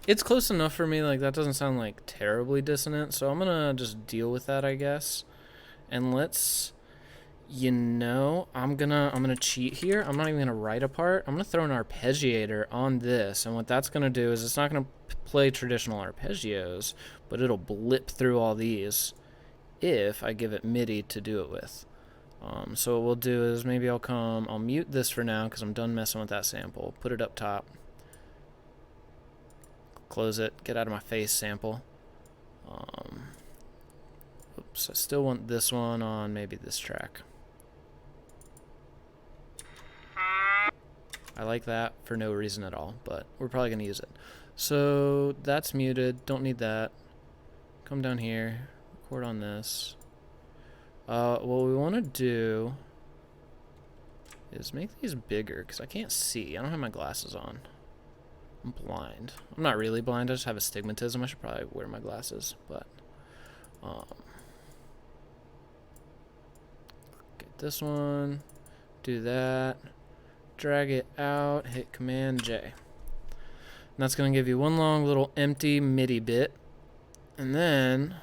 It's close enough for me, like that doesn't sound like terribly dissonant, so I'm gonna just deal with that, I guess. And let's, I'm gonna cheat here. I'm not even gonna write a part. I'm gonna throw an arpeggiator on this, and what that's gonna do is it's not gonna play traditional arpeggios, but it'll blip through all these if I give it MIDI to do it with. So what we'll do is maybe I'll mute this for now because I'm done messing with that sample. Put it up top. Close it, get out of my face sample. Oops, I still want this one on maybe this track. I like that for no reason at all, but we're probably going to use it. So that's muted, don't need that. Come down here, record on this. What we want to do is make these bigger because I can't see. I don't have my glasses on. I'm blind. I'm not really blind, I just have astigmatism. I should probably wear my glasses, but get this one, do that, drag it out, hit Command J. And that's going to give you one long little empty MIDI bit. And then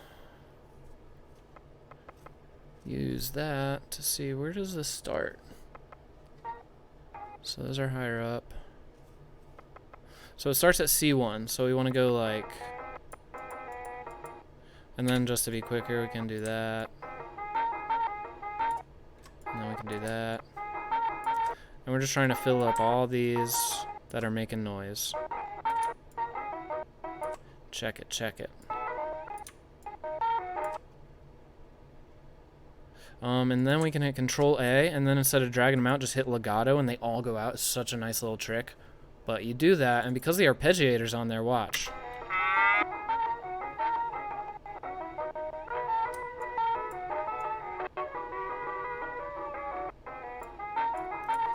use that to see where does this start. So those are higher up. So it starts at C1, so we want to go like, and then just to be quicker, we can do that. And then we can do that. And we're just trying to fill up all these that are making noise. Check it, check it. And then we can hit Control A, and then instead of dragging them out, just hit legato, and they all go out. It's such a nice little trick. But you do that, and because the arpeggiator's on there, watch.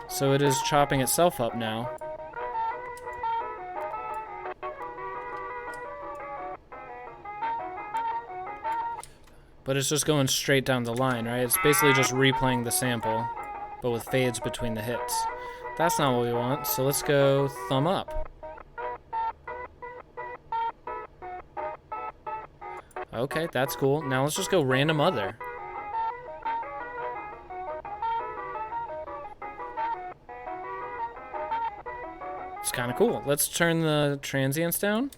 So it is chopping itself up now. But it's just going straight down the line, right? It's basically just replaying the sample, but with fades between the hits. That's not what we want, so let's go thumb up. Okay, that's cool. Now let's just go random other. It's kind of cool. Let's turn the transients down.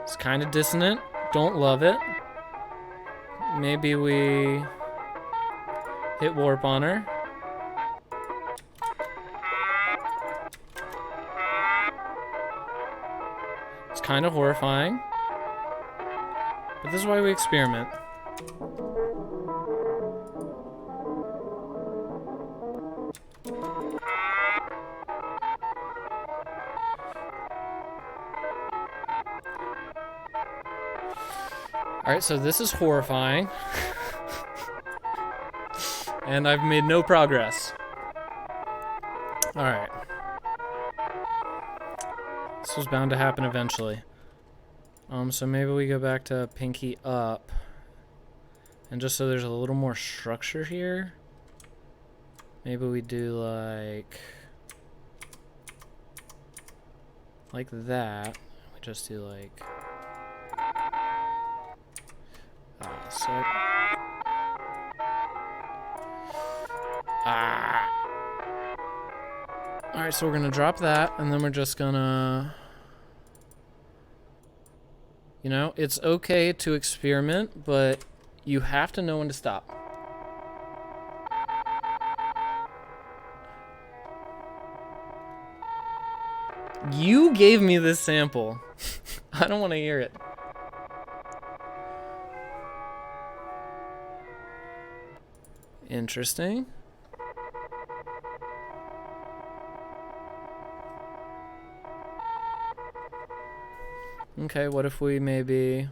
It's kind of dissonant. Don't love it. Maybe we hit warp on her. It's kind of horrifying. But this is why we experiment. Alright, so this is horrifying. And I've made no progress. Alright. This was bound to happen eventually. So maybe we go back to pinky up. And just so there's a little more structure here, maybe we do like that. We just do like so. Alright, so we're gonna drop that, and then we're just gonna, it's okay to experiment, but you have to know when to stop. You gave me this sample. I don't want to hear it. Interesting. Okay, what if we maybe...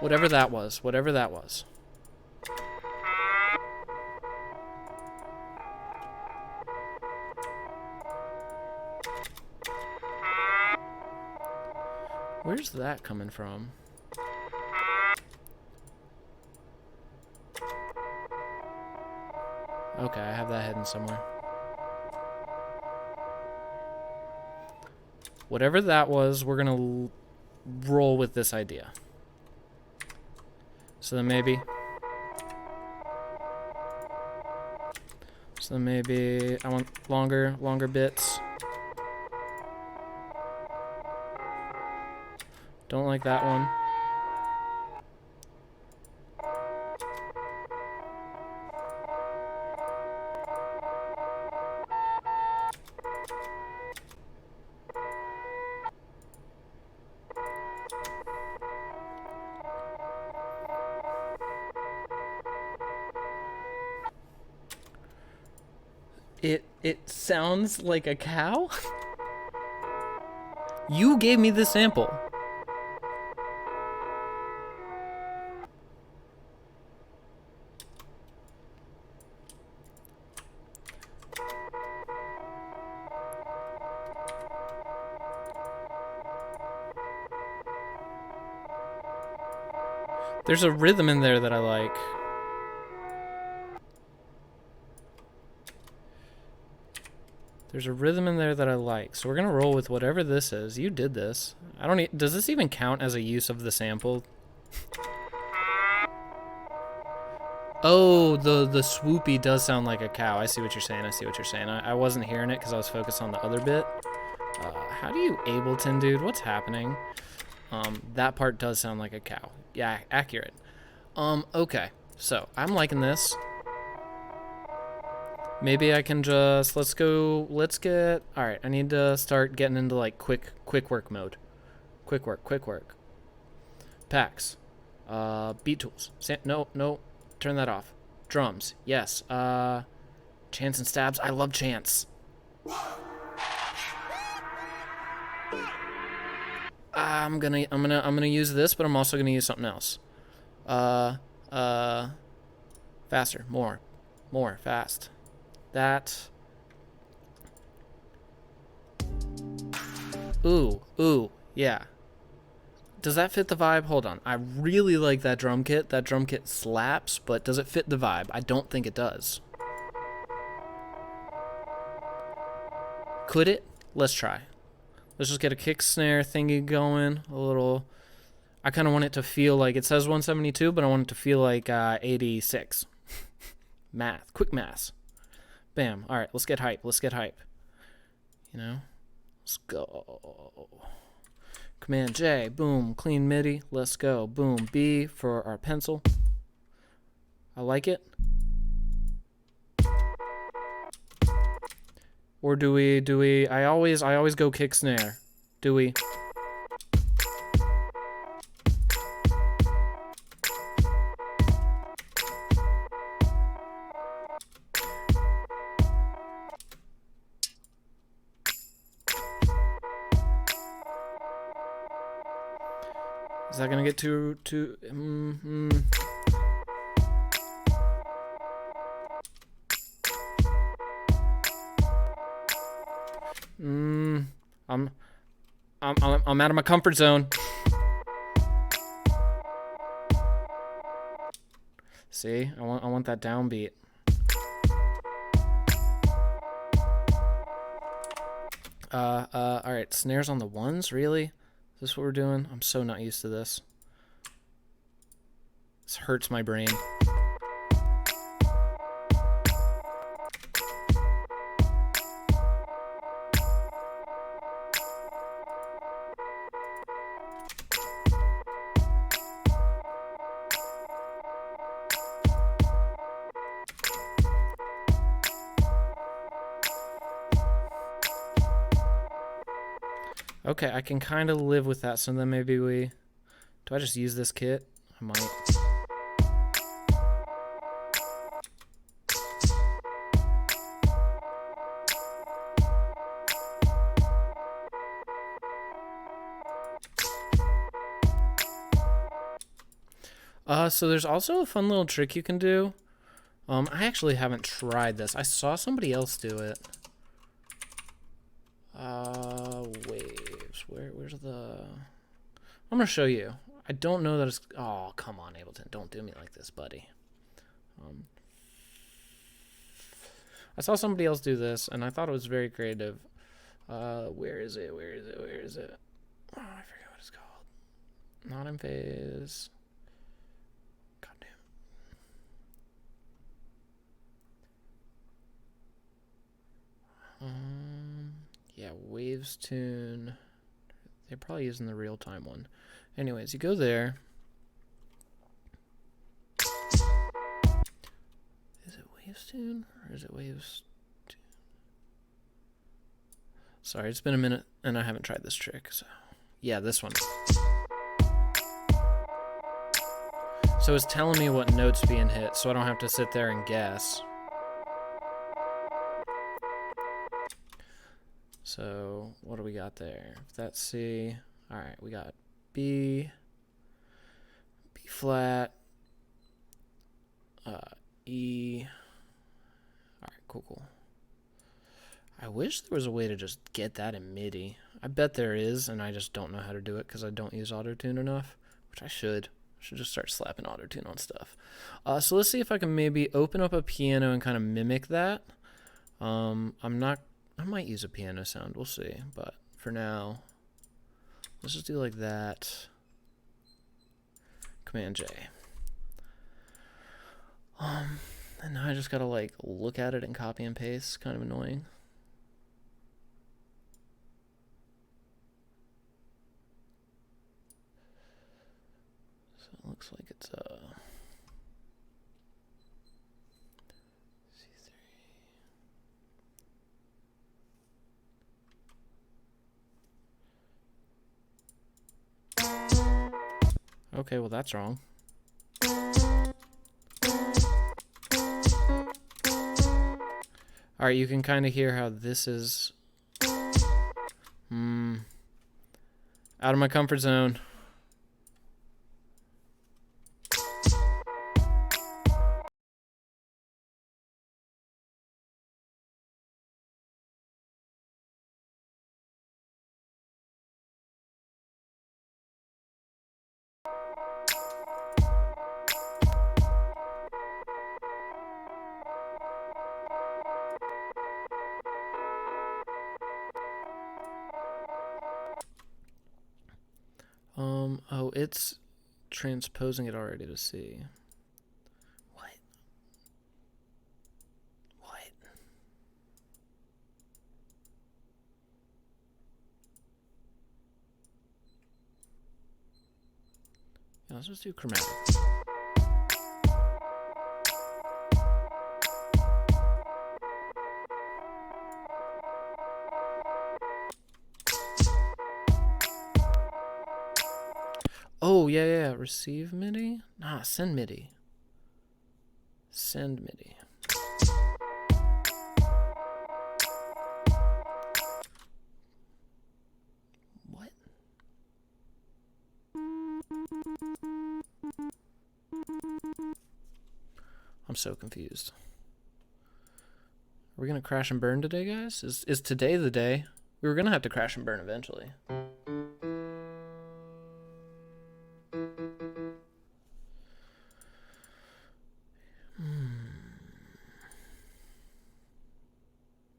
Whatever that was, whatever that was. Where's that coming from? Okay, I have that hidden somewhere. Whatever that was, we're gonna roll with this idea. So then maybe... So then maybe I want longer bits. Don't like that one. It sounds like a cow? You gave me the sample. There's a rhythm in there that I like. There's a rhythm in there that I like. So we're gonna roll with whatever this is. You did this. I don't does this even count as a use of the sample? Oh, the swoopy does sound like a cow. I see what you're saying. I see what you're saying. I wasn't hearing it because I was focused on the other bit. How do you Ableton, dude? What's happening? That part does sound like a cow. Yeah, accurate. Okay. So, I'm liking this. Maybe I can just, let's get, alright, I need to start getting into, like, quick work mode. Quick work. Packs. Beat tools. No, turn that off. Drums, yes. Chants and stabs, I love chants. I'm gonna use this, but I'm also gonna use something else. Faster, more, fast. That. Ooh, yeah. Does that fit the vibe? Hold on. I really like that drum kit. That drum kit slaps, but does it fit the vibe? I don't think it does. Could it? Let's try. Let's just get a kick snare thingy going. A little. I kind of want it to feel like, it says 172, but I want it to feel like 86. Math. Quick math. Bam. All right, let's get hype. You know? Let's go. Command J. Boom. Clean MIDI. Let's go. Boom. B for our pencil. I like it. Or do we, I always go kick snare. Do we? Is that gonna get too I'm out of my comfort zone. See, I want that downbeat. All right, snares on the ones, really? Is this what we're doing? I'm so not used to this. This hurts my brain. Okay, I can kind of live with that. So then maybe we... Do I just use this kit? I might. So there's also a fun little trick you can do. I actually haven't tried this. I saw somebody else do it. Waves. Where's the... I'm gonna show you. I don't know that it's... Oh, come on, Ableton. Don't do me like this, buddy. I saw somebody else do this, and I thought it was very creative. Where is it? Where is it? Where is it? Oh, I forget what it's called. Not in phase. God damn. Yeah, Waves Tune. They're probably using the real-time one. Anyways, you go there. Is it Waves Tune or is it Waves Tune? Sorry, it's been a minute and I haven't tried this trick. So, yeah, this one. So it's telling me what notes being hit, so I don't have to sit there and guess. So what do we got there? If that's C. All right, we got B, B flat, E. All right, cool. I wish there was a way to just get that in MIDI. I bet there is, and I just don't know how to do it because I don't use autotune enough, which I should. I should just start slapping autotune on stuff. So let's see if I can maybe open up a piano and kind of mimic that. I might use a piano sound. We'll see. But for now, let's just do like that. Command J. And now I just gotta like look at it and copy and paste. Kind of annoying. So it looks like it's Okay, well that's wrong. Alright, you can kind of hear how this is out of my comfort zone. Oh, it's transposing it already to C. What? Yeah, let's just do chromatic. Oh, yeah. Receive MIDI? Nah, send MIDI. Send MIDI. What? I'm so confused. Are we gonna crash and burn today, guys? Is today the day? We were gonna have to crash and burn eventually.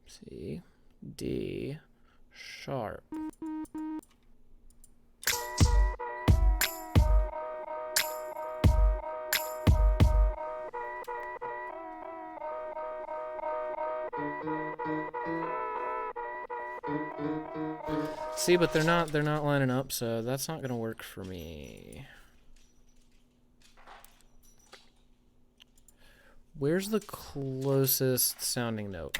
C, D, sharp. See, but they're not lining up, so that's not gonna work for me. Where's the closest sounding note?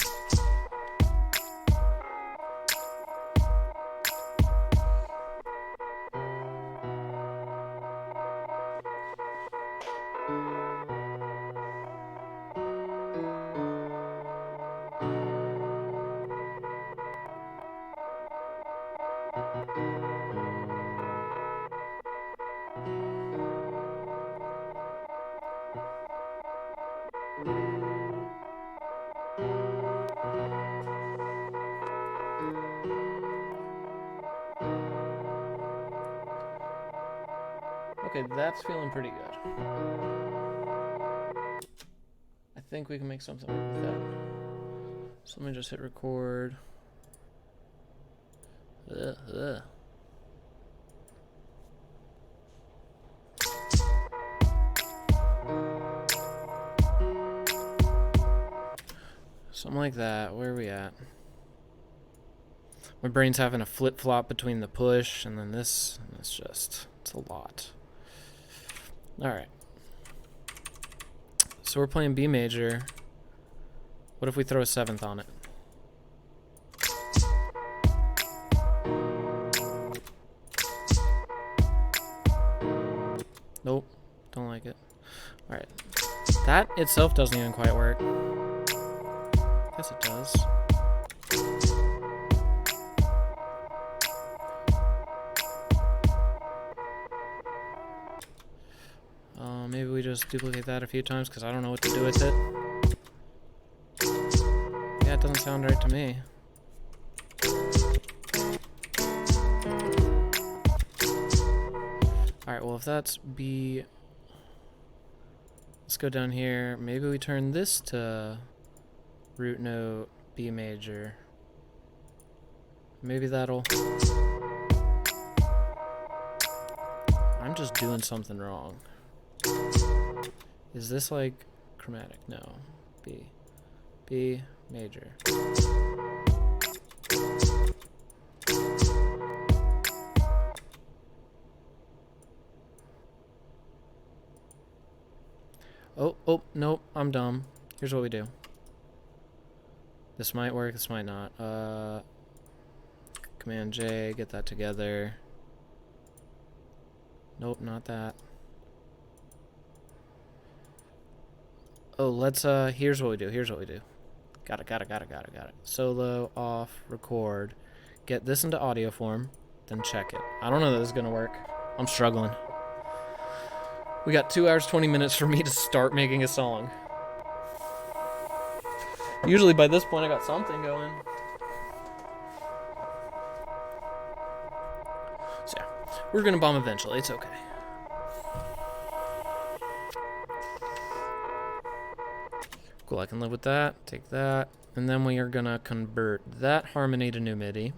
Okay, that's feeling pretty good. I think we can make something work with that. So let me just hit record. Ugh. Something like that. Where are we at? My brain's having a flip-flop between the push and then this. And it's just, it's a lot. Alright. So we're playing B major. What if we throw a 7th on it? Nope. Don't like it. Alright. That itself doesn't even quite work. Guess it does. Maybe we just duplicate that a few times because I don't know what to do with it. Yeah, it doesn't sound right to me. Alright, well if that's B... Let's go down here. Maybe we turn this to root note B major. Maybe that'll... I'm just doing something wrong. Is this like chromatic? No. B. B major. Oh, nope, I'm dumb. Here's what we do. This might work, this might not. Command J, get that together. Nope, not that. Oh, let's, here's what we do, Got it. Solo, off, record. Get this into audio form, then check it. I don't know that this is gonna work. I'm struggling. We got 2 hours, 20 minutes for me to start making a song. Usually by this point I got something going. So yeah, we're gonna bomb eventually, it's okay. Cool, I can live with that, take that, and then we are gonna convert that harmony to new MIDI.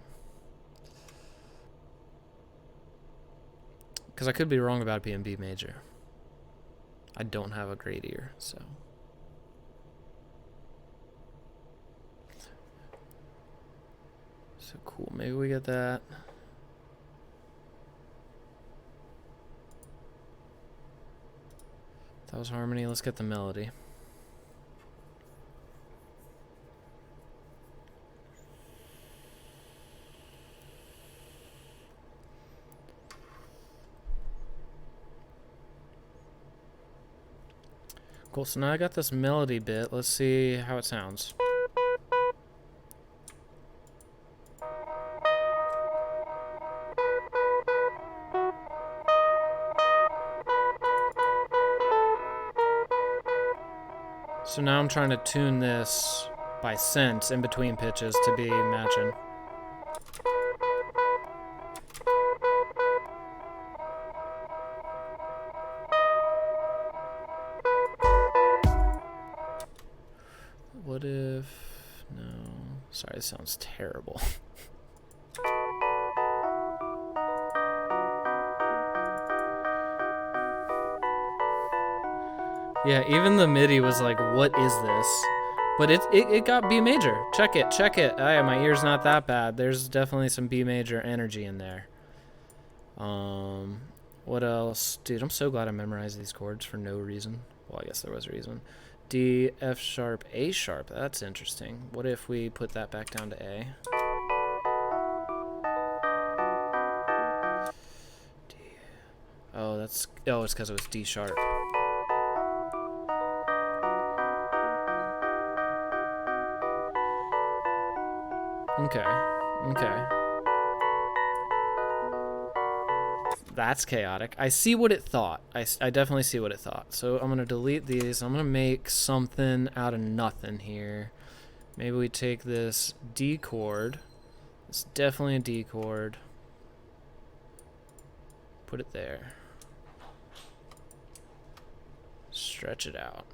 Because I could be wrong about it being B major. I don't have a great ear, so. So cool, maybe we get that. That was harmony, let's get the melody. Cool, so now I got this melody bit. Let's see how it sounds. So now I'm trying to tune this by sense in between pitches to be matching. What if... No. Sorry, this sounds terrible. Yeah, even the MIDI was like, what is this? But it got B major. Check it. Hey, my ear's not that bad. There's definitely some B major energy in there. What else? Dude, I'm so glad I memorized these chords for no reason. Well, I guess there was a reason. D, F sharp, A sharp. That's interesting. What if we put that back down to A? D. Oh, it's because it was D sharp. Okay. That's chaotic. I see what it thought. I definitely see what it thought. So I'm going to delete these. I'm going to make something out of nothing here. Maybe we take this D chord. It's definitely a D chord. Put it there. Stretch it out.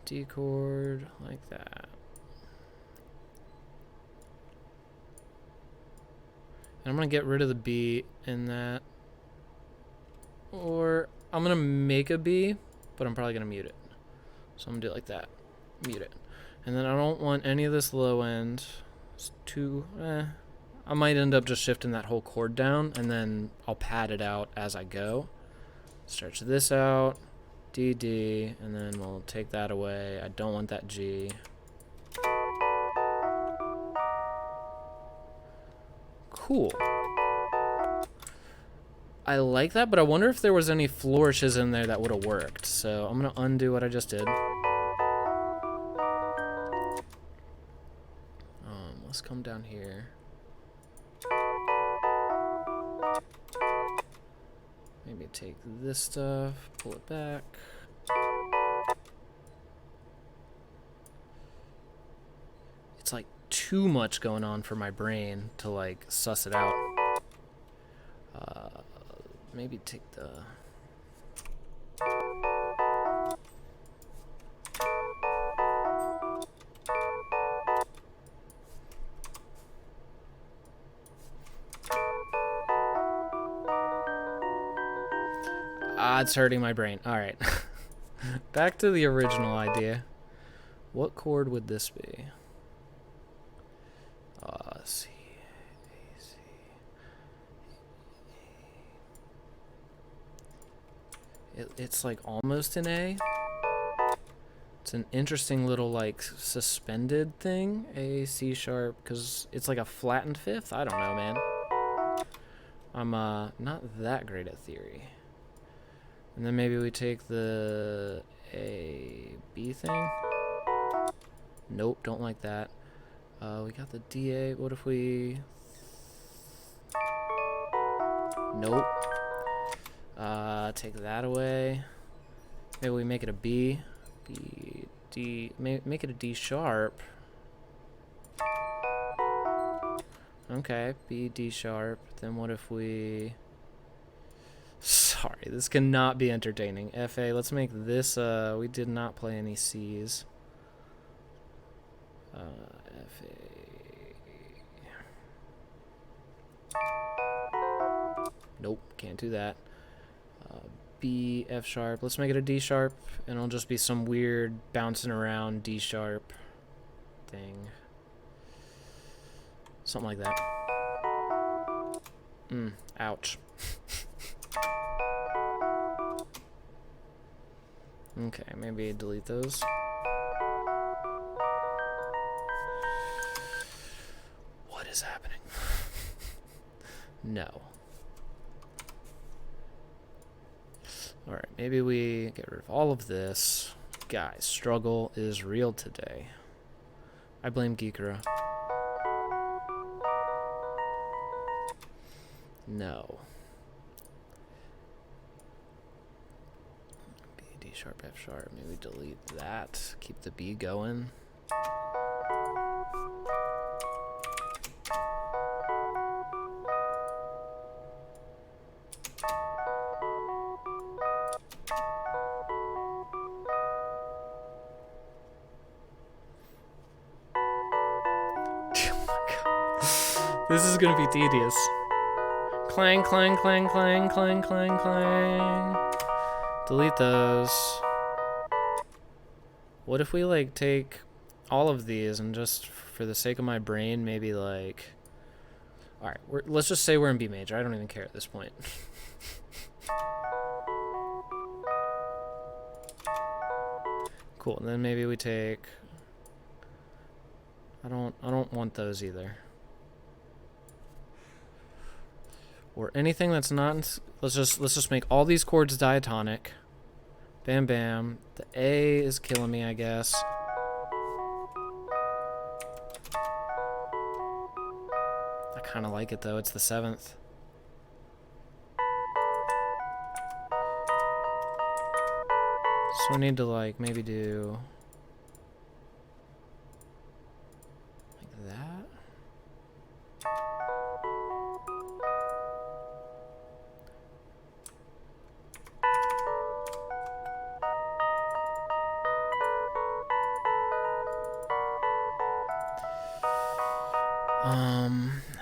D chord like that. And I'm going to get rid of the B in that. Or I'm going to make a B, but I'm probably going to mute it. So I'm going to do it like that. Mute it. And then I don't want any of this low end. It's too, I might end up just shifting that whole chord down, and then I'll pad it out as I go. Stretch this out. D, D, and then we'll take that away. I don't want that G. Cool. I like that, but I wonder if there was any flourishes in there that would have worked. So I'm going to undo what I just did. Let's come down here. Maybe take this stuff, pull it back. It's like too much going on for my brain to like suss it out. Maybe take the... it's hurting my brain. All right. Back to the original idea. What chord would this be? C, A, C. It's like almost an A. It's an interesting little like suspended thing. A, C sharp, because it's like a flattened fifth. I don't know, man. I'm not that great at theory. And then maybe we take the A, B thing. Nope, don't like that. We got the DA. What if we... Nope. Take that away. Maybe we make it a B. B, D. Make it a D sharp. Okay, B, D sharp. Then what if we... Sorry, this cannot be entertaining. FA, let's make this, we did not play any C's. FA. Nope, can't do that. B, F sharp. Let's make it a D sharp, and it'll just be some weird bouncing around D sharp thing. Something like that. Ouch. Okay, maybe delete those. What is happening? No. Alright, maybe we get rid of all of this. Guys, struggle is real today. I blame Geekera. No. B, D sharp, F sharp. Maybe delete that. Keep the B going. This is gonna be tedious. Clang, clang, clang, clang, clang, clang, clang. Delete those. What if we like take all of these and just for the sake of my brain, maybe like... Alright, let's just say we're in B major. I don't even care at this point. Cool, and then maybe we take... I don't want those either. Or anything that's not... Let's just make all these chords diatonic. Bam, bam. The A is killing me, I guess. I kind of like it, though. It's the 7th. So we need to like maybe do like that.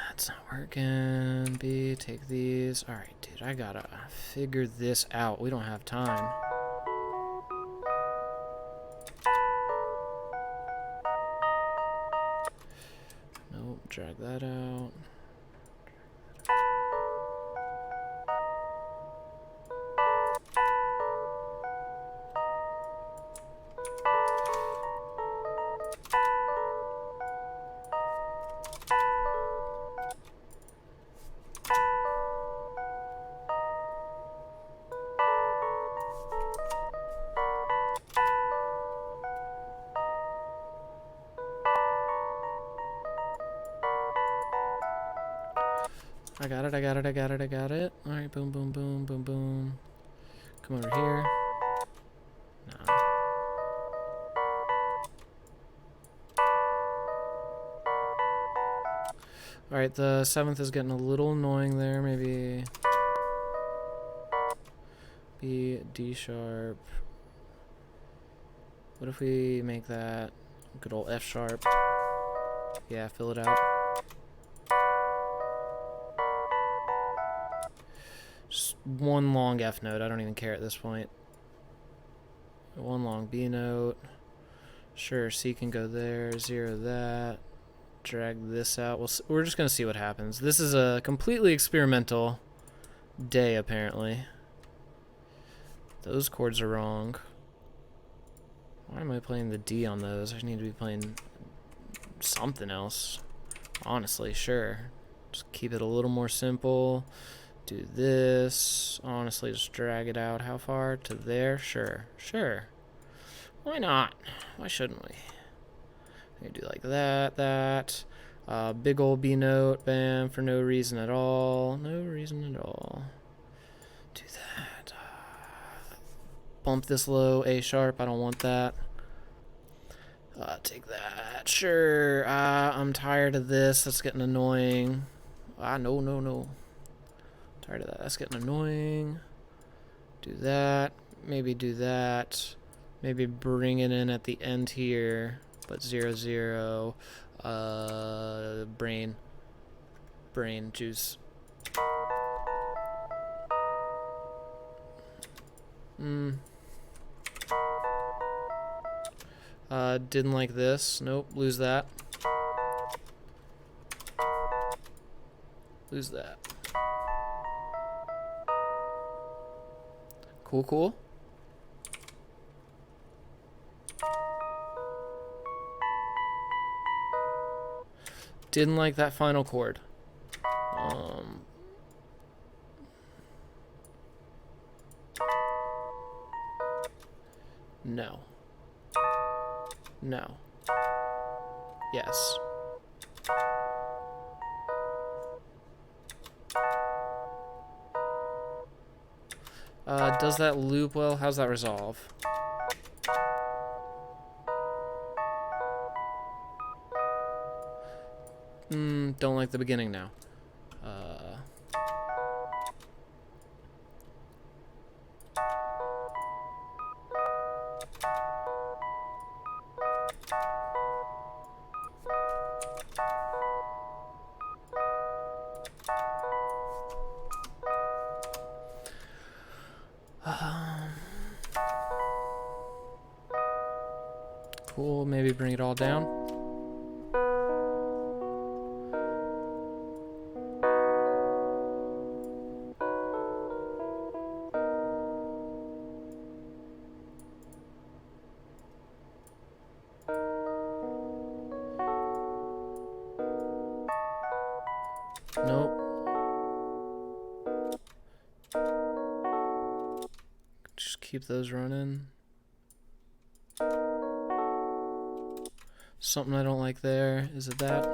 That's not working. B, take these. All right, dude, I gotta figure this out. We don't have time. Nope, drag that out. I got it, I got it, I got it, I got it. Alright, boom, boom, boom, boom, boom. Come over here. No. Alright, the 7th is getting a little annoying there. Maybe B, D sharp. What if we make that good old F sharp? Yeah, fill it out. Just one long F note. I don't even care at this point. One long B note. Sure, C can go there. 0 that. Drag this out. We're just going to see what happens. This is a completely experimental day, apparently. Those chords are wrong. Why am I playing the D on those? I need to be playing something else. Honestly, sure. Just keep it a little more simple. Do this. Honestly, just drag it out. How far? To there? Sure. Sure. Why not? Why shouldn't we? We do like that. Big old B note. Bam. For no reason at all. No reason at all. Do that. Bump this low. A sharp. I don't want that. Take that. Sure. I'm tired of this. That's getting annoying. No. Tired of that. That's getting annoying. Do that. Maybe do that. Maybe bring it in at the end here. But 0, 0. Brain juice. Didn't like this. Nope, lose that. Lose that. Cool. Didn't like that final chord. No. No. Yes. Does that loop well? How's that resolve? Don't like the beginning now. Cool, maybe bring it all down. Nope. Just keep those running. Something I don't like there. Is it that?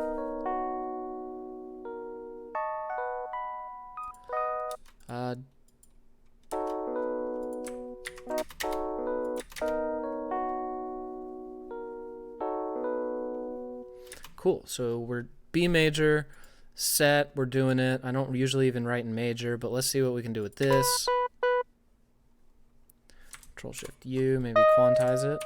cool. So we're B major, set, we're doing it. I don't usually even write in major, but let's see what we can do with this. Control Shift U, maybe quantize it.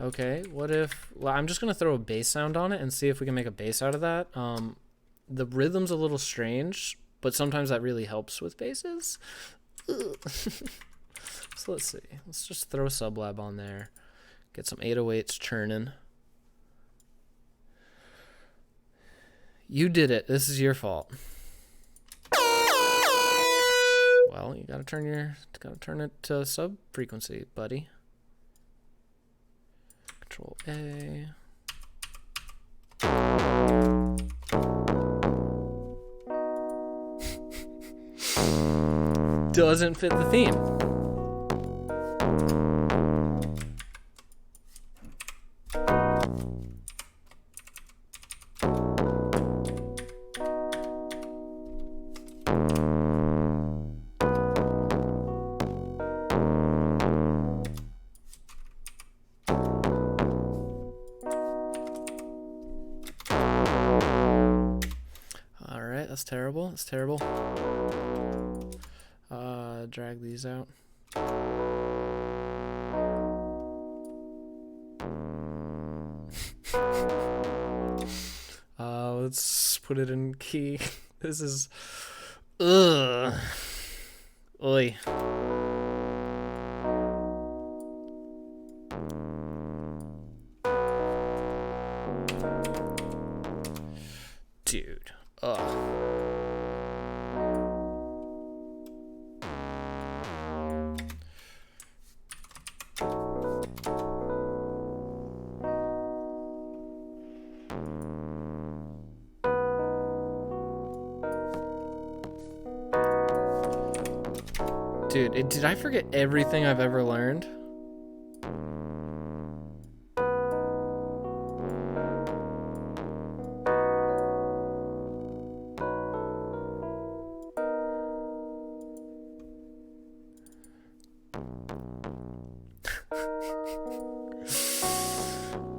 Okay, what if, well, I'm just going to throw a bass sound on it and see if we can make a bass out of that. The rhythm's a little strange, but sometimes that really helps with basses. So let's see. Let's just throw a sublab on there. Get some 808s churning. You did it. This is your fault. Well, you gotta turn it to sub frequency, buddy. Control A. Doesn't fit the theme. That's terrible. That's terrible. Drag these out. Let's put it in key. This is... Ugh. Oi. Dude. Ugh. Dude, did I forget everything I've ever learned?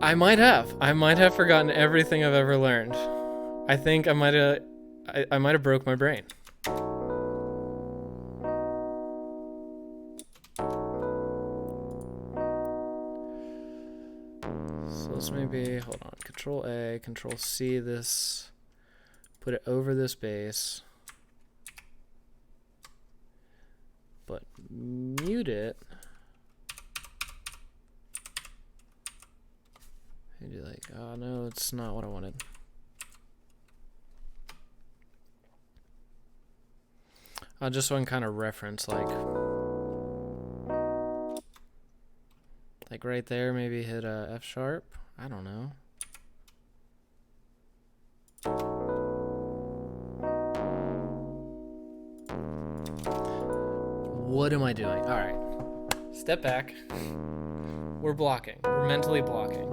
I might have forgotten everything I've ever learned. I think I might have broke my brain. So let's maybe, hold on, Control A, Control C this, put it over this bass, but mute it. And you're like, oh no, it's not what I wanted. Just so I can kind of reference, like right there, maybe hit a F sharp. I don't know. What am I doing? All right, step back. We're blocking. We're mentally blocking.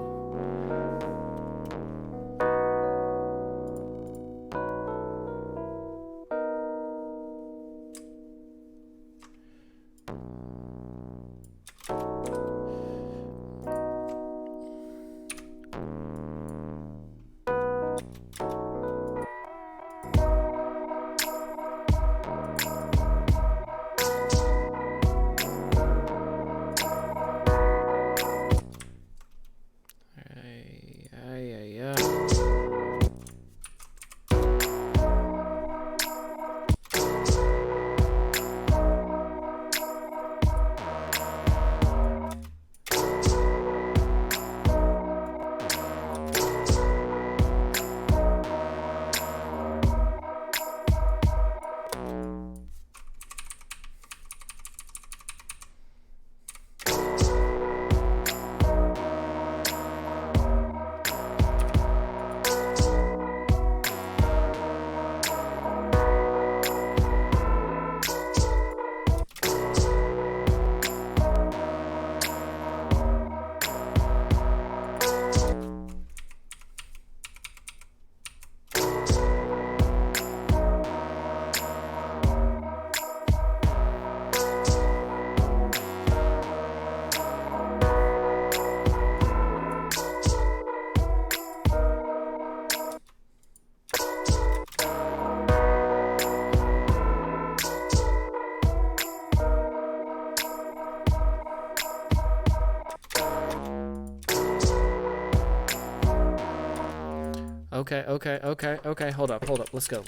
Okay. Hold up. Let's go.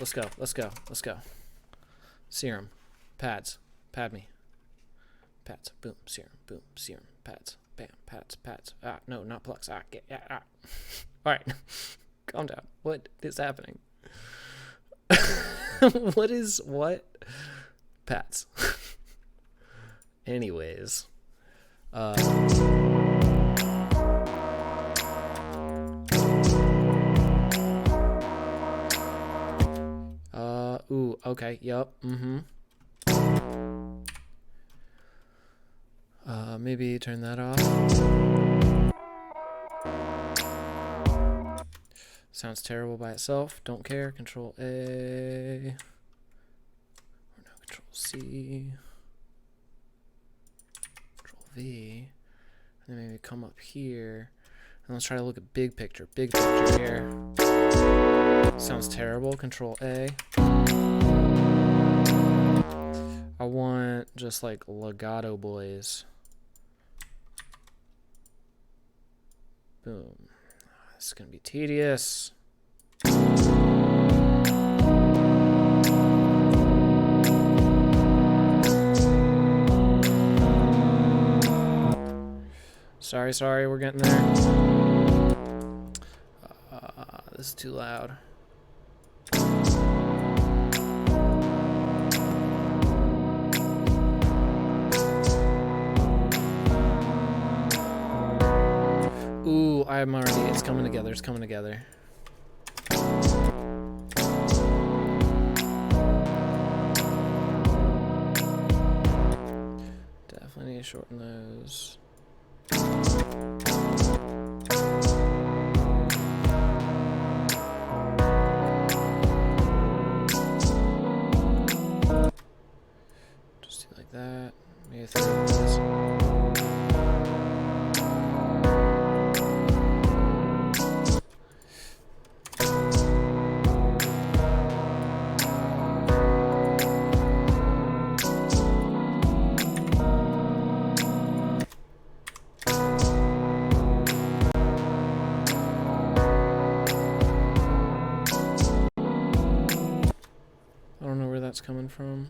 Serum. Pads. Pad me. Pads. Boom. Serum. Boom. Serum. Pads. Bam. Pads. Ah, no, not plugs. Ah, ah. All right. Calm down. What is happening? What? Pads. Anyways. Ooh, okay, yup, maybe turn that off. Sounds terrible by itself, don't care. Control A. Or no, Control C. Control V. And then maybe come up here. And let's try to look at big picture here. Sounds terrible. Control A. I want just like legato boys. Boom. This is gonna be tedious. Sorry, we're getting there. This is too loud. Ooh, I'm already, it's coming together. Definitely need to shorten those. Just do like that. Maybe 3 of these. I don't know where that's coming from.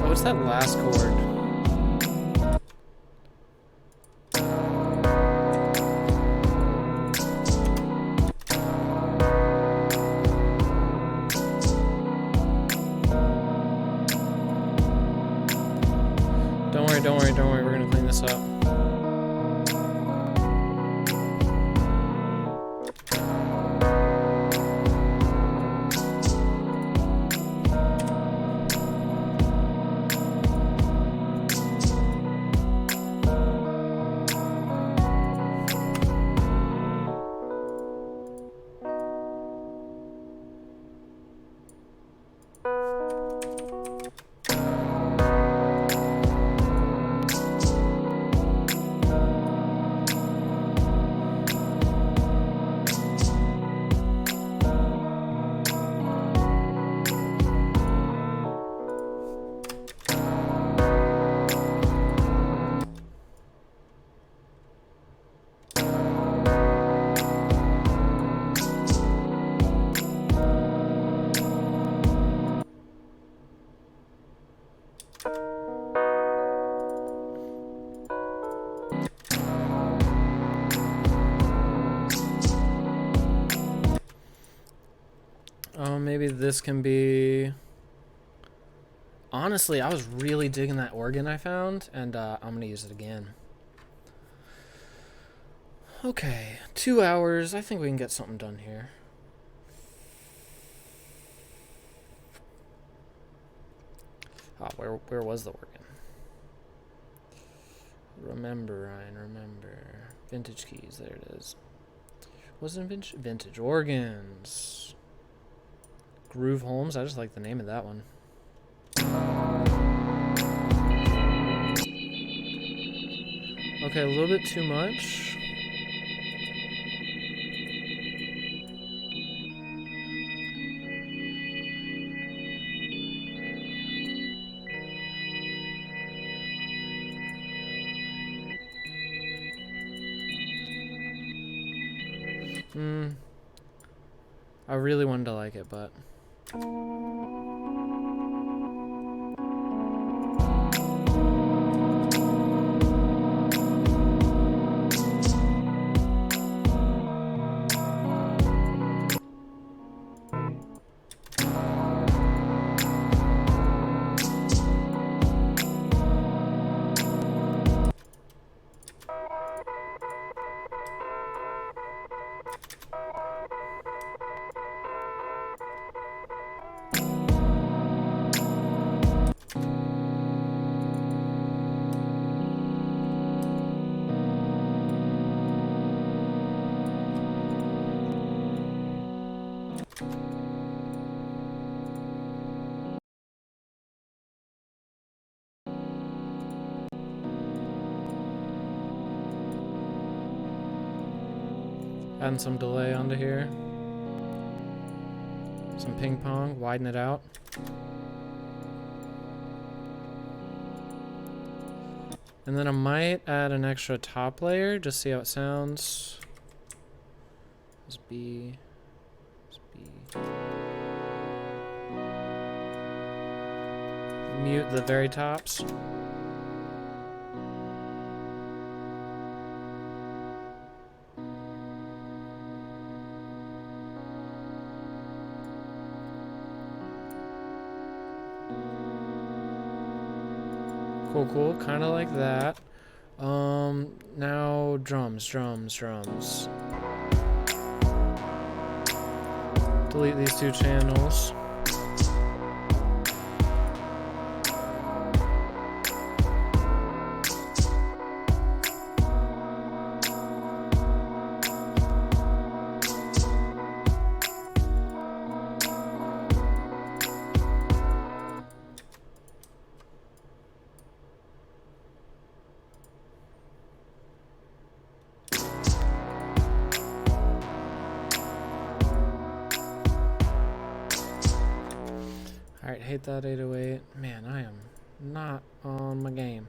Oh, it's that last chord. Don't worry, we're gonna clean this up. Maybe this can be... Honestly, I was really digging that organ I found, and I'm going to use it again. Okay, 2 hours. I think we can get something done here. Ah, where was the organ? Remember, Ryan, remember. Vintage keys, there it is. Wasn't vintage organs. Groove Holmes, I just like the name of that one. Okay, a little bit too much. I really wanted to like it, but... Adding some delay onto here. Some ping pong, widen it out. And then I might add an extra top layer, just see how it sounds. Let's B. Mute the very tops. Cool, kind of like that. Now drums. Delete these two channels. Alright, hate that 808. Man, I am not on my game.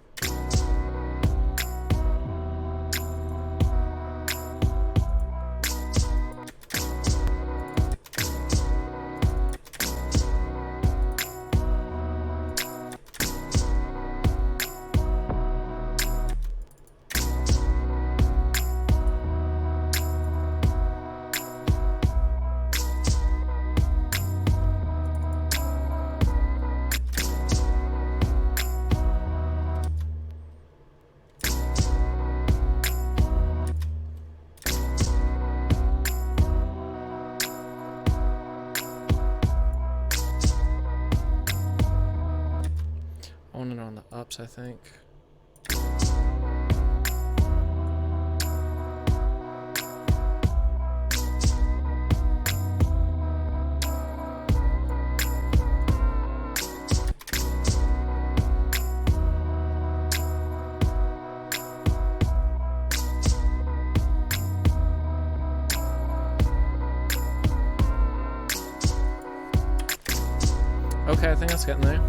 I want it on the ups, I think. Okay, I think that's getting there.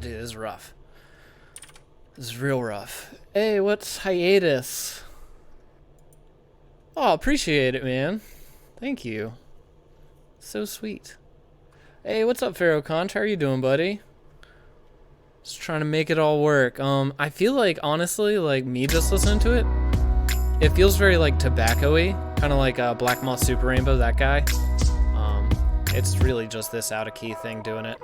Dude, this is rough. This is real rough. Hey, what's hiatus? Oh, appreciate it, man. Thank you. So sweet. Hey, what's up, Pharaoh Conch? How are you doing, buddy? Just trying to make it all work. I feel like, honestly, like, me just listening to it, it feels very, like, tobacco-y. Kind of like Black Moth Super Rainbow, that guy. It's really just this out-of-key thing doing it.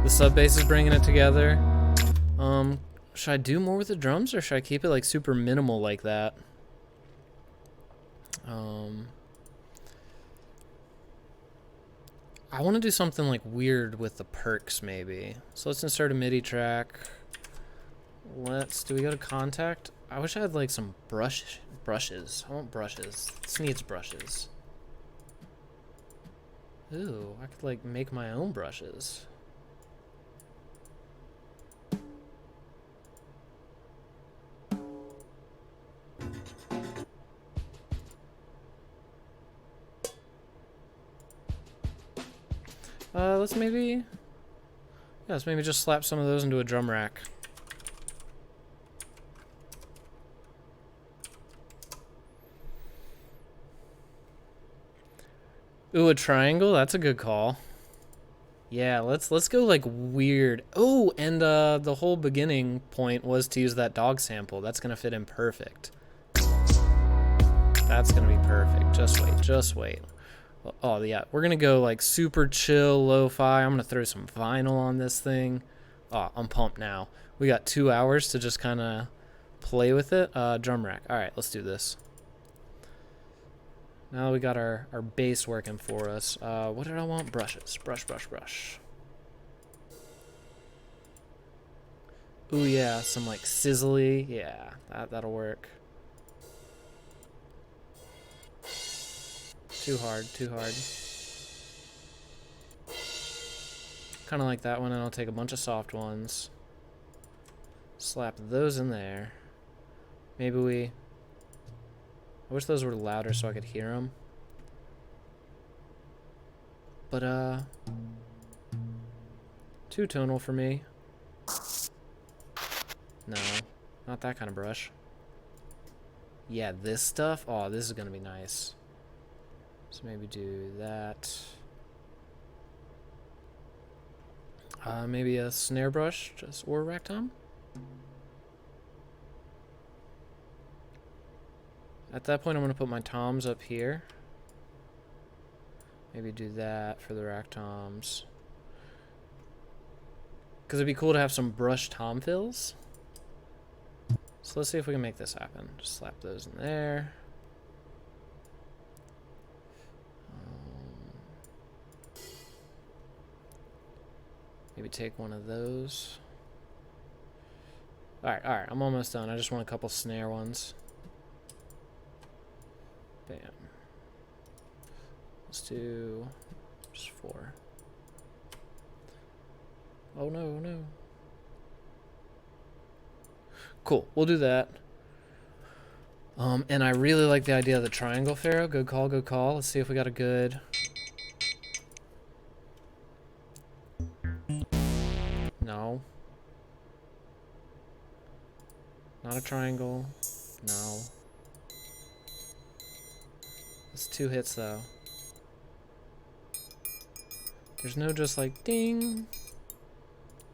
The sub bass is bringing it together. Should I do more with the drums, or should I keep it, like, super minimal like that? I want to do something like weird with the perks, maybe. So let's insert a MIDI track. Do we go to contact? I wish I had like some brushes. I want brushes. This needs brushes. Ooh, I could like make my own brushes. Let's maybe just slap some of those into a drum rack. Ooh, a triangle? That's a good call. Yeah, let's go like weird. Oh, and the whole beginning point was to use that dog sample. That's gonna fit in perfect. That's gonna be perfect. Just wait. Oh yeah, we're gonna go like super chill, lo-fi. I'm gonna throw some vinyl on this thing. Oh, I'm pumped now. We got 2 hours to just kind of play with it. Drum rack. All right, let's do this. Now that we got our bass working for us, what did I want? Brushes. Brush. Ooh, yeah, some like sizzly. Yeah, that'll work. Too hard. Kind of like that one, and I'll take a bunch of soft ones. Slap those in there. Maybe I wish those were louder so I could hear them. But, two-tonal for me. No, not that kind of brush. Yeah, this stuff? Oh, this is gonna be nice. So maybe do that. Maybe a snare brush, or a rack tom. At that point, I'm going to put my toms up here. Maybe do that for the rack toms. Because it'd be cool to have some brush tom fills. So let's see if we can make this happen. Just slap those in there. Maybe take one of those. Alright, I'm almost done. I just want a couple snare ones. Bam. Let's do just 4. Oh no. Cool, we'll do that. And I really like the idea of the triangle pharaoh. Good call. Let's see if we got a good. No. Not a triangle. No. It's 2 hits though. There's no just like ding.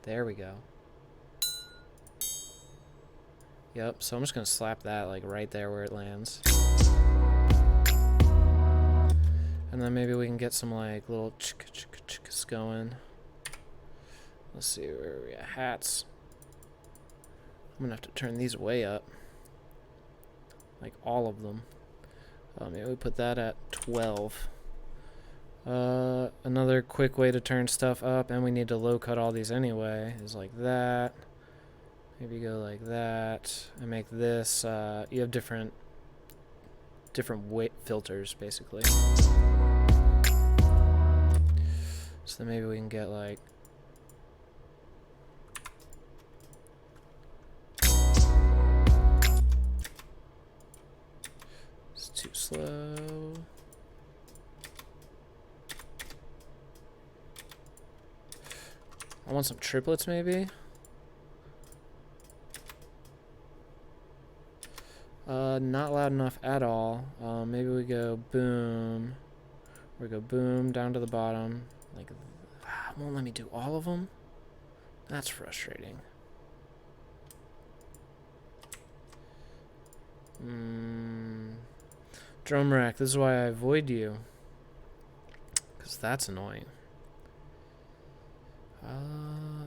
There we go. Yep, so I'm just gonna slap that like right there where it lands. And then maybe we can get some like little chickas going. Let's see where we got hats. I'm gonna have to turn these way up. Like all of them. Maybe we put that at 12. Another quick way to turn stuff up, and we need to low cut all these anyway, is like that. Maybe go like that, and make this, you have different weight filters, basically. So then maybe we can get like, it's too slow. I want some triplets maybe. Not loud enough at all. Maybe we go boom. We go boom down to the bottom. Like, won't let me do all of them. That's frustrating. Drum rack. This is why I avoid you. Because that's annoying.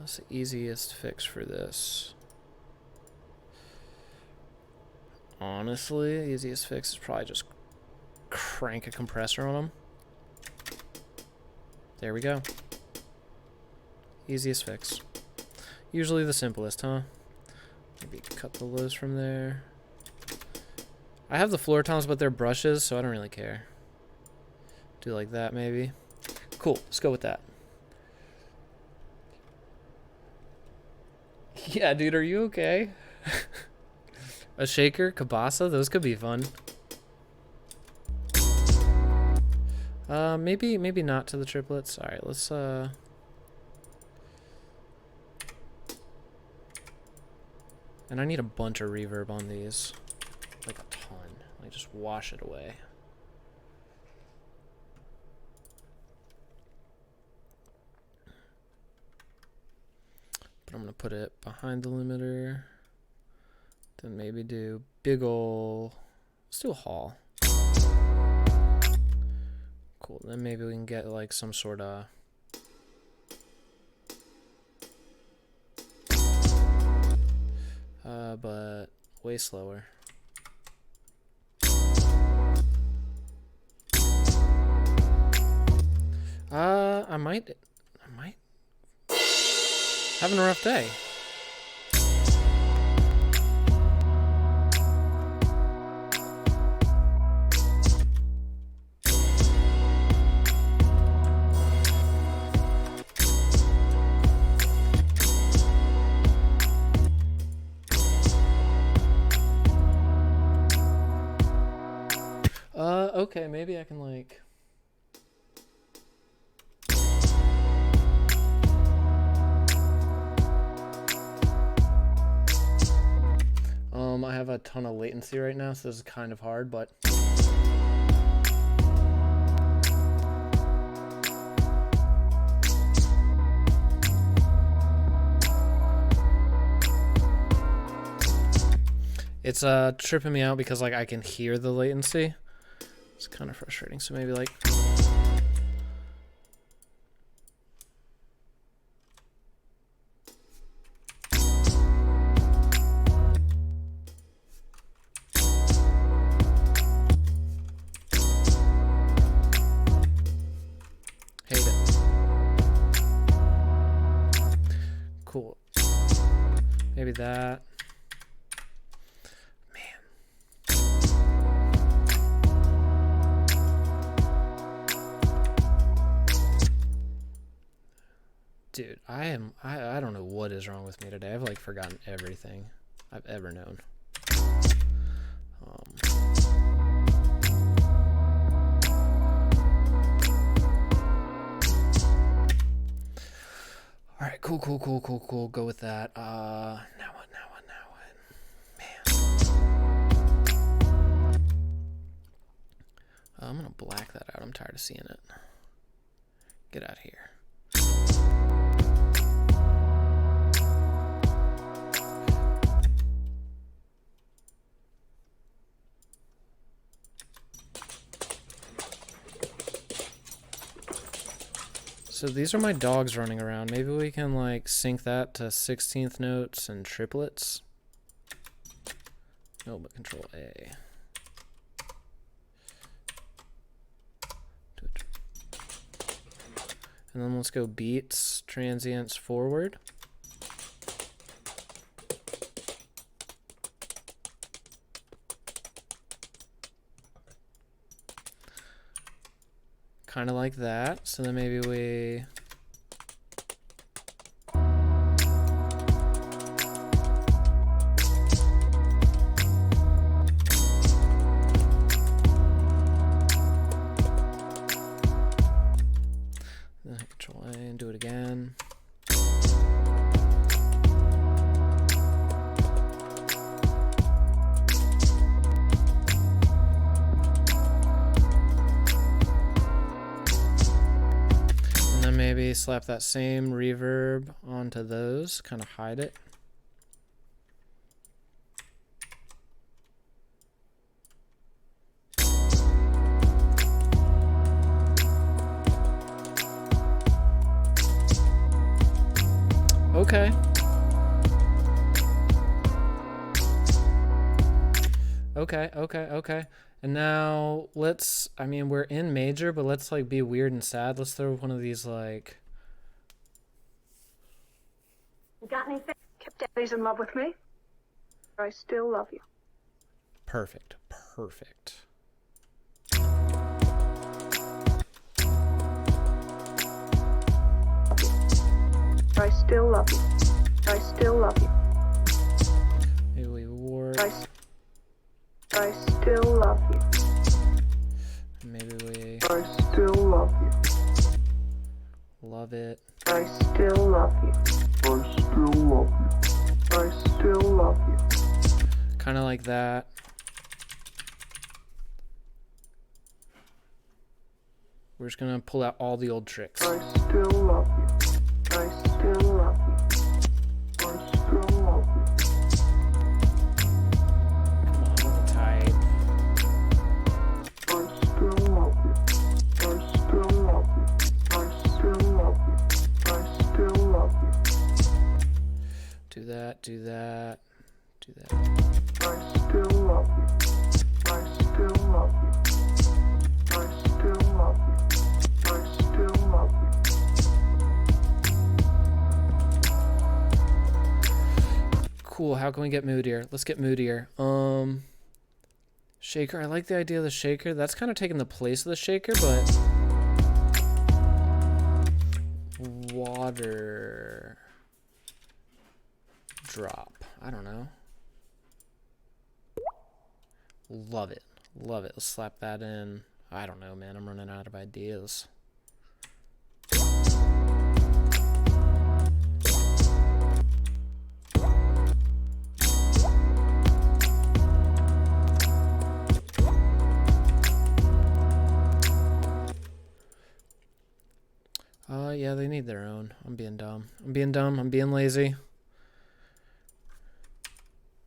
It's the easiest fix for this. Honestly, the easiest fix is probably just crank a compressor on them. There we go. Easiest fix. Usually the simplest, huh? Maybe cut the lows from there. I have the floor toms, but they're brushes, so I don't really care. Do like that, maybe. Cool, let's go with that. Yeah, dude, are you okay? A shaker, Kabasa, those could be fun. Maybe not to the triplets. All right, let's and I need a bunch of reverb on these, like a ton. Like just wash it away. But I'm gonna put it behind the limiter. Then maybe do big ol'. Let's do a hall. Cool. Then maybe we can get like some sort of. But way slower. I might having a rough day. Okay, maybe I can like I have a ton of latency right now, so this is kind of hard, but it's tripping me out because like I can hear the latency. It's kind of frustrating. So maybe like hate it. Cool. Maybe that. Dude, I don't know what is wrong with me today. I've like forgotten everything I've ever known. All right, cool. Go with that. Now what? Man. I'm gonna black that out. I'm tired of seeing it. Get out of here. So these are my dogs running around. Maybe we can like sync that to 16th notes and triplets. No, but Control A. And then let's go beats, transients forward. Kind of like that. So then maybe we then Control A and do it again. Maybe slap that same reverb onto those, kind of hide it. Okay. Okay. And now let's, I mean, we're in major, but let's like be weird and sad. Let's throw one of these like. Got anything? Kept Daddy's in love with me. I still love you. Perfect. I still love you. I still love you. Maybe we warp. I still love you. Maybe we. I still love you. Love it. I still love you. I still love you. I still love you. Kind of like that. We're just gonna pull out all the old tricks. I still love you. I still love you. I still love you. Come on, a little tight. I still love you. I still love you. I still love you. I still love you. Do that, do that, do that. I still love you. I still love you. I still love you. I still love you. Cool, how can we get moodier? Let's get moodier. Shaker, I like the idea of the shaker. That's kind of taking the place of the shaker, but water drop. I don't know. Love it. Love it. Let's slap that in. I don't know, man. I'm running out of ideas. Yeah, they need their own. I'm being dumb. I'm being dumb. I'm being lazy.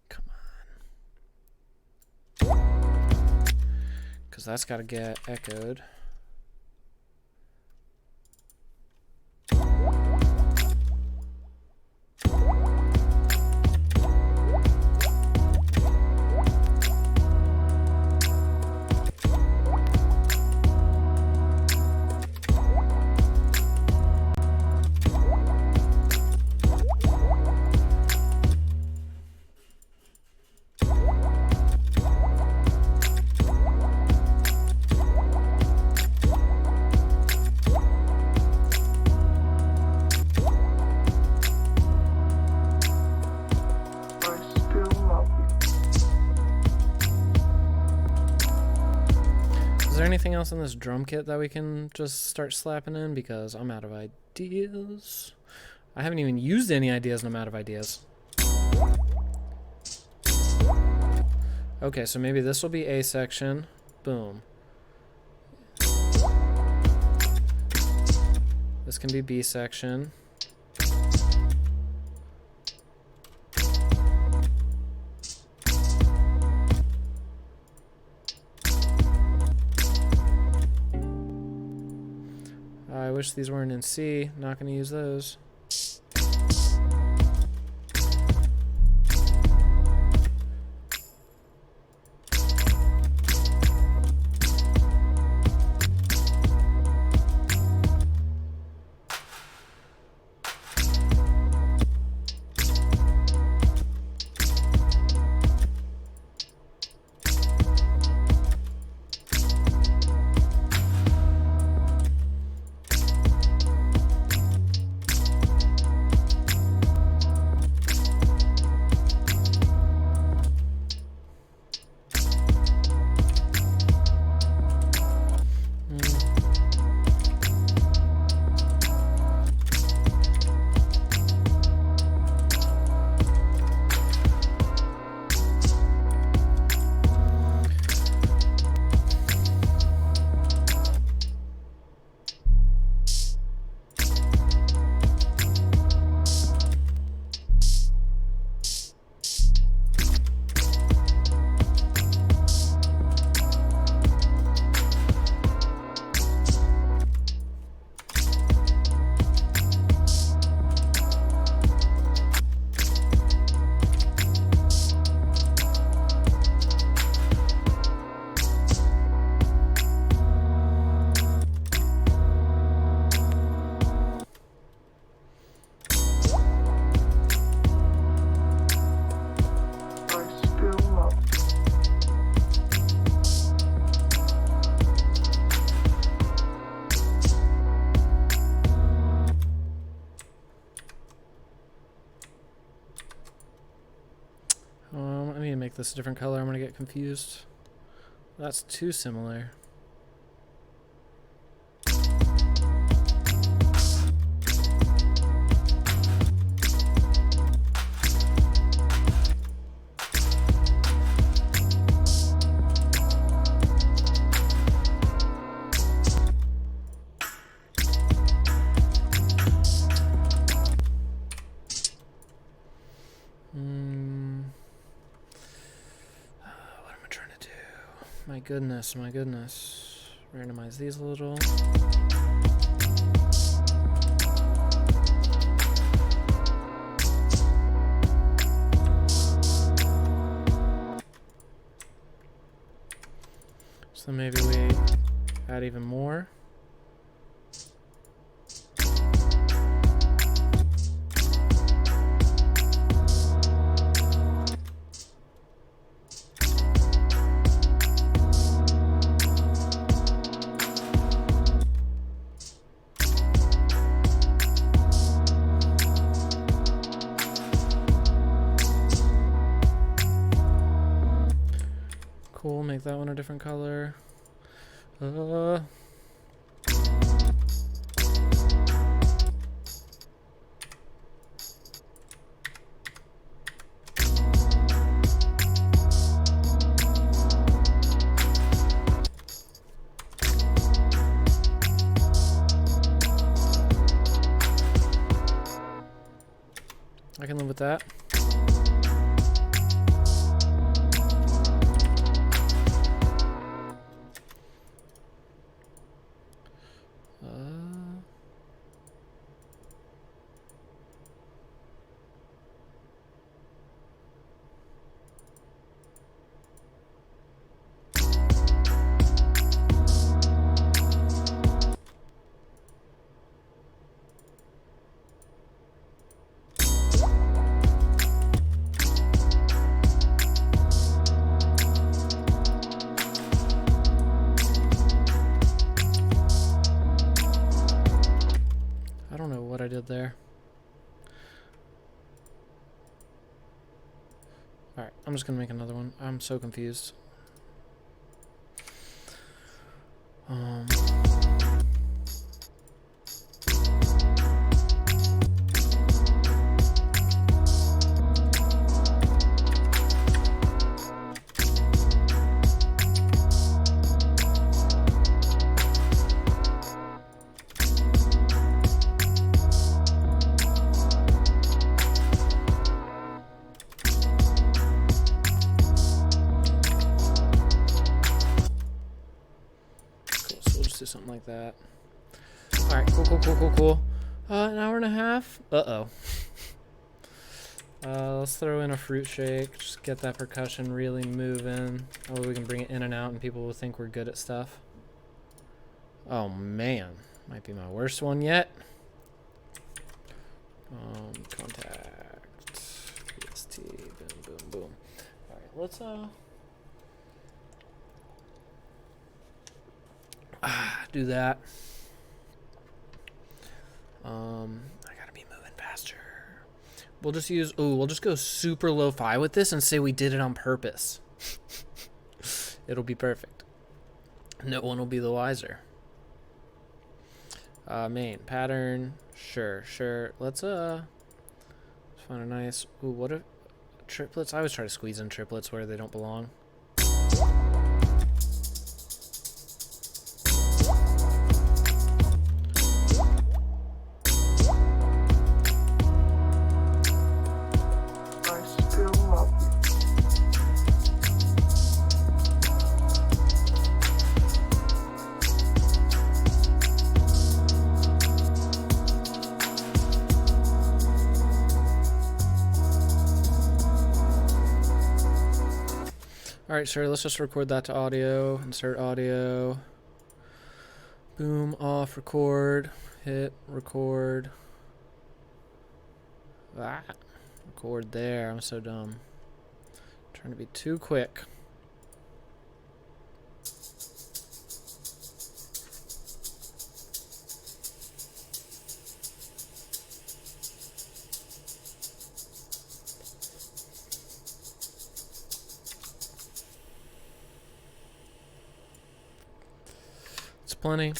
Come on. Because that's got to get echoed. Anything else in this drum kit that we can just start slapping in? Because I'm out of ideas. I haven't even used any ideas and I'm out of ideas. Okay, so maybe this will be A section. Boom. This can be B section. I wish these weren't in C. Not going to use those. I need to make this a different color. I'm going to get confused. That's too similar. My goodness, my goodness. Randomize these a little. So maybe we add even more. Cool, make that one a different color. I can live with that. I don't know what I did there. Alright, I'm just gonna make another one. I'm so confused. Do something like that. Alright, cool. An hour and a half? Uh-oh. Let's throw in a fruit shake. Just get that percussion really moving. Oh, we can bring it in and out and people will think we're good at stuff. Oh, man. Might be my worst one yet. Contact. PST. Boom, boom. Alright, let's, do that. I gotta be moving faster. We'll just use, we'll just go super lo-fi with this and say we did it on purpose. It'll be perfect. No one will be the wiser. Main pattern, sure. Let's find a nice, what if triplets? I always try to squeeze in triplets where they don't belong. Alright, sure, let's just record that to audio. Insert audio. Boom, off, record. Hit, record. Ah, record there. I'm so dumb. Trying to be too quick. Plenty.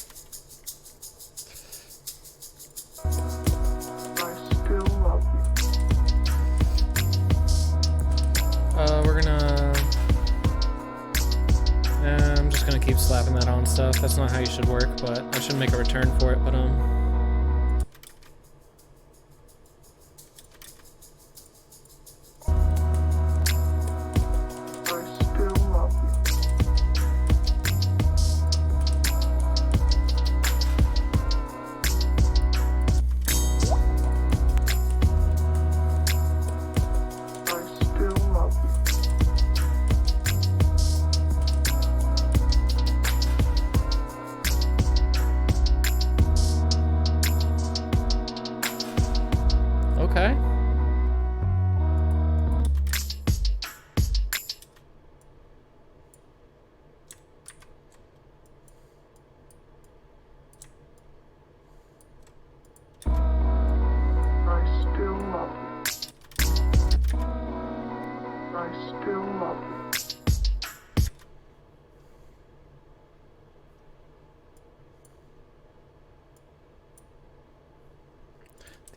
We're gonna... I'm just gonna keep slapping that on stuff. That's not how you should work, but I should make a return for it, but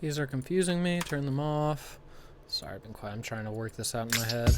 These are confusing me. Turn them off. Sorry, I've been quiet. I'm trying to work this out in my head.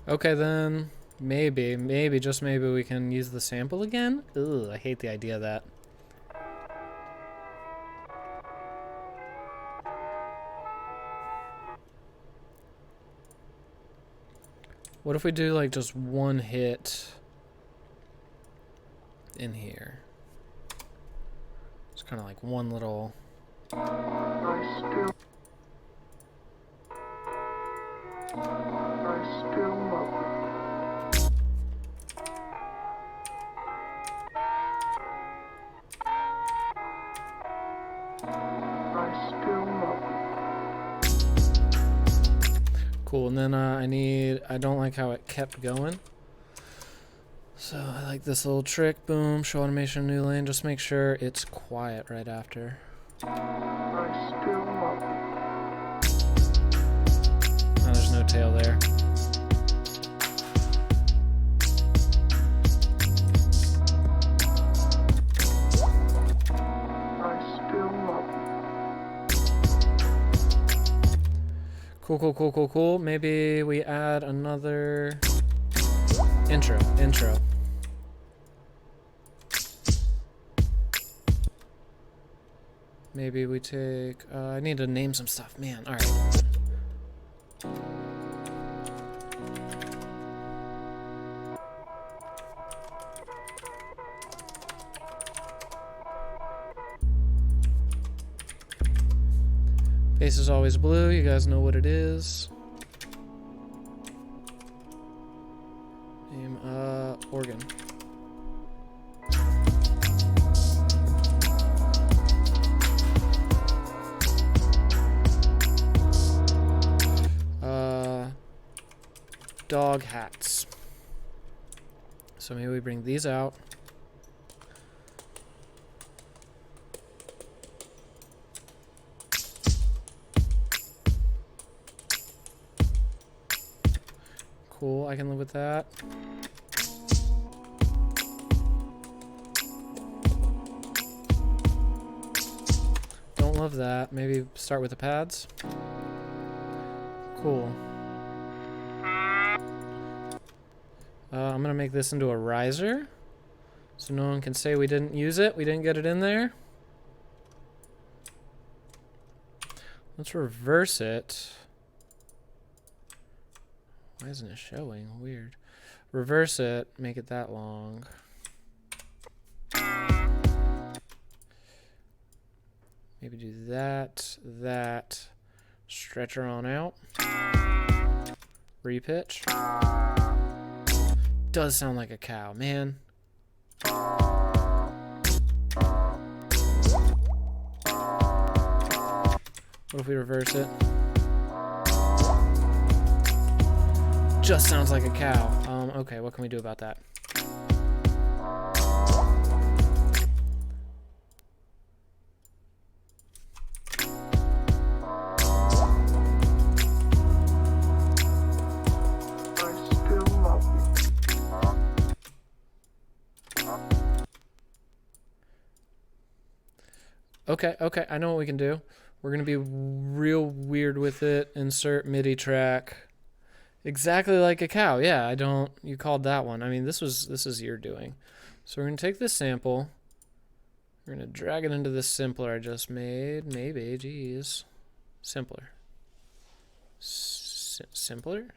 Okay, then maybe, just maybe we can use the sample again? Ugh, I hate the idea of that. What if we do like just one hit in here? It's kind of like one little... Cool, and then I don't like how it kept going. So I like this little trick, boom, show animation new lane, just make sure it's quiet right after. Oh, there's no tail there. Cool. Maybe we add another intro. Maybe we take, I need to name some stuff, man. All right. Face is always blue, you guys know what it is. Name, organ. Dog hats. So maybe we bring these out. Cool, I can live with that. Don't love that. Maybe start with the pads. Cool. I'm gonna make this into a riser, so no one can say we didn't use it, we didn't get it in there. Let's reverse it. Why isn't it showing? Weird. Reverse it, make it that long. Maybe do that. Stretch her on out. Repitch. Does sound like a cow, man. What if we reverse it? Just sounds like a cow. Okay, what can we do about that? Okay, I know what we can do. We're gonna be real weird with it. Insert MIDI track. Exactly like a cow. Yeah, you called that one. I mean, this is your doing. So we're gonna take this sample. We're gonna drag it into this simpler I just made. Maybe, geez. Simpler. Simpler?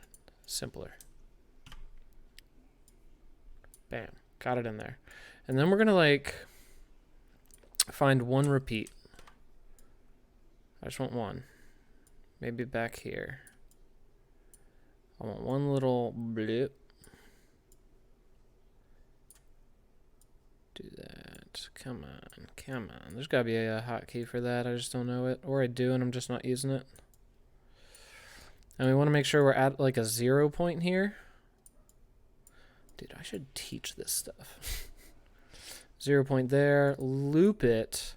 Simpler. Bam. Got it in there. And then we're going to like find one repeat. I just want one. Maybe back here. I want one little blip. Do that. Come on. Come on. There's got to be a hotkey for that. I just don't know it. Or I do and I'm just not using it. And we want to make sure we're at like a 0 point here. Dude, I should teach this stuff. 0 point there. Loop it.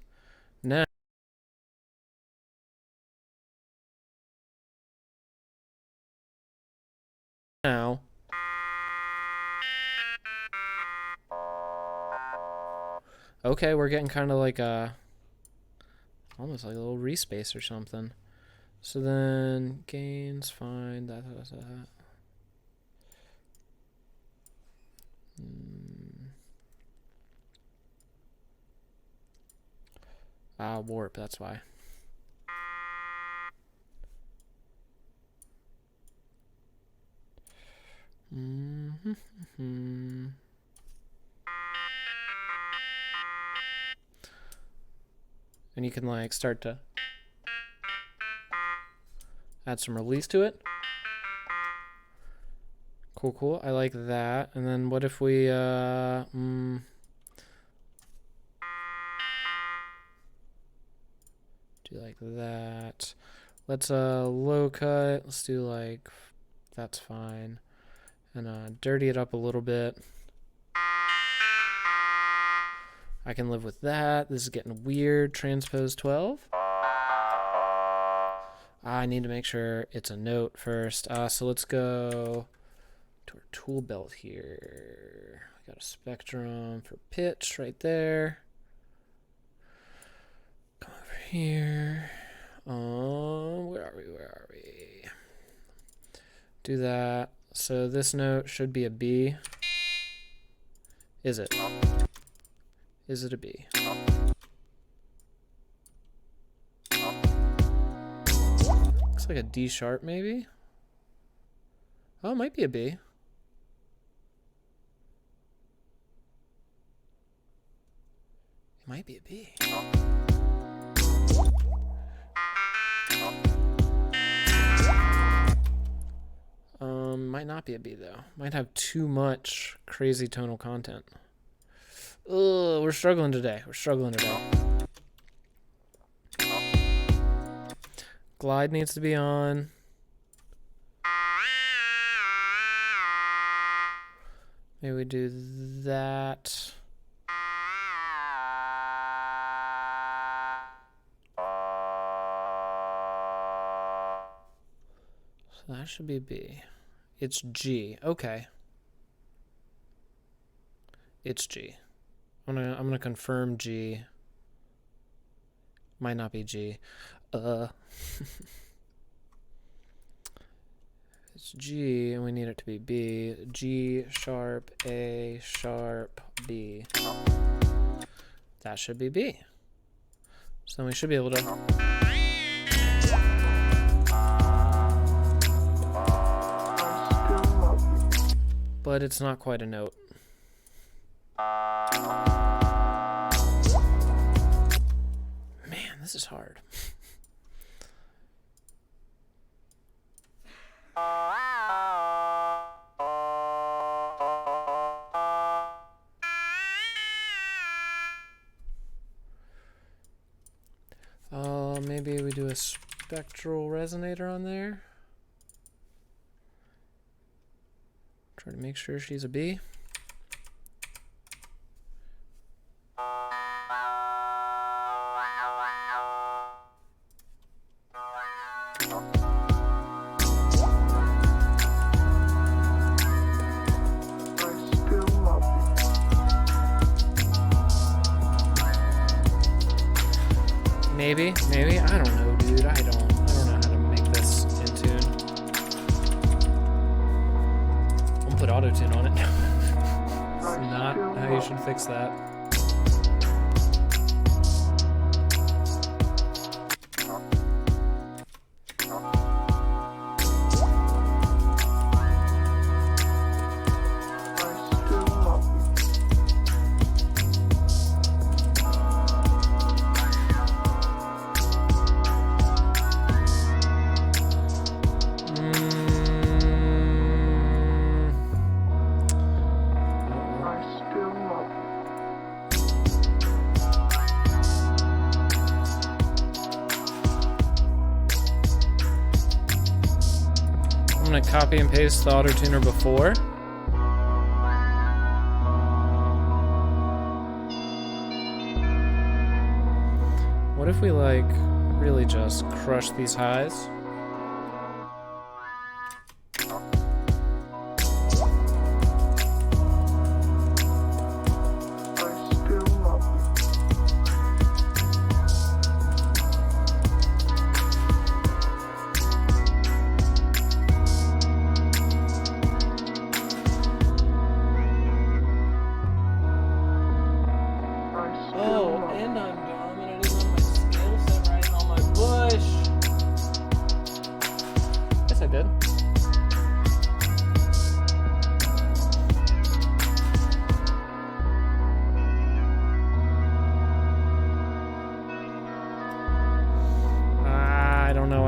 Now. Okay, we're getting kind of like a, almost like a little respace or something. So then gains, fine, that. Warp, that's why. And you can like start to add some release to it. Cool, cool. I like that. And then what if we do like that. Let's low cut. Let's do like, that's fine. And dirty it up a little bit. I can live with that. This is getting weird. Transpose 12. I need to make sure it's a note first. So let's go to our tool belt here. We got a spectrum for pitch right there. Come over here. Where are we? Do that. So this note should be a B. Is it? Is it a B? Looks like a D sharp maybe. Oh, it might be a B. It might be a B. Might not be a B though. Might have too much crazy tonal content. Ugh, we're struggling today. We're struggling today. Glide needs to be on. Maybe we do that. So that should be B. It's G. Okay. It's G. I'm gonna confirm G. Might not be G. It's G, and we need it to be B. G sharp, A sharp, B. That should be B. So then we should be able to. But it's not quite a note. Man, this is hard. Maybe we do a spectral resonator on there. Try to make sure she's a B. Maybe, I don't know, dude. I don't know how to make this in tune. I'm gonna put auto tune on it. That's not how you should fix that. gonna copy and paste the auto tuner before. What if we like really just crush these highs?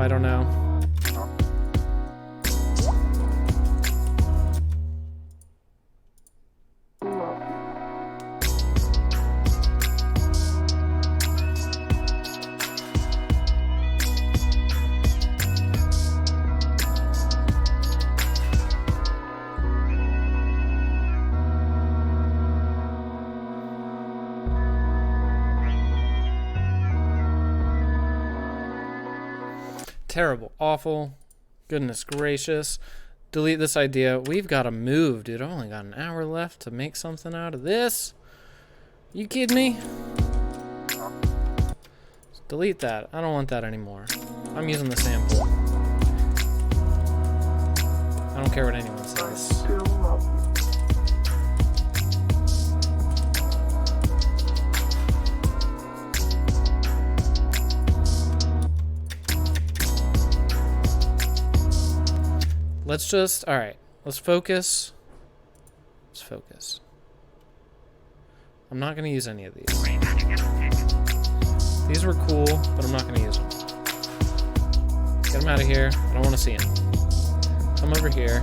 I don't know. Terrible, awful, goodness gracious. Delete this idea. We've got to move, dude. I've only got an hour left to make something out of this. You kidding me? Delete that. I don't want that anymore. I'm using the sample. I don't care what anyone says. Let's just, all right, let's focus. Let's focus. I'm not going to use any of these. These were cool, but I'm not going to use them. Get them out of here. I don't want to see them. Come over here.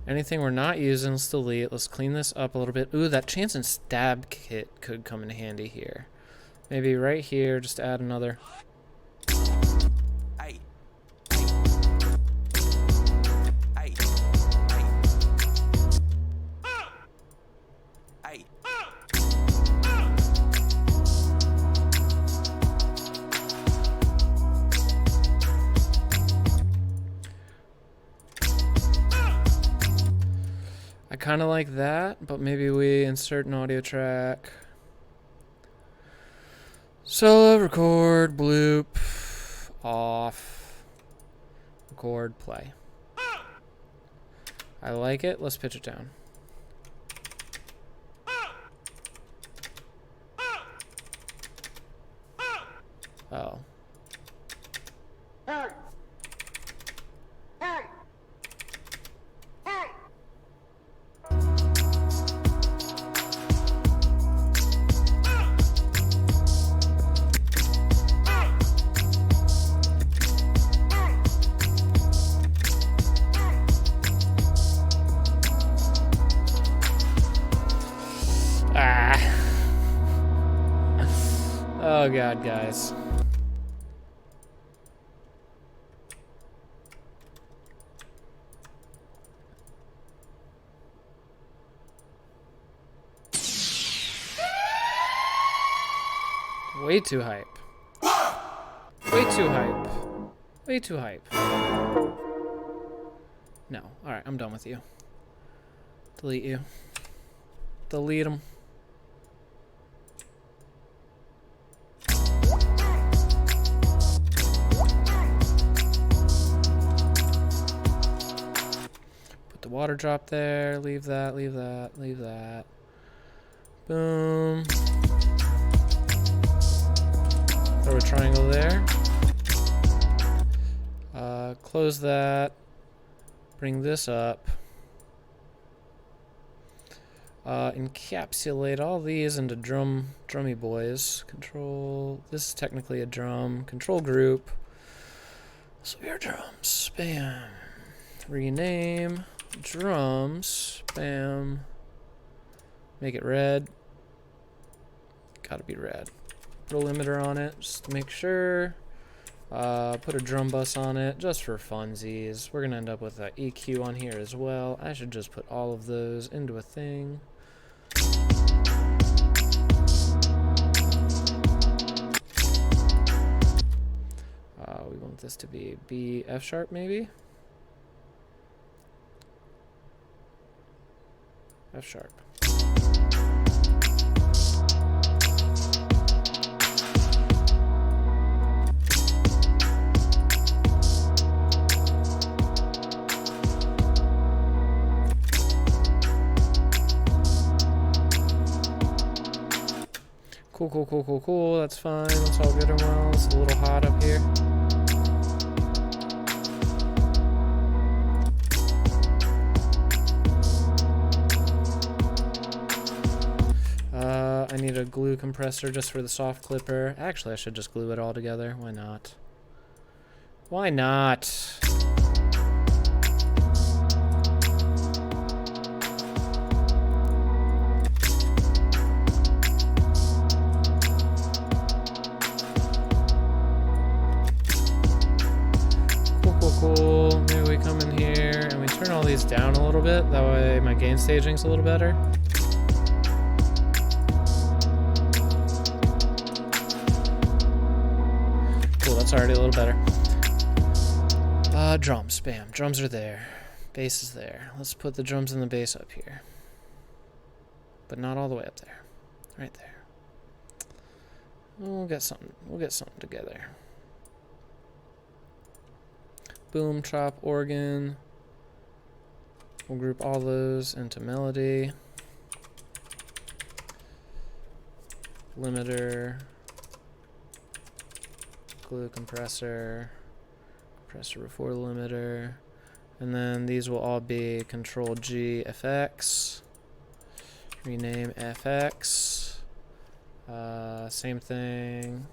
Anything we're not using, let's delete. Let's clean this up a little bit. Ooh, that chance and stab kit could come in handy here. Maybe right here, just add another. Kind of like that, but maybe we insert an audio track. Solo, record, bloop, off, record, play. I like it. Let's pitch it down. Oh. Oh god, guys. Way too hype. Way too hype. Way too hype. No. Alright, I'm done with you. Delete you. Delete them. Water drop there, leave that, leave that, leave that. Boom. Throw a triangle there. Close that. Bring this up. Encapsulate all these into drummy boys. Control, this is technically a drum. Control group. So your drums, bam. Rename. Drums, bam. Make it red. Gotta be red. Put a limiter on it just to make sure. Put a drum bus on it just for funsies. We're gonna end up with an EQ on here as well. I should just put all of those into a thing. We want this to be B, F sharp maybe? F sharp. Cool. That's fine. That's all good and well. It's a little hot up here. I need a glue compressor just for the soft clipper. Actually, I should just glue it all together. Why not? Why not? Cool. Maybe we come in here and we turn all these down a little bit. That way my gain staging's a little better. Cool, that's already a little better. Drums, bam. Drums are there. Bass is there. Let's put the drums and the bass up here. But not all the way up there. Right there. We'll get something together. Boom, chop, organ. We'll group all those into melody. Limiter. Glue compressor. Compressor before limiter. And then these will all be Control G FX. Rename FX. Same thing.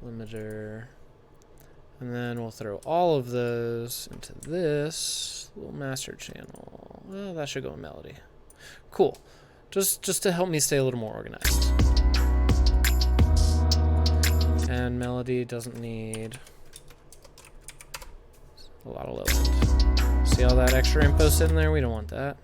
Limiter. And then we'll throw all of those into this little master channel. Well, that should go in melody. Cool. Just to help me stay a little more organized. And melody doesn't need a lot of low end. See all that extra info sitting there? We don't want that.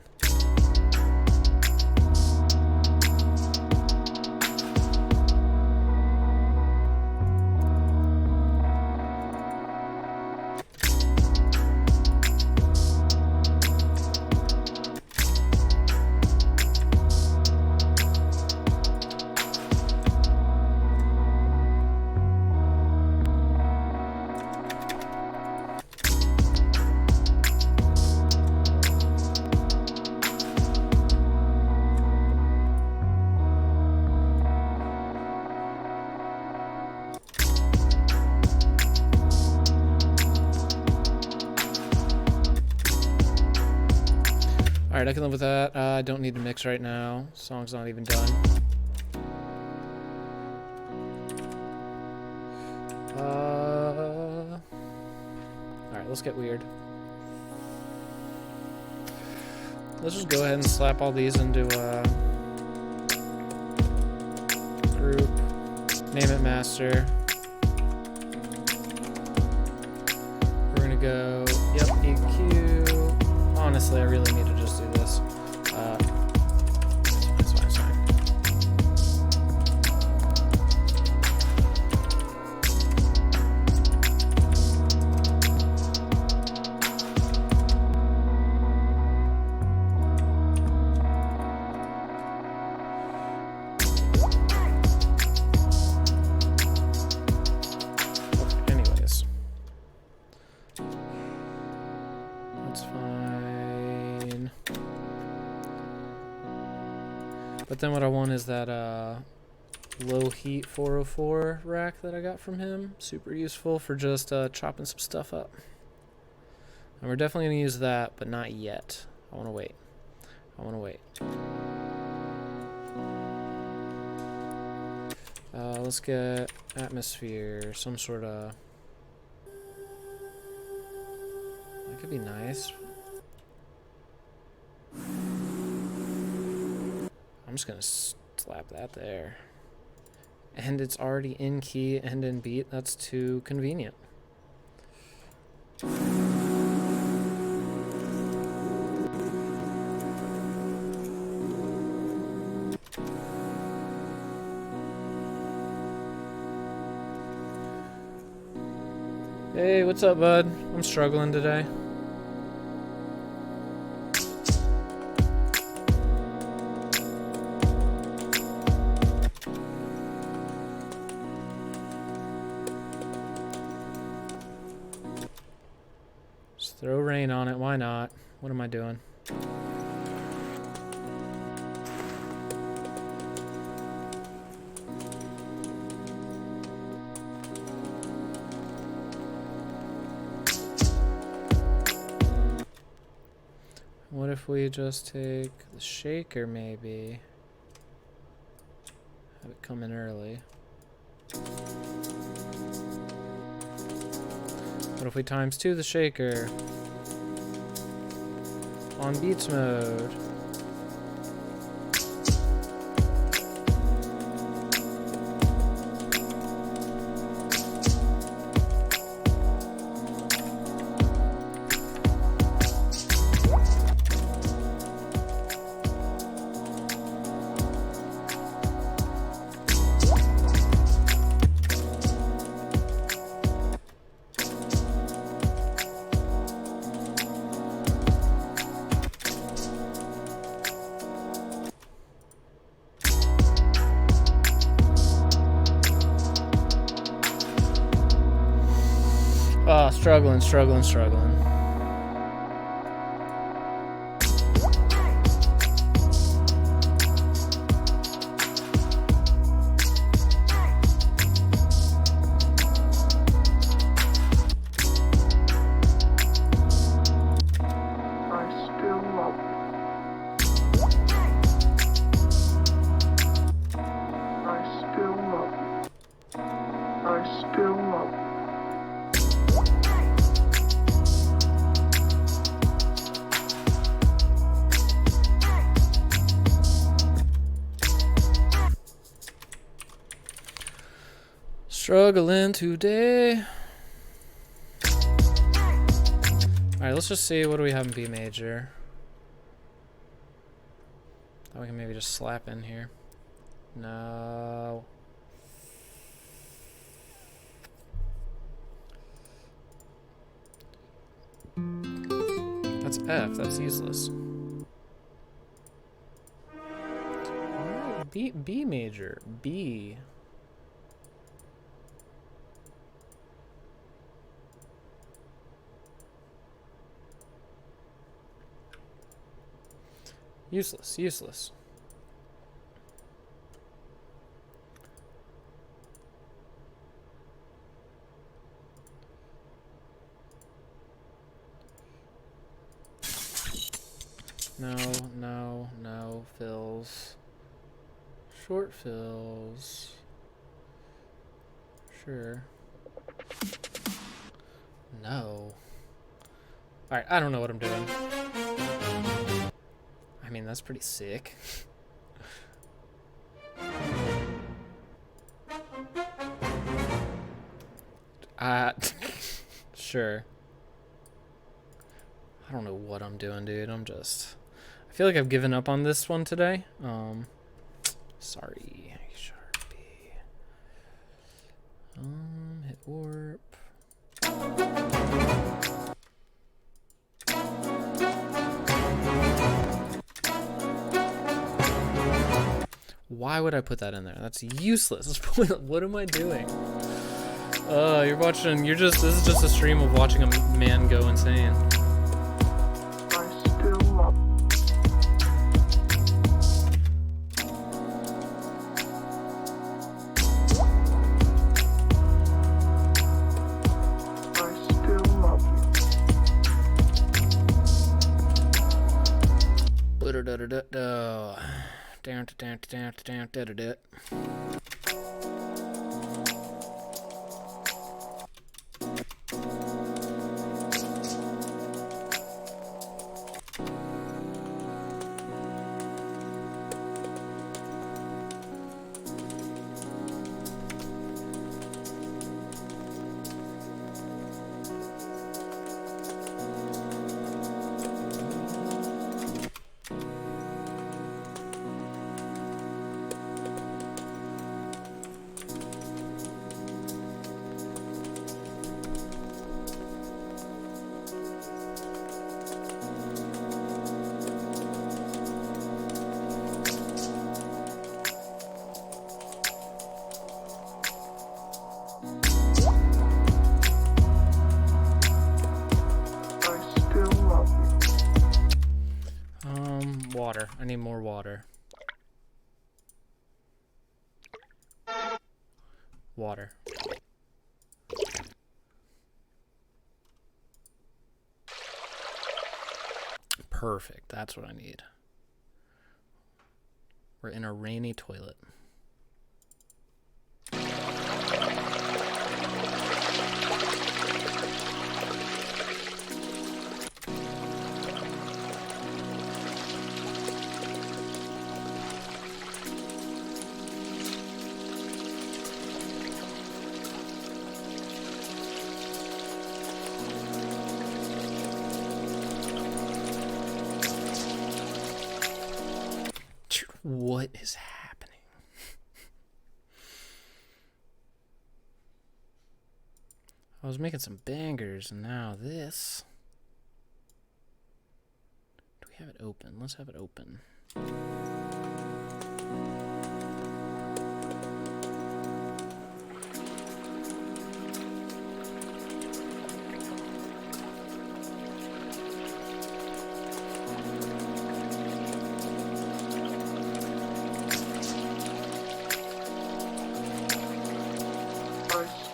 Alright, I can live with that. I don't need to mix right now. Song's not even done. Alright, let's get weird. Let's just go ahead and slap all these into a group. Name it master. We're gonna go, yep, EQ. Honestly, I really need to just do this. It's fine. Anyways. That's fine. But then what I want is that low heat 404 rack that I got from him. Super useful for just chopping some stuff up. And we're definitely going to use that, but not yet. I want to wait. Let's get atmosphere, some sort of... That could be nice. I'm just gonna slap that there. And it's already in key and in beat. That's too convenient. Hey, what's up, bud? I'm struggling today. Just throw rain on it, why not? What am I doing? What if we just take the shaker, maybe? Have it come in early. What if we times 2 the shaker? On beats mode. Oh, struggling. Struggling today. Alright, let's just see. What do we have in B major? That we can maybe just slap in here. No. That's F. That's useless. Alright, B major. B. Useless. No, fills. Short fills. Sure. No. Alright, I don't know what I'm doing. I mean, that's pretty sick. Sure. I don't know what I'm doing, dude. I feel like I've given up on this one today. Sorry. Sharpie. Hit warp. Why would I put that in there? That's useless. What am I doing? This is just a stream of watching a man go insane. Down. water. I need more water. Water. Perfect. That's what I need. We're in a rainy toilet. What is happening? I was making some bangers, and now this. Do we have it open? Let's have it open.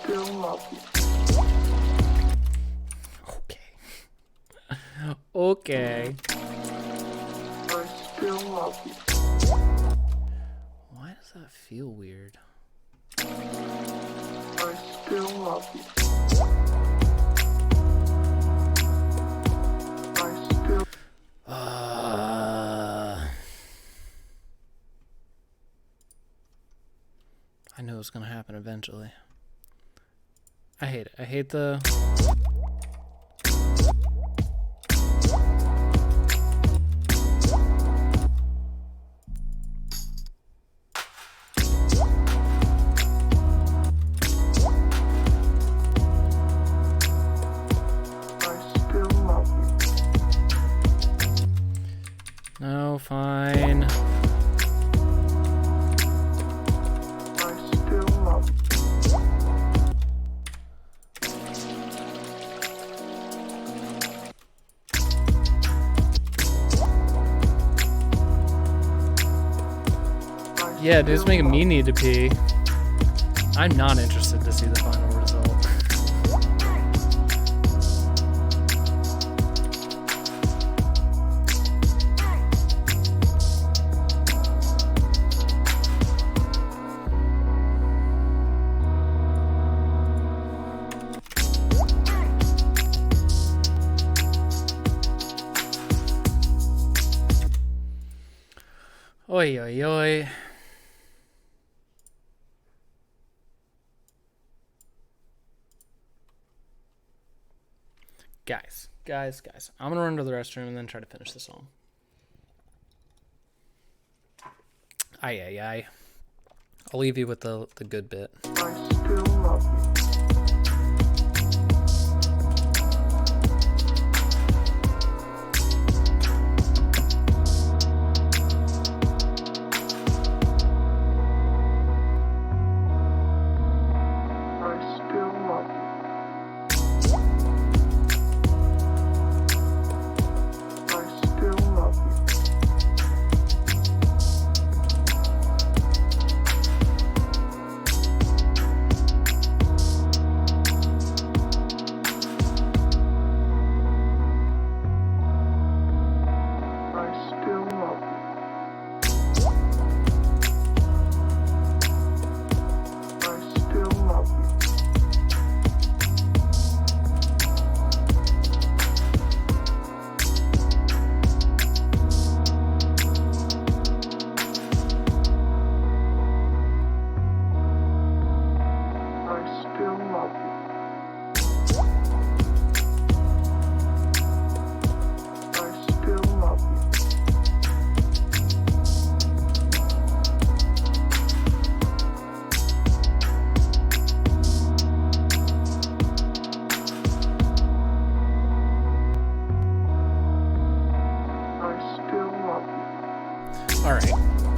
Still love you. Okay. I still love you. Why does that feel weird? I still love you. I still. I knew it was gonna happen eventually. I hate it. I hate the. No, fine. I still love you. Yeah, dude, it's making me need to pee. I'm not interested to see the final result. Oi, oi, oi. Guys. I'm gonna run to the restroom and then try to finish the song. Aye. I'll leave you with the good bit. I still love you.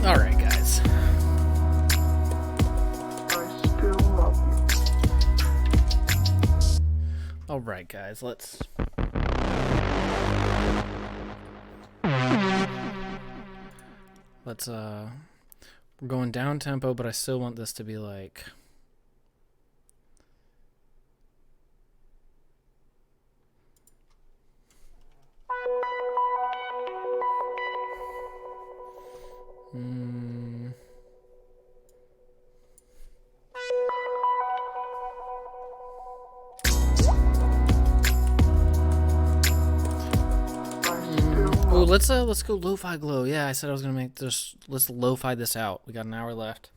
Alright, guys. Alright, guys, let's... Let's we're going down tempo, but I still want this to be like Oh, let's go lo-fi glow. Yeah, I said I was gonna make this. Let's lo-fi this out. We got an hour left.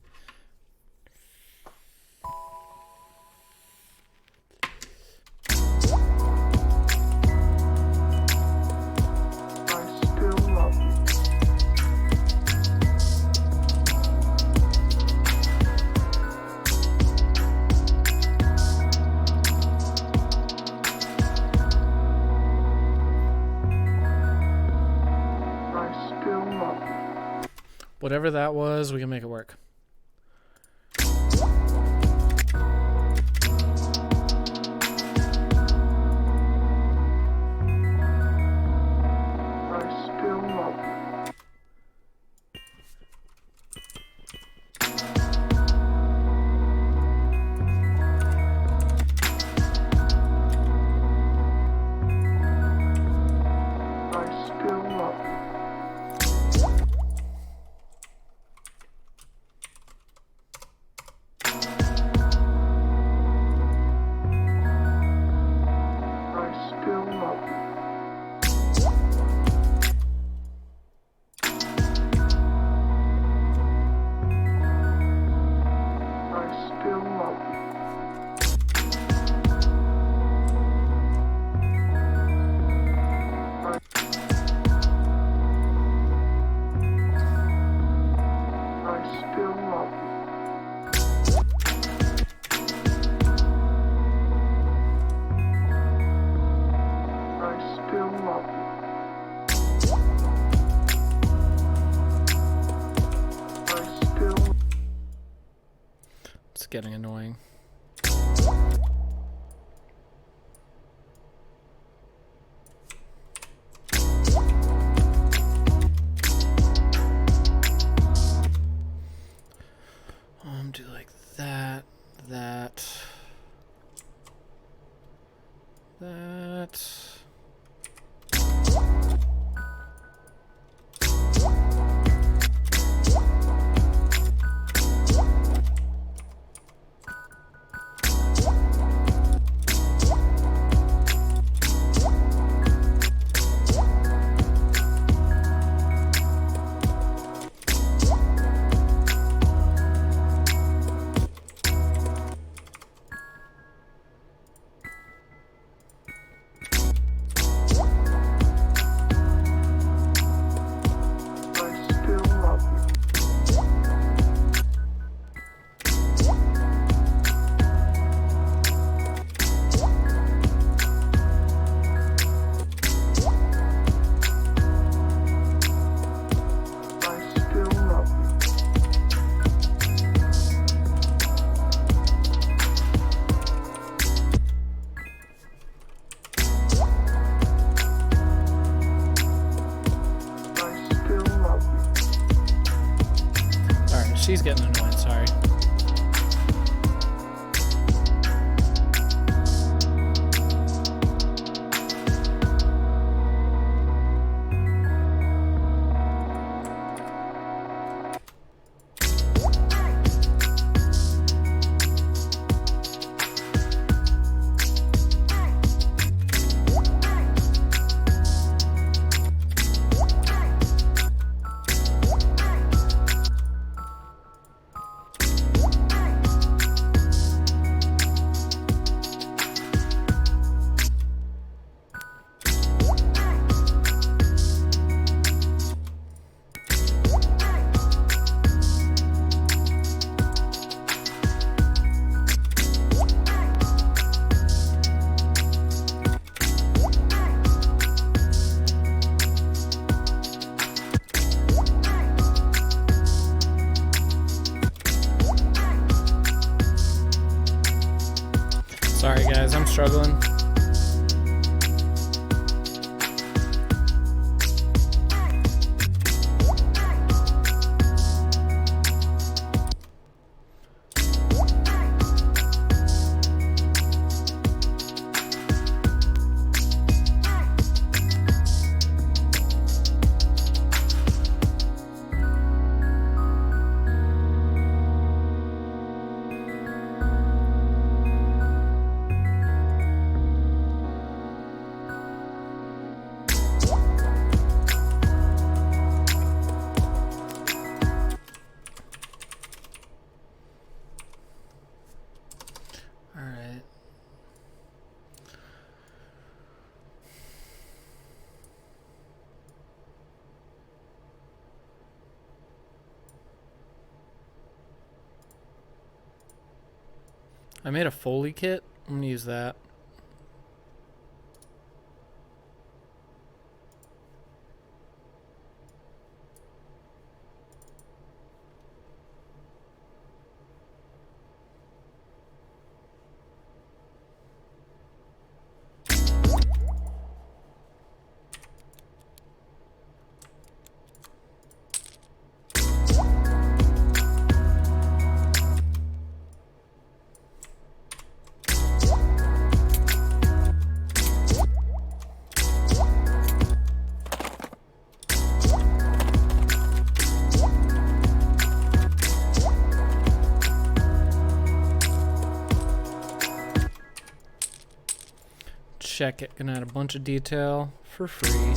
Whatever that was, we can make it work. It's getting annoying. Do like that, that. She's getting annoying, sorry. I made a Foley kit. I'm gonna use that. Check it. Gonna add a bunch of detail for free.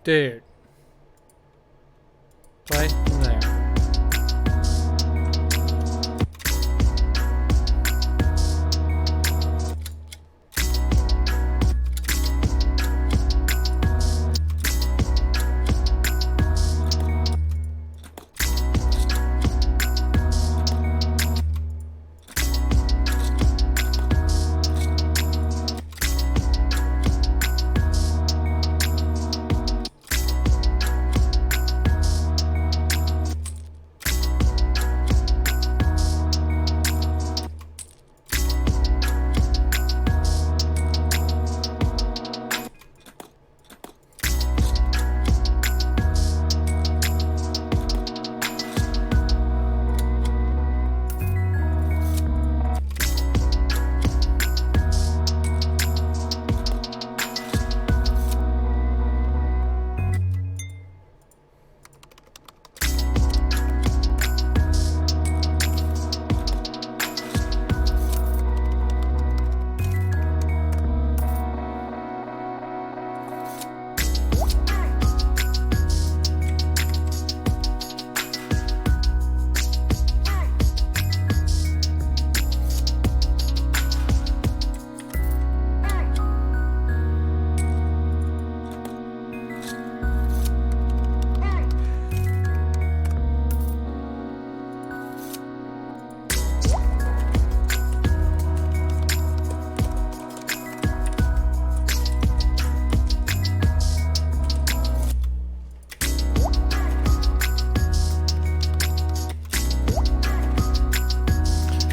Dude. Play from there.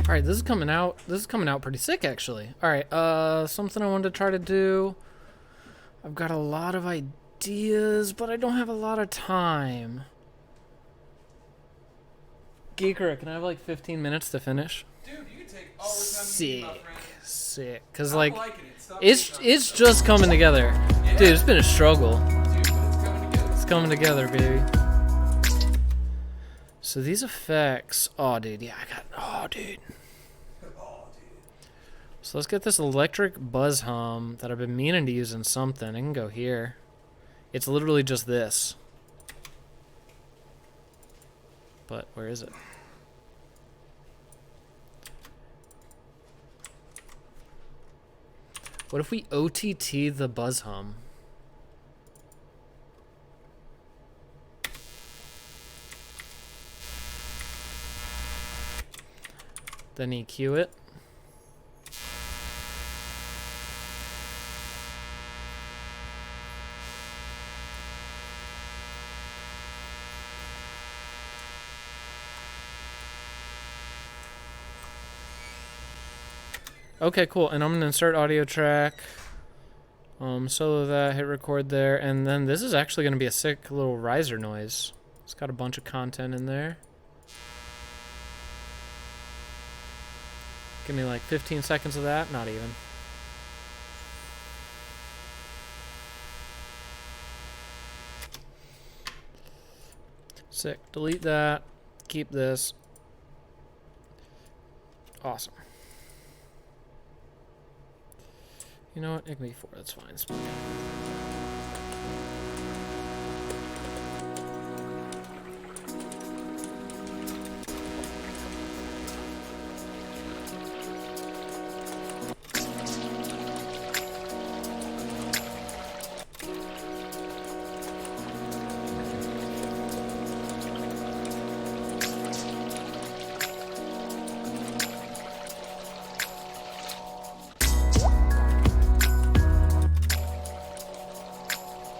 Alright, this is coming out. This is coming out pretty sick, actually. Alright, something I wanted to try to do. I've got a lot of ideas, but I don't have a lot of time. Geeker, can I have like 15 minutes to finish? Dude, you can take all the time you need, my friend. Sick. Cause like, it's just coming together. Yeah. Dude, it's been a struggle. Dude, but it's coming together. It's coming together, baby. So these effects, oh dude, yeah, oh dude. So let's get this electric buzz hum that I've been meaning to use in something. It can go here. It's literally just this. But where is it? What if we OTT the buzz hum? Then EQ it. Okay, cool. And I'm gonna insert audio track. Solo that, hit record there, and then this is actually gonna be a sick little riser noise. It's got a bunch of content in there. Give me like 15 seconds of that. Not even. Sick. Delete that. Keep this. Awesome. You know what? It can be 4. That's fine. It's fine.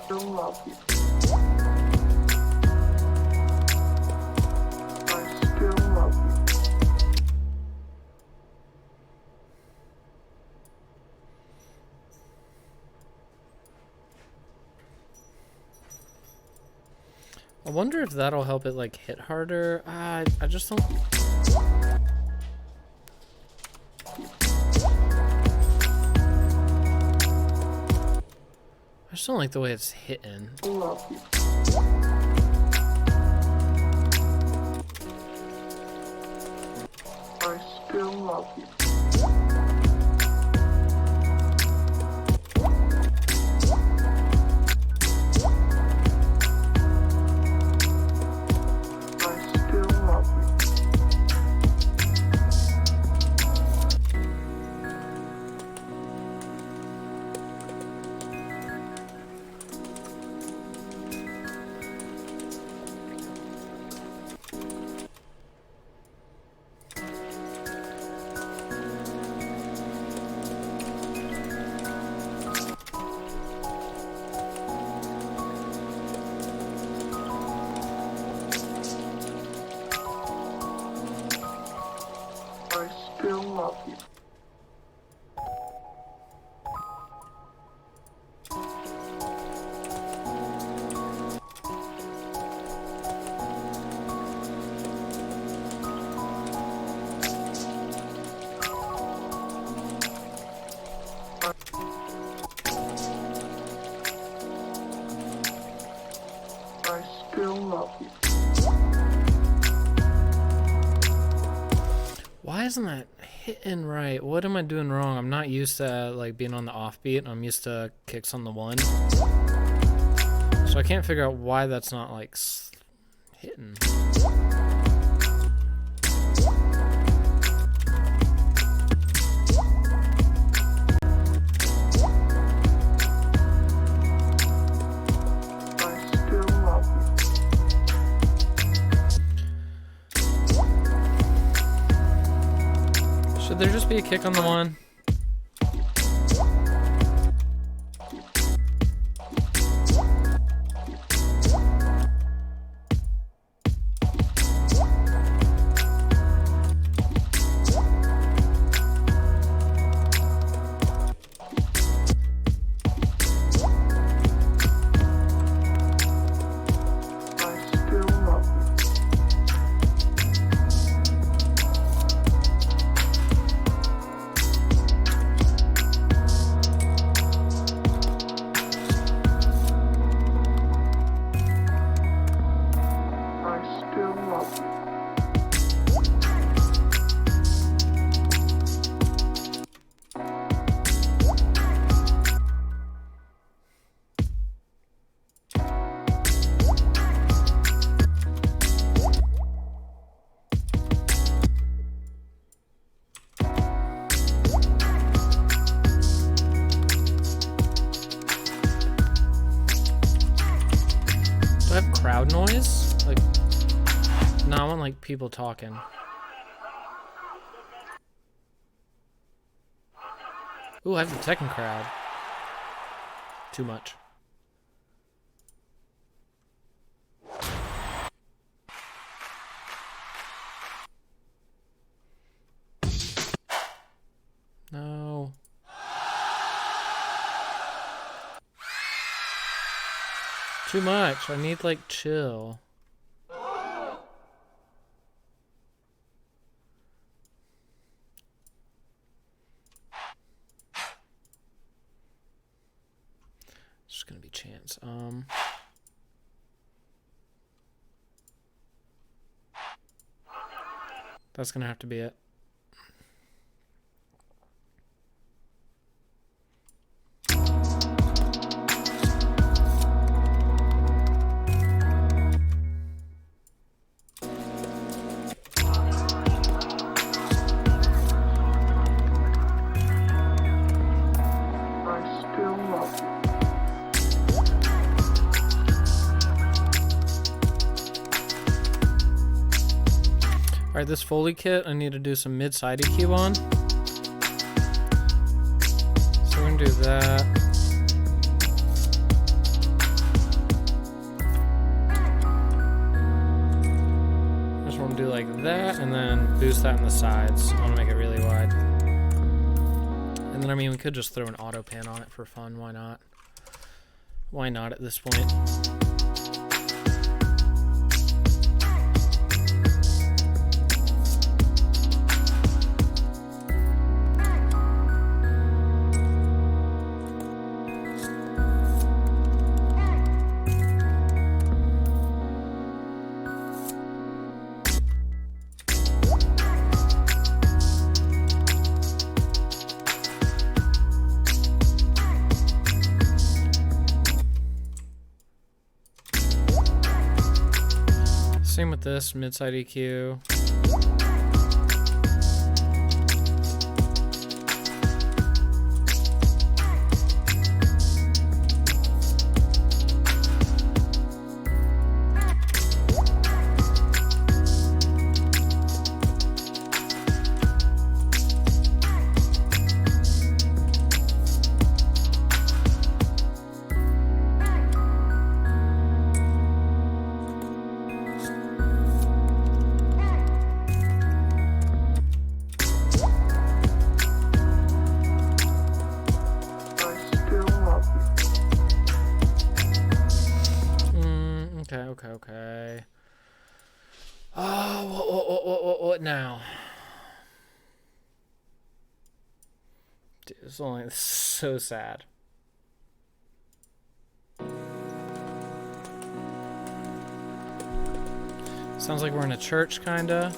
Still love you. I still love you. I wonder if that'll help it like hit harder. I just don't. I just don't like the way it's hitting. Love you. I still love you. I still love you. I still love you. I still love you. Why isn't that hitting right? What am I doing wrong? I'm not used to like being on the offbeat. I'm used to kicks on the 1. So I can't figure out why that's not like hitting. I still love you. Should there just be a kick on the 1? I still love you. I still love you. Do I have crowd noise? Like, no, I want like people talking. Ooh, I have the Tekken crowd. Too much. No. Too much. I need like chill. just gonna be chance. That's gonna have to be it. Alright, this Foley kit, I need to do some mid-side EQ on. So we're gonna do that. Just want to do like that, and then boost that in the sides. I want to make it really wide. And then, I mean, we could just throw an auto pan on it for fun. Why not? Why not at this point? Same with this mid-side EQ. Okay. Oh, what now? Dude, this is so sad. Sounds like we're in a church, kinda.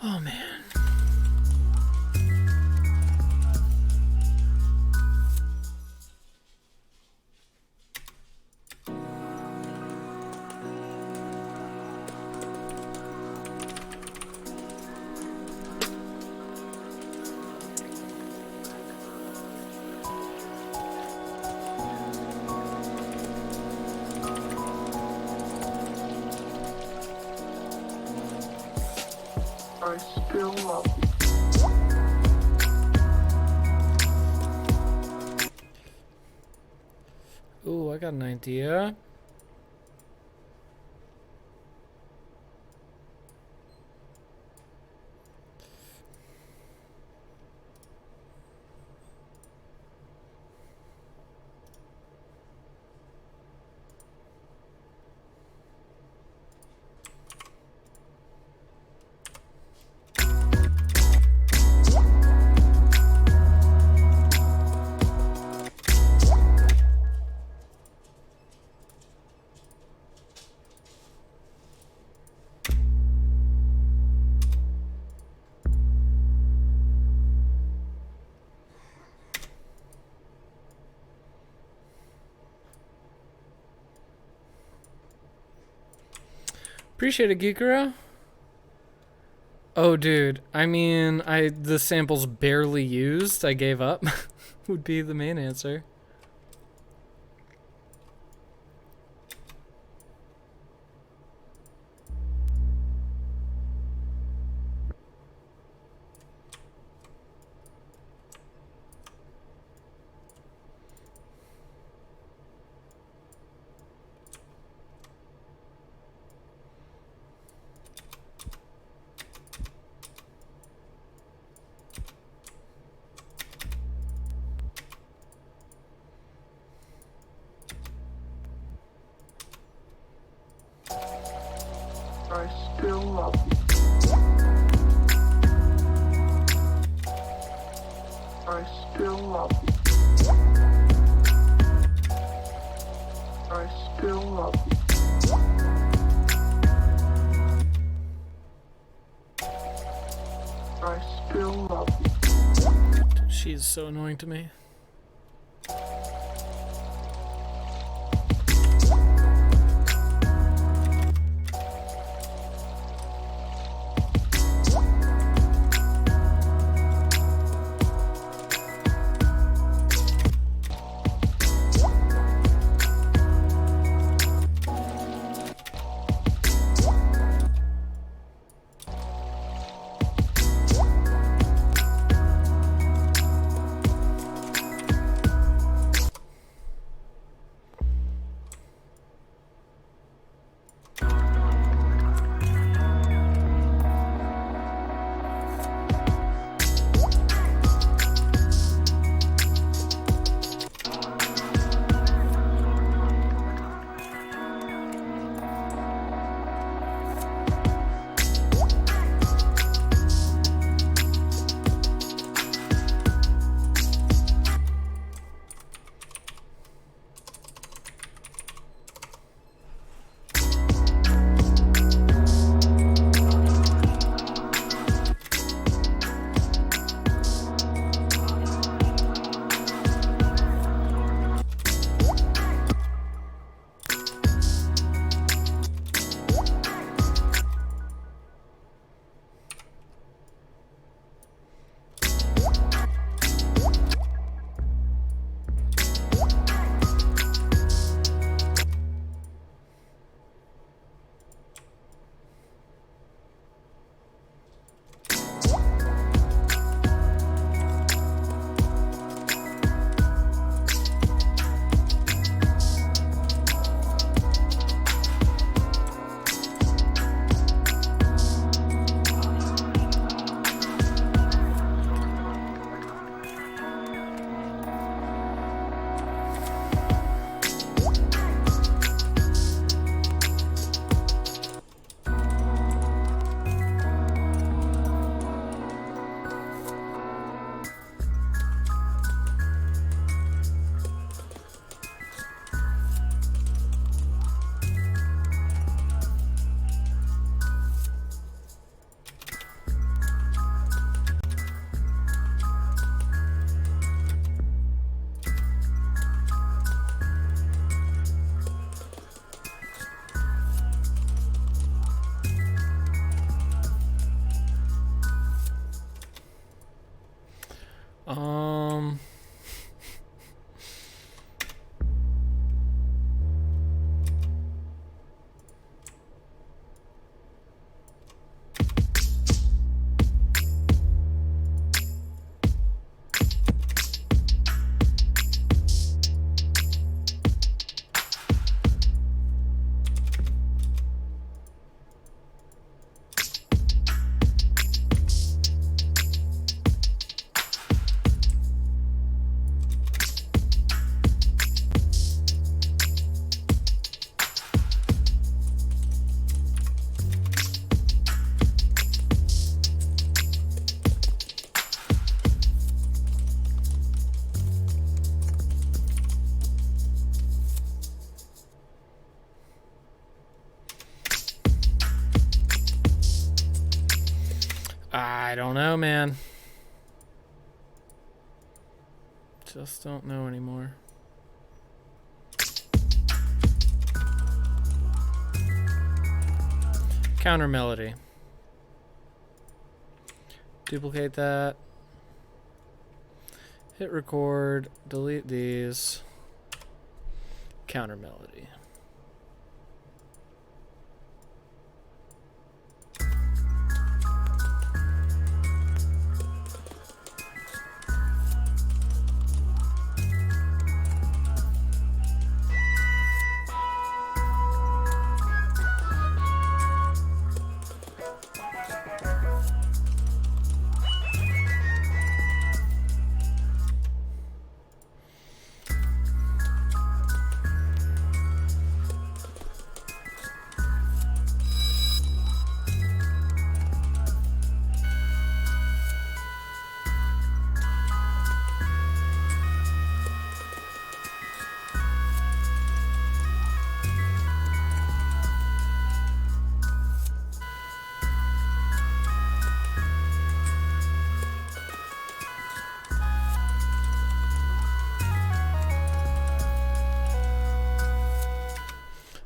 Oh man. I still love you. Ooh, I got an idea. Appreciate it, Geekera. Oh, dude. I mean, the sample's barely used. I gave up. Would be the main answer. I still love you. I still love you. I still love you. I still love you. She's so annoying to me. Um. I don't know, man. Just don't know anymore. Counter melody. Duplicate that. Hit record. Delete these. Counter melody.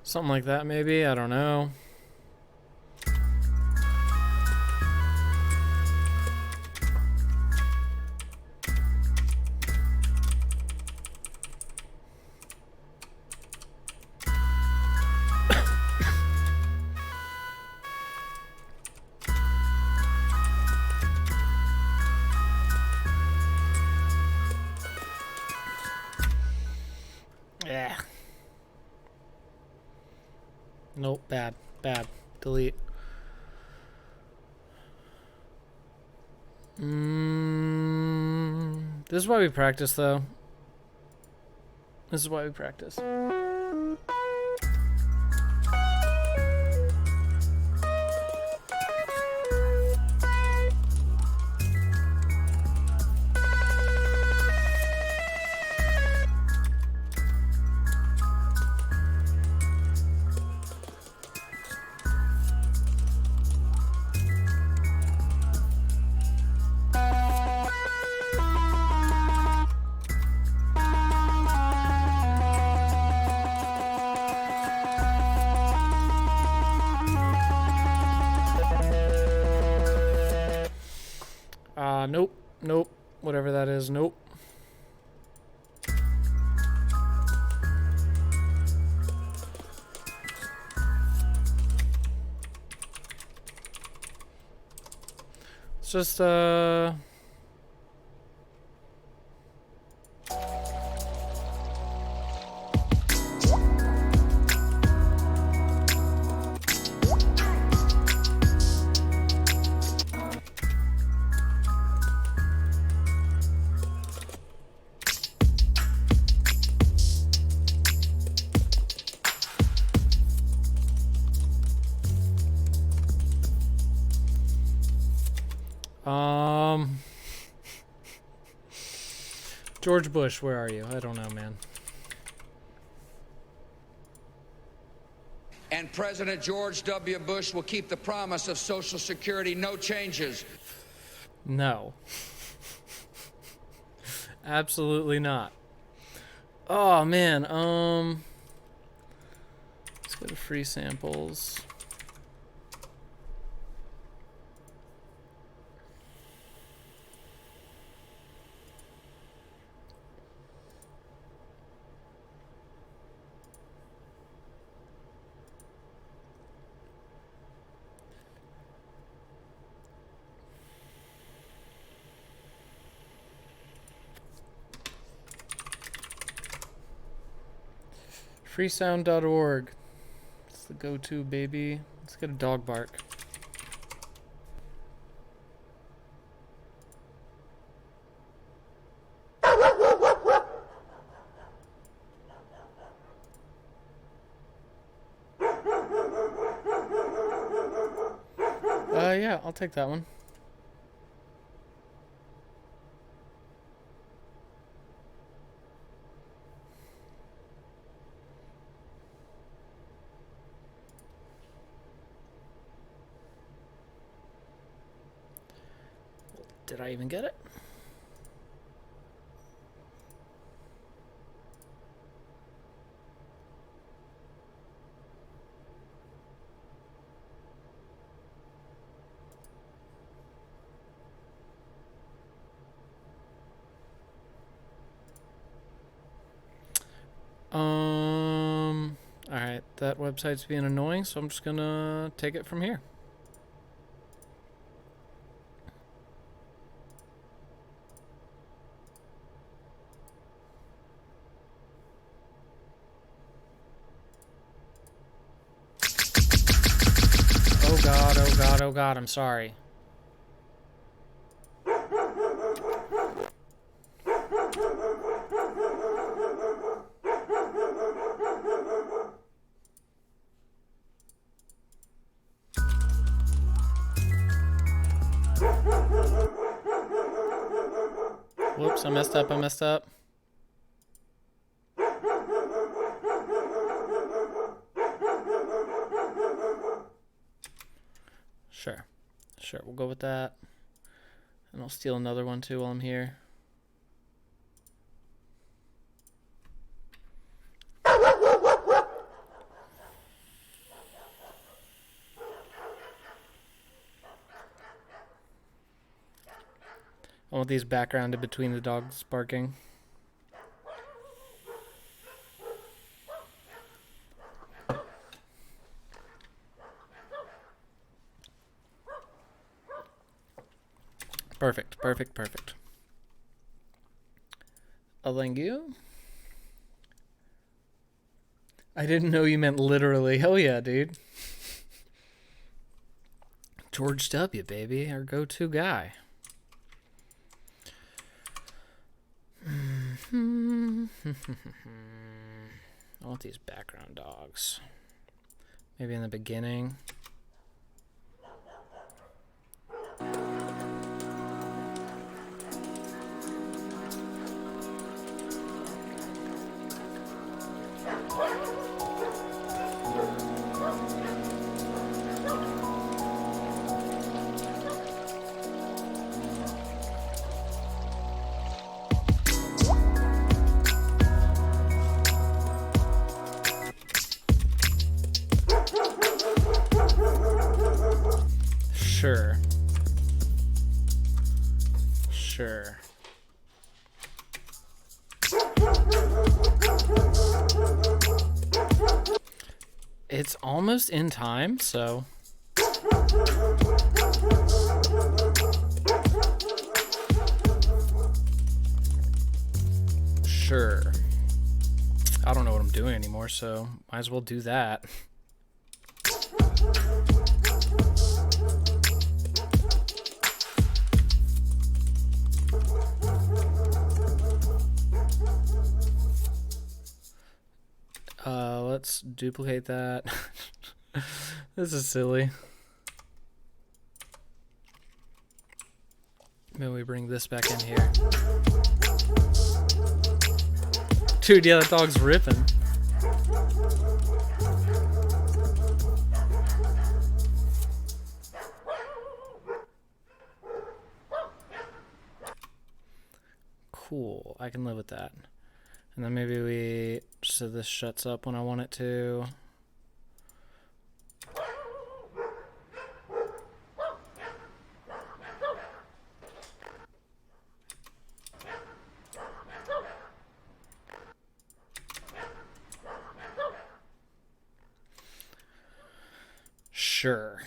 Something like that, maybe. I don't know. Yeah. Nope, bad. Bad. Delete. This is why we practice, though. This is why we practice. Nope. Nope. Whatever that is. Nope. It's just, George Bush, where are you? I don't know, man. And President George W. Bush will keep the promise of Social Security, no changes. No. Absolutely not. Oh, man. Let's go to free samples. Freesound.org. It's the go-to, baby. Let's get a dog bark. Yeah, I'll take that one. Did I even get it? Alright, that website's being annoying, so I'm just gonna take it from here. Oh god, oh god, oh god, I'm sorry. Whoops, I messed up, I messed up. Sure. Sure, we'll go with that. And I'll steal another one too while I'm here. I want these backgrounded between the dogs barking. Perfect, perfect, perfect. Thank you. I didn't know you meant literally. Hell yeah, dude. George W., baby, our go-to guy. I want these background dogs. Maybe in the beginning. Sure. Sure. It's almost in time, so... Sure. I don't know what I'm doing anymore, so might as well do that. Let's duplicate that. This is silly. Maybe we bring this back in here. Dude, yeah, that dog's ripping. Cool, I can live with that. And then maybe we, so this shuts up when I want it to. Sure.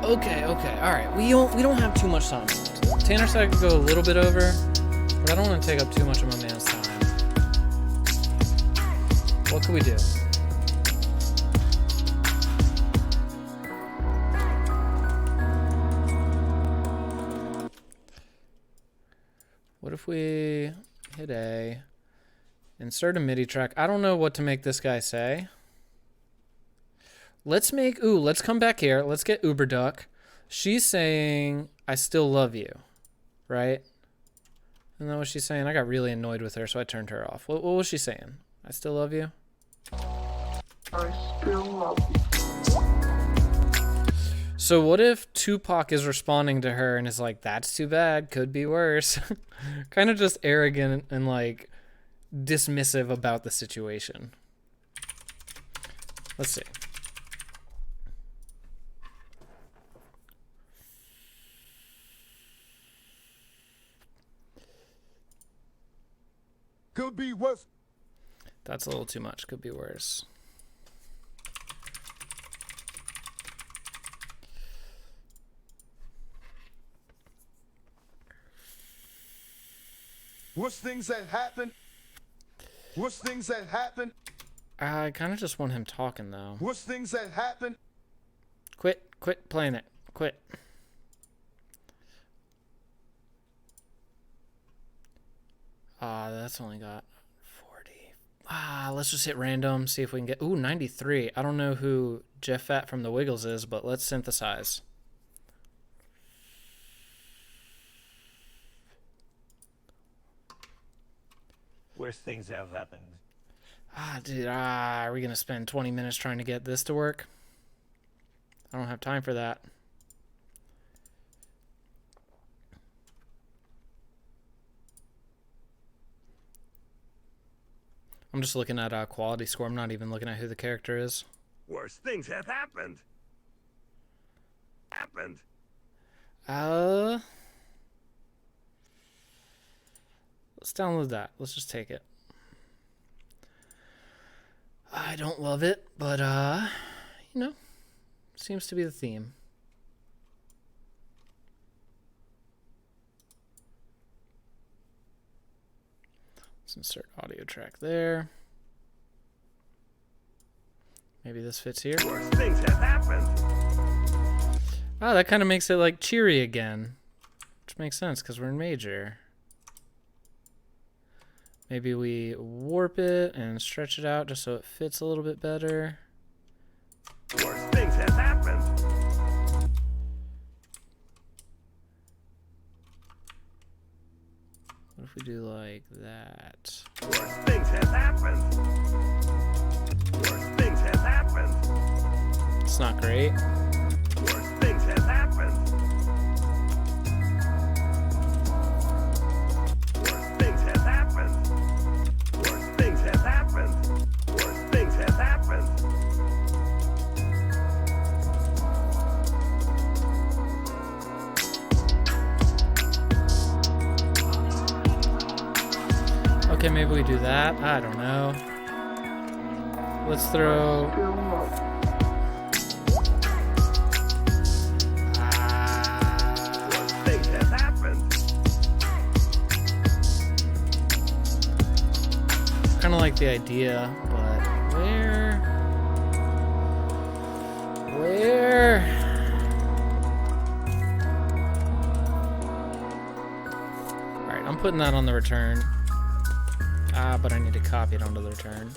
Okay, all right. We don't have too much time. Tanner said I could go a little bit over, but I don't want to take up too much of my man's time. What can we do? What if we hit A, insert a MIDI track? I don't know what to make this guy say. Let's come back here. Let's get Uber Duck. She's saying, I still love you, right? Isn't that what she's saying? I got really annoyed with her, so I turned her off. What was she saying? I still love you? I still love you. So what if Tupac is responding to her and is like, that's too bad, could be worse. Kind of just arrogant and like dismissive about the situation. Let's see. Could be worse. That's a little too much, could be worse. Worst things that happen. Worst things that happen. I kind of just want him talking though. Worst things that happen. Quit playing it. Quit. That's only got 40. Let's just hit random, see if we can get, 93. I don't know who Jeff Fat from the Wiggles is, but let's synthesize. Worst things have happened. Dude, are we gonna spend 20 minutes trying to get this to work? I don't have time for that. I'm just looking at quality score. I'm not even looking at who the character is. Worst things have happened. Let's download that. Let's just take it. I don't love it, but you know, seems to be the theme. Let's insert audio track there. Maybe this fits here. Worst things have happened. That kind of makes it like cheery again, which makes sense because we're in major. Maybe we warp it and stretch it out just so it fits a little bit better. Worst things have happened. What if we do like that? Worst things have happened. Worst things have happened. It's not great. Worst things have happened. Worst things have happened. Worst things have happened. Worst things have happened. Okay, maybe we do that. I don't know. Let's throw... Worst things have happened. Kind of like the idea, but where? Alright, I'm putting that on the return. But I need to copy it onto the return.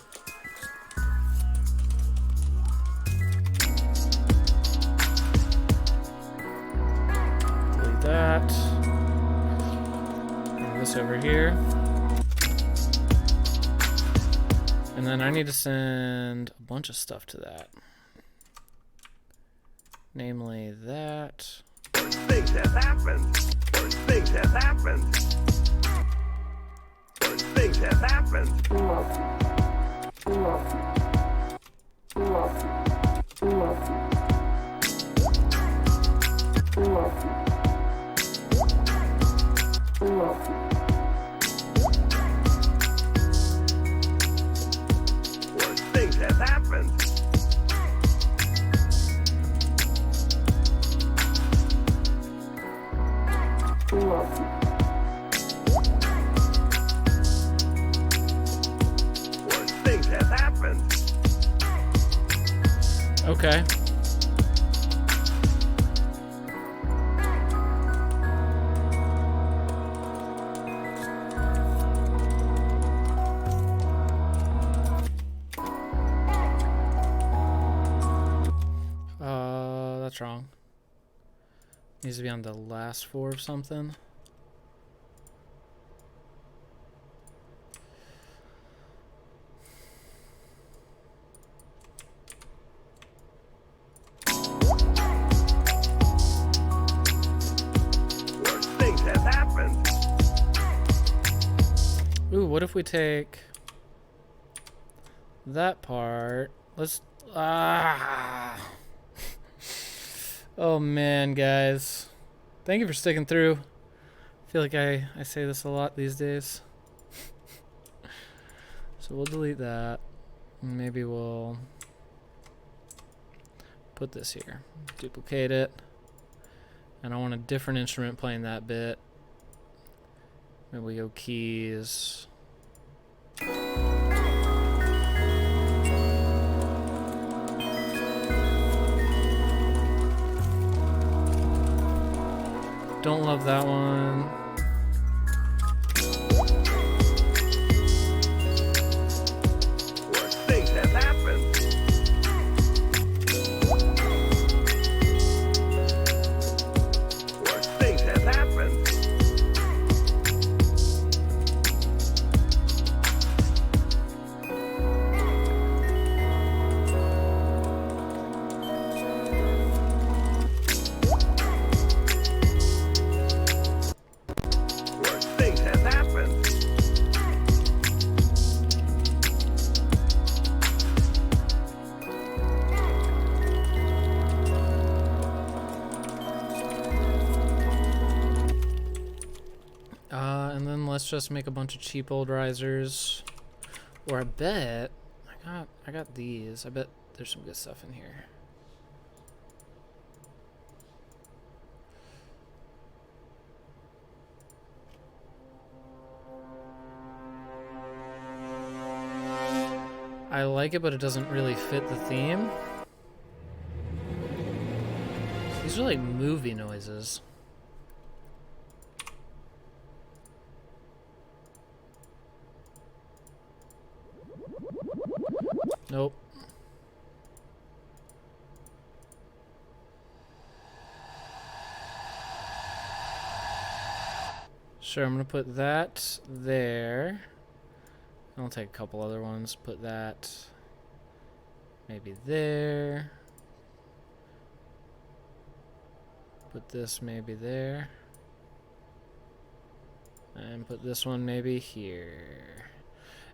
Delete that. Bring this over here. And then I need to send a bunch of stuff to that. Namely that. Worst things have happened. Worst things have happened. Worst things have happened. Worst things have happened. Worst things have happened. Okay. That's wrong. Needs to be on the last 4 of something. Worse things have happened. Ooh, what if we take that part? Let's Oh man, guys. Thank you for sticking through. I feel like I say this a lot these days. So we'll delete that. Maybe we'll put this here. Duplicate it. And I want a different instrument playing that bit. Maybe we go keys. Don't love that one. Worse things have happened. Worse things have happened. Worse things have happened. And then let's just make a bunch of cheap old risers. Or I bet I got these. I bet there's some good stuff in here. I like it, but it doesn't really fit the theme. These are like movie noises. Nope. Sure, I'm gonna put that there. I'll take a couple other ones. Put that maybe there. Put this maybe there. And put this one maybe here.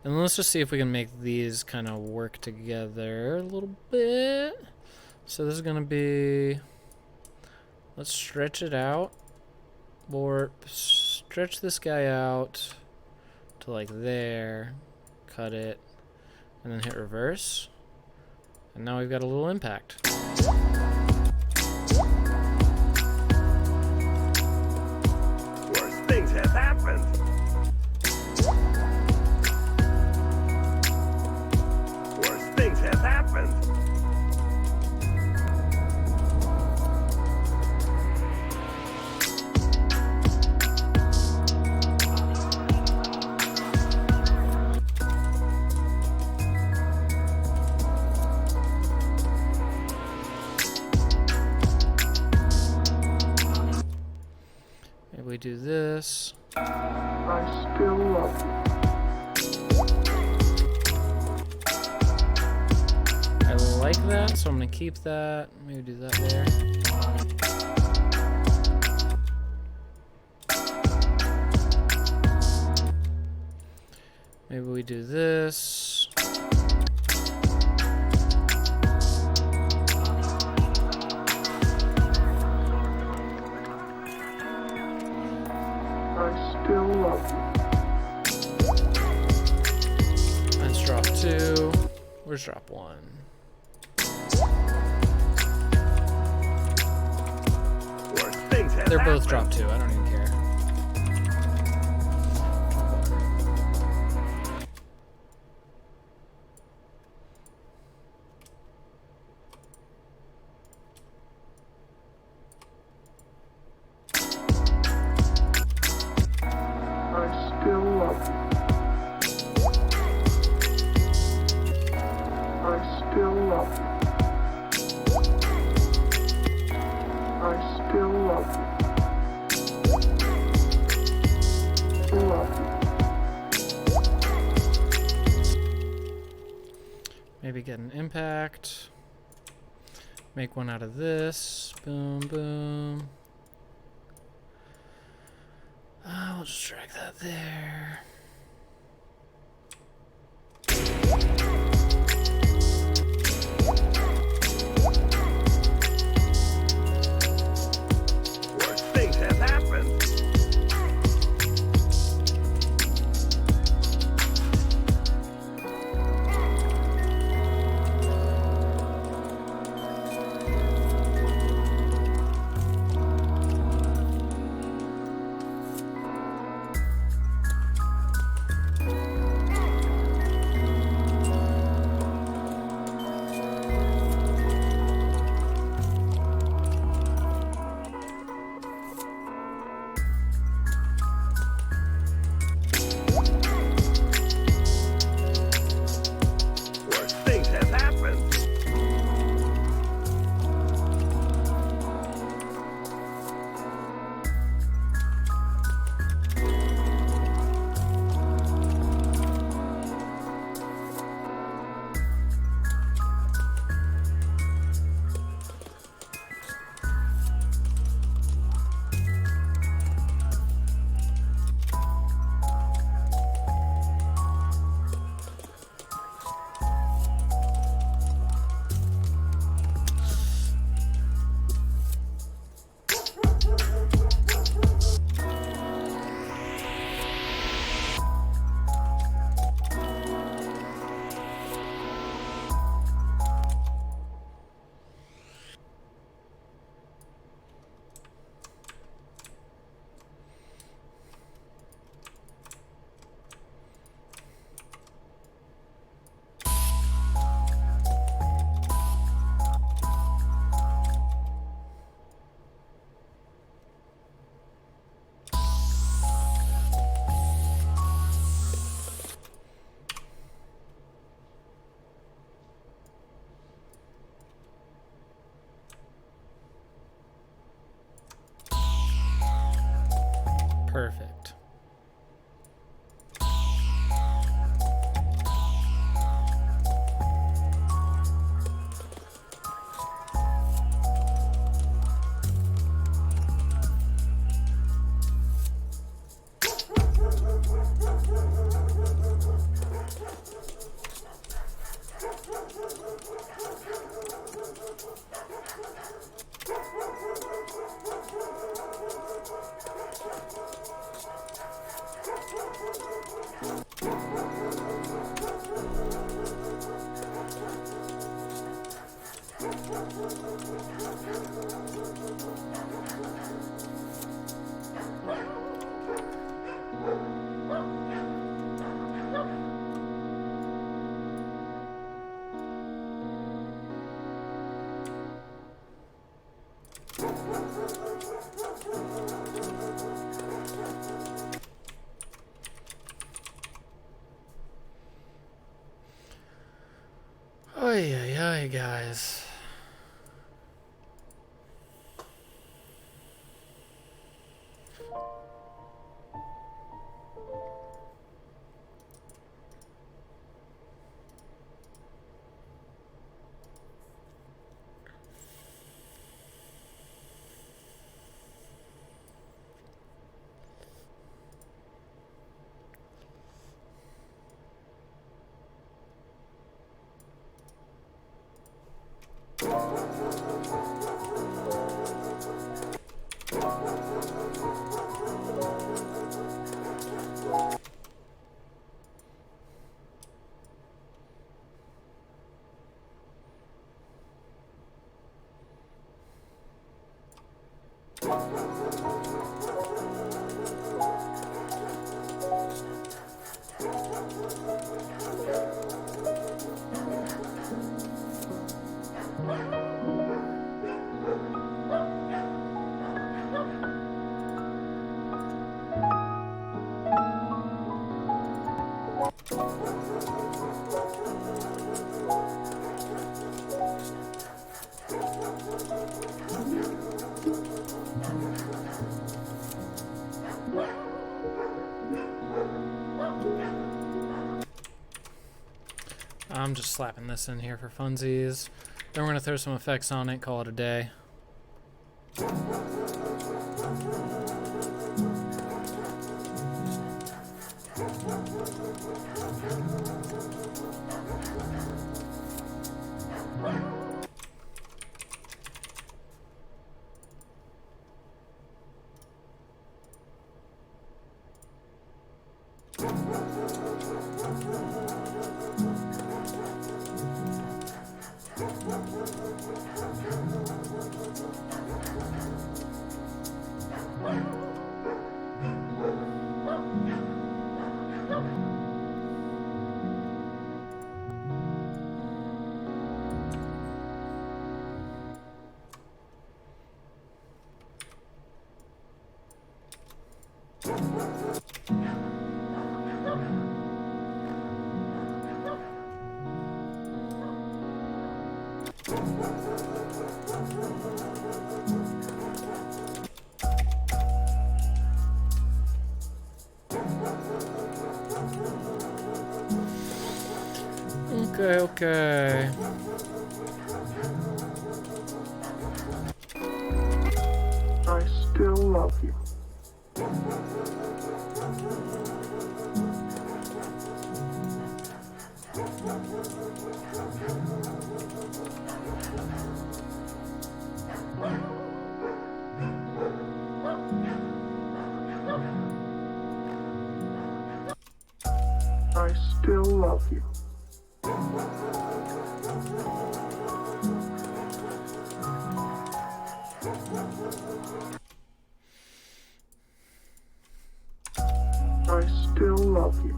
And let's just see if we can make these kind of work together a little bit. So this is gonna be, let's stretch it out. Or stretch this guy out to like there. Cut it. And then hit reverse. And now we've got a little impact. Worse things have happened. Worse things have happened. Maybe we do this. I still love you. I like that, so I'm gonna keep that. Maybe do that there. Maybe we do this. I still love you. Let's drop 2. Where's drop 1? Worse things have They're both happened. drop 2. I don't even care. get an impact. Make one out of this. Boom, boom. We'll just drag that there. Worse things have happened. Worse things have happened. Perfect. Oy, oy, oy, guys. I'm just slapping this in here for funsies. Then we're gonna throw some effects on it, call it a day. Okay. I still love you. I still love you. I still love you.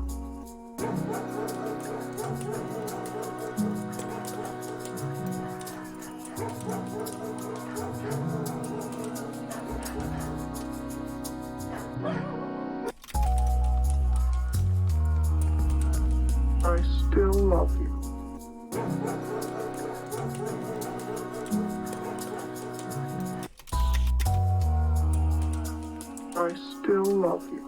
I still love you. I still love you.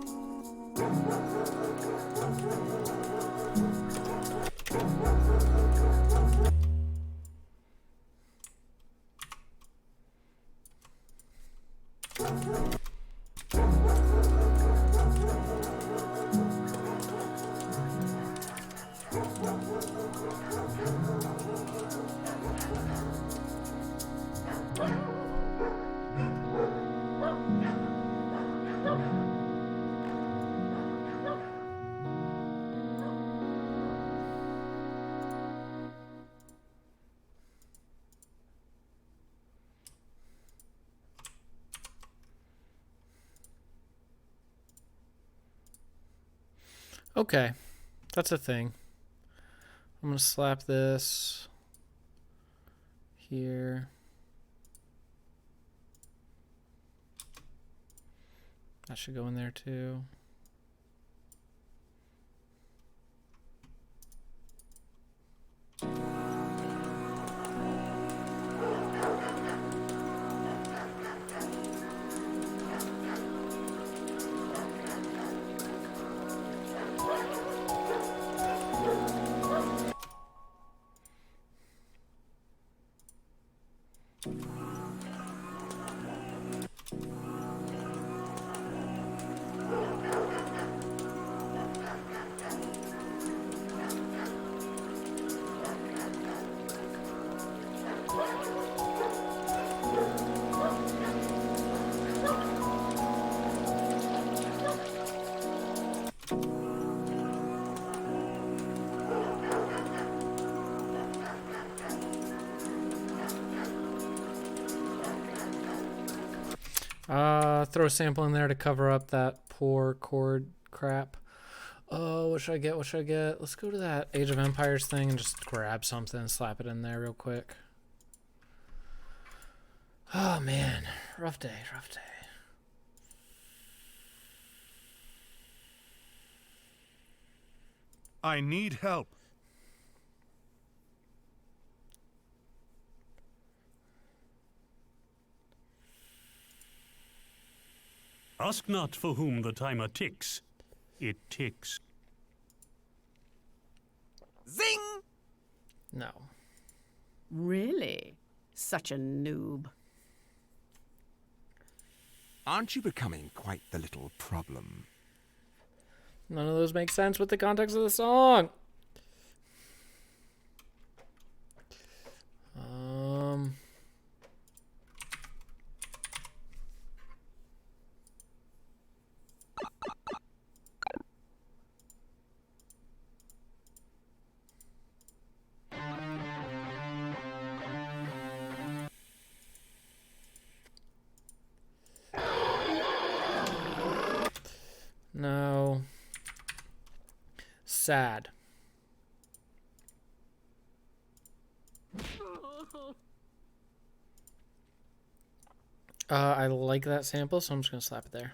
Okay, that's a thing. I'm gonna slap this here. That should go in there too. Throw a sample in there to cover up that poor chord crap. Oh, what should I get? What should I get? Let's go to that Age of Empires thing and just grab something, slap it in there real quick. Oh man, rough day, rough day. I need help. Ask not for whom the timer ticks. It ticks. Zing! No. Really? Such a noob. Aren't you becoming quite the little problem? None of those make sense with the context of the song. No. Sad. I like that sample, so I'm just gonna slap it there.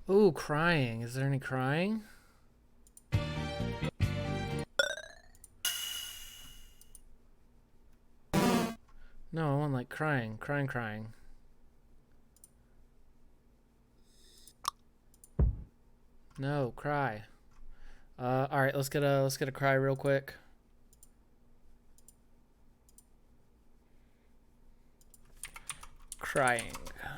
Ooh, crying. Is there any crying? No, I want like crying. Crying. No, cry. All right, let's get a cry real quick. Crying. No.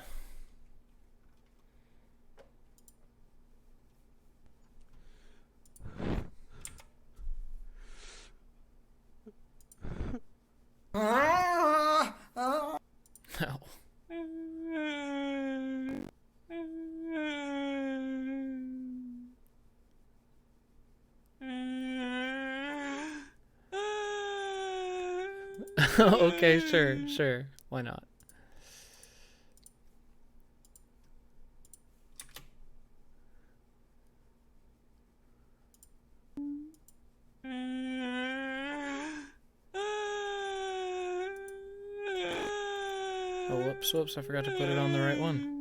Okay, sure. Why not? Oh, whoops, I forgot to put it on the right one.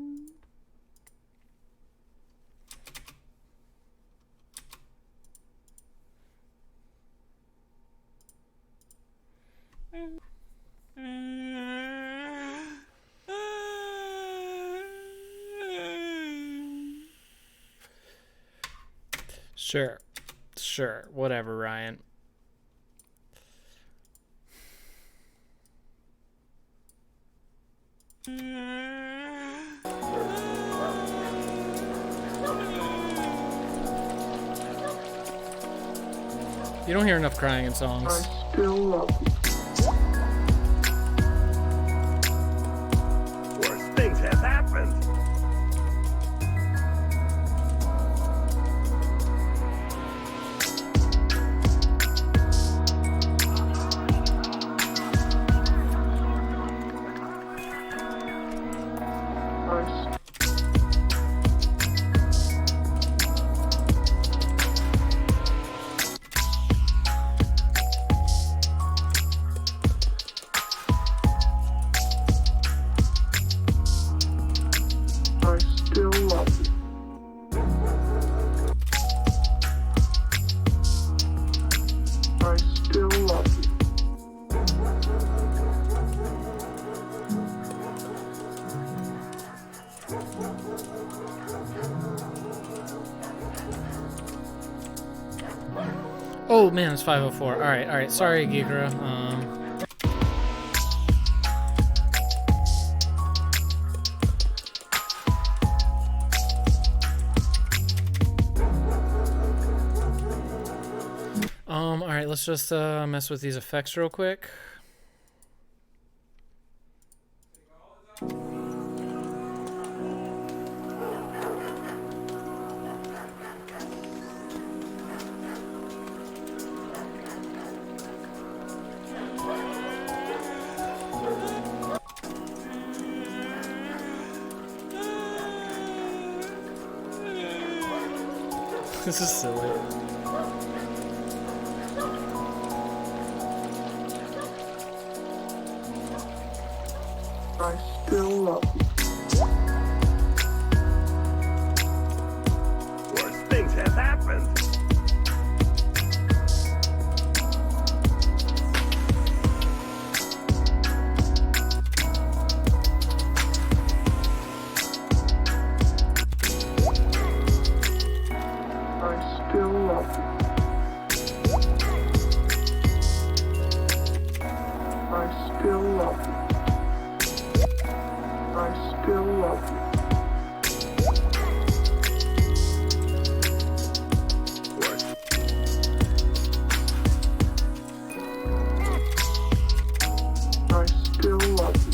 Sure, whatever, Ryan. You don't hear enough crying in songs. I still love you. Worse things have happened. Oh man, it's 5:04. All right. Sorry, Gigra. All right. Let's just mess with these effects real quick. This is silly. I still love you. Worse things have happened. still love you. I still love you.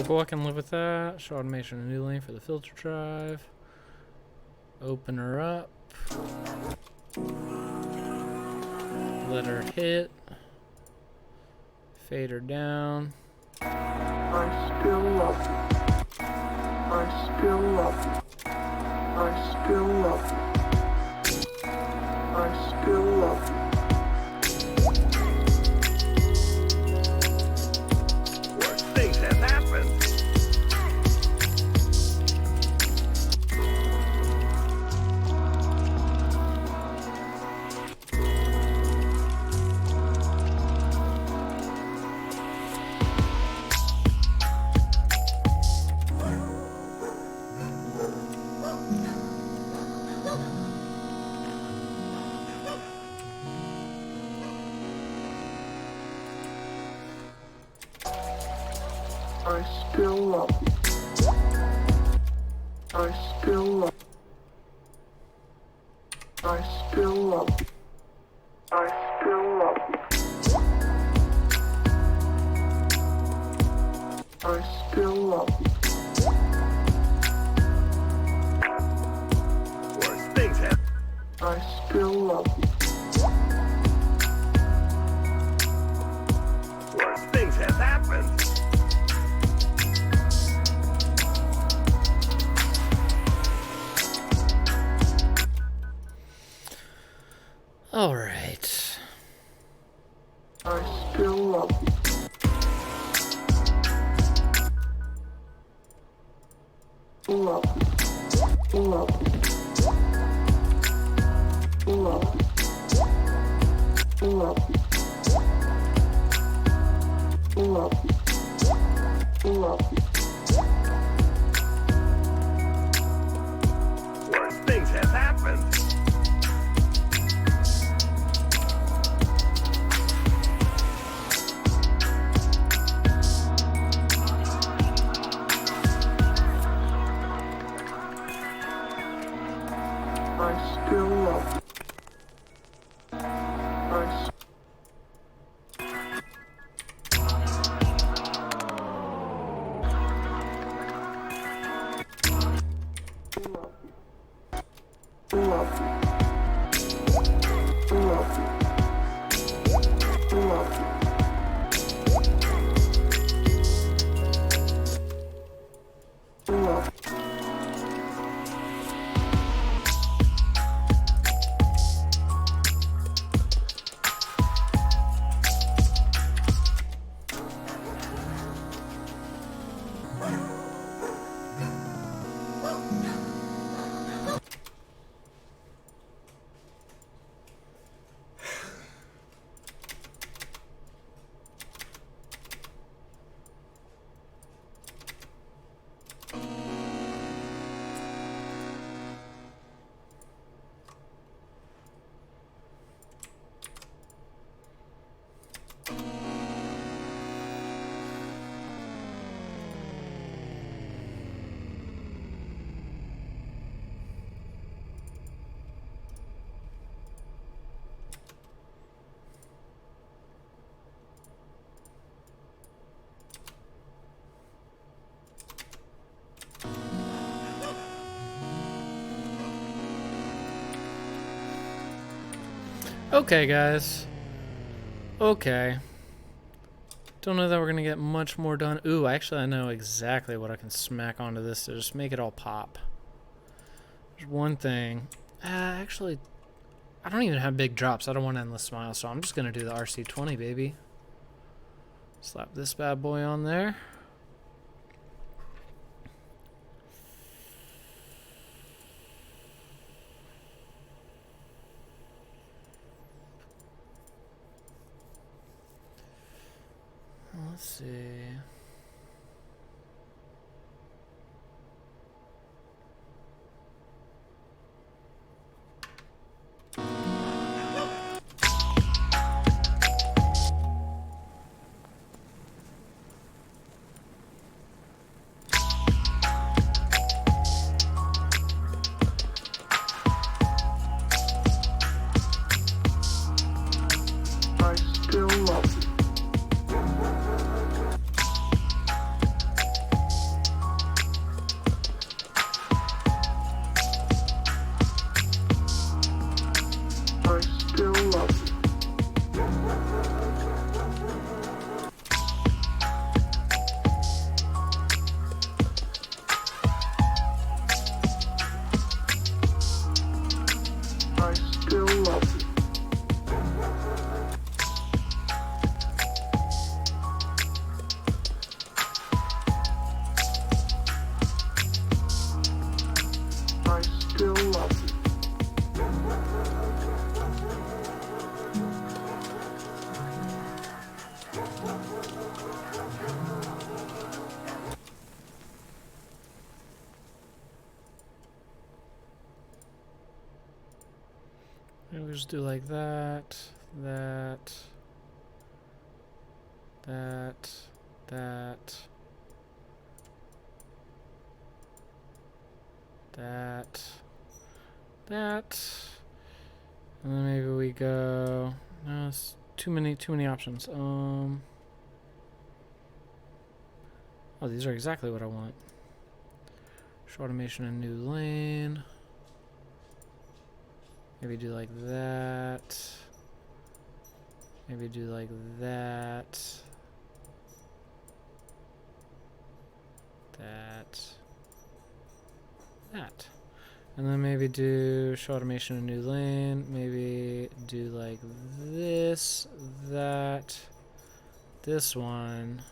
Cool, I can live with that. Show automation a new lane for the filter drive. Open her up. Let her hit. Fade her down. I still love you. I still love you. I still love you. I still love you. Worse things have happened. I still love you. I still love you. I still love you. I still love you. I still love you. Worse things have. I still love you. Worse things have happened. All right. I still love you. Love you. Love you. Love you. Love you. Love you. Love you. Worse things have happened. I still love you. Love you. Love you. Love you. Love you. Okay, guys. Okay. Don't know that we're gonna get much more done. Ooh, actually I know exactly what I can smack onto this to just make it all pop. There's one thing. Actually, I don't even have big drops. I don't want endless smiles, so I'm just gonna do the RC20, baby. Slap this bad boy on there. Let's see. we just do like that, that, that, that, that, that, and then maybe we go. No, it's too many options. Oh, these are exactly what I want. Show automation in new lane. Maybe do like that. Maybe do like that. That. And then maybe do show automation in new lane. Maybe do like this, that, this one.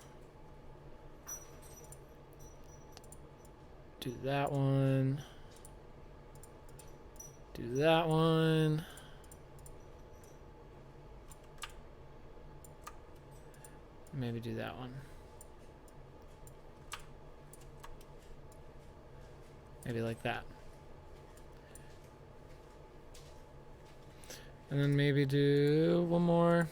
Do that one. Do that one. Maybe do that one. Maybe like that. And then maybe do one more.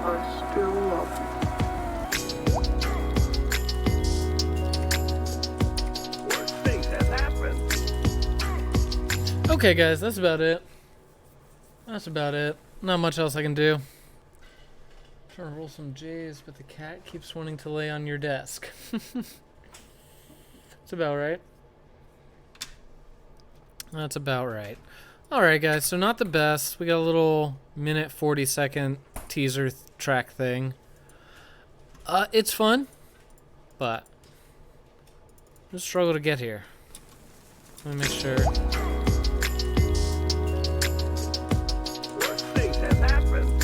I still love you. Worse things have happened. Okay, guys, that's about it. That's about it. Not much else I can do. Trying to roll some J's, but the cat keeps wanting to lay on your desk. That's about right. That's about right. Alright, guys, so not the best. We got a little minute 40-second teaser track thing. It's fun, but just struggle to get here. Let me make sure. Worse things have happened.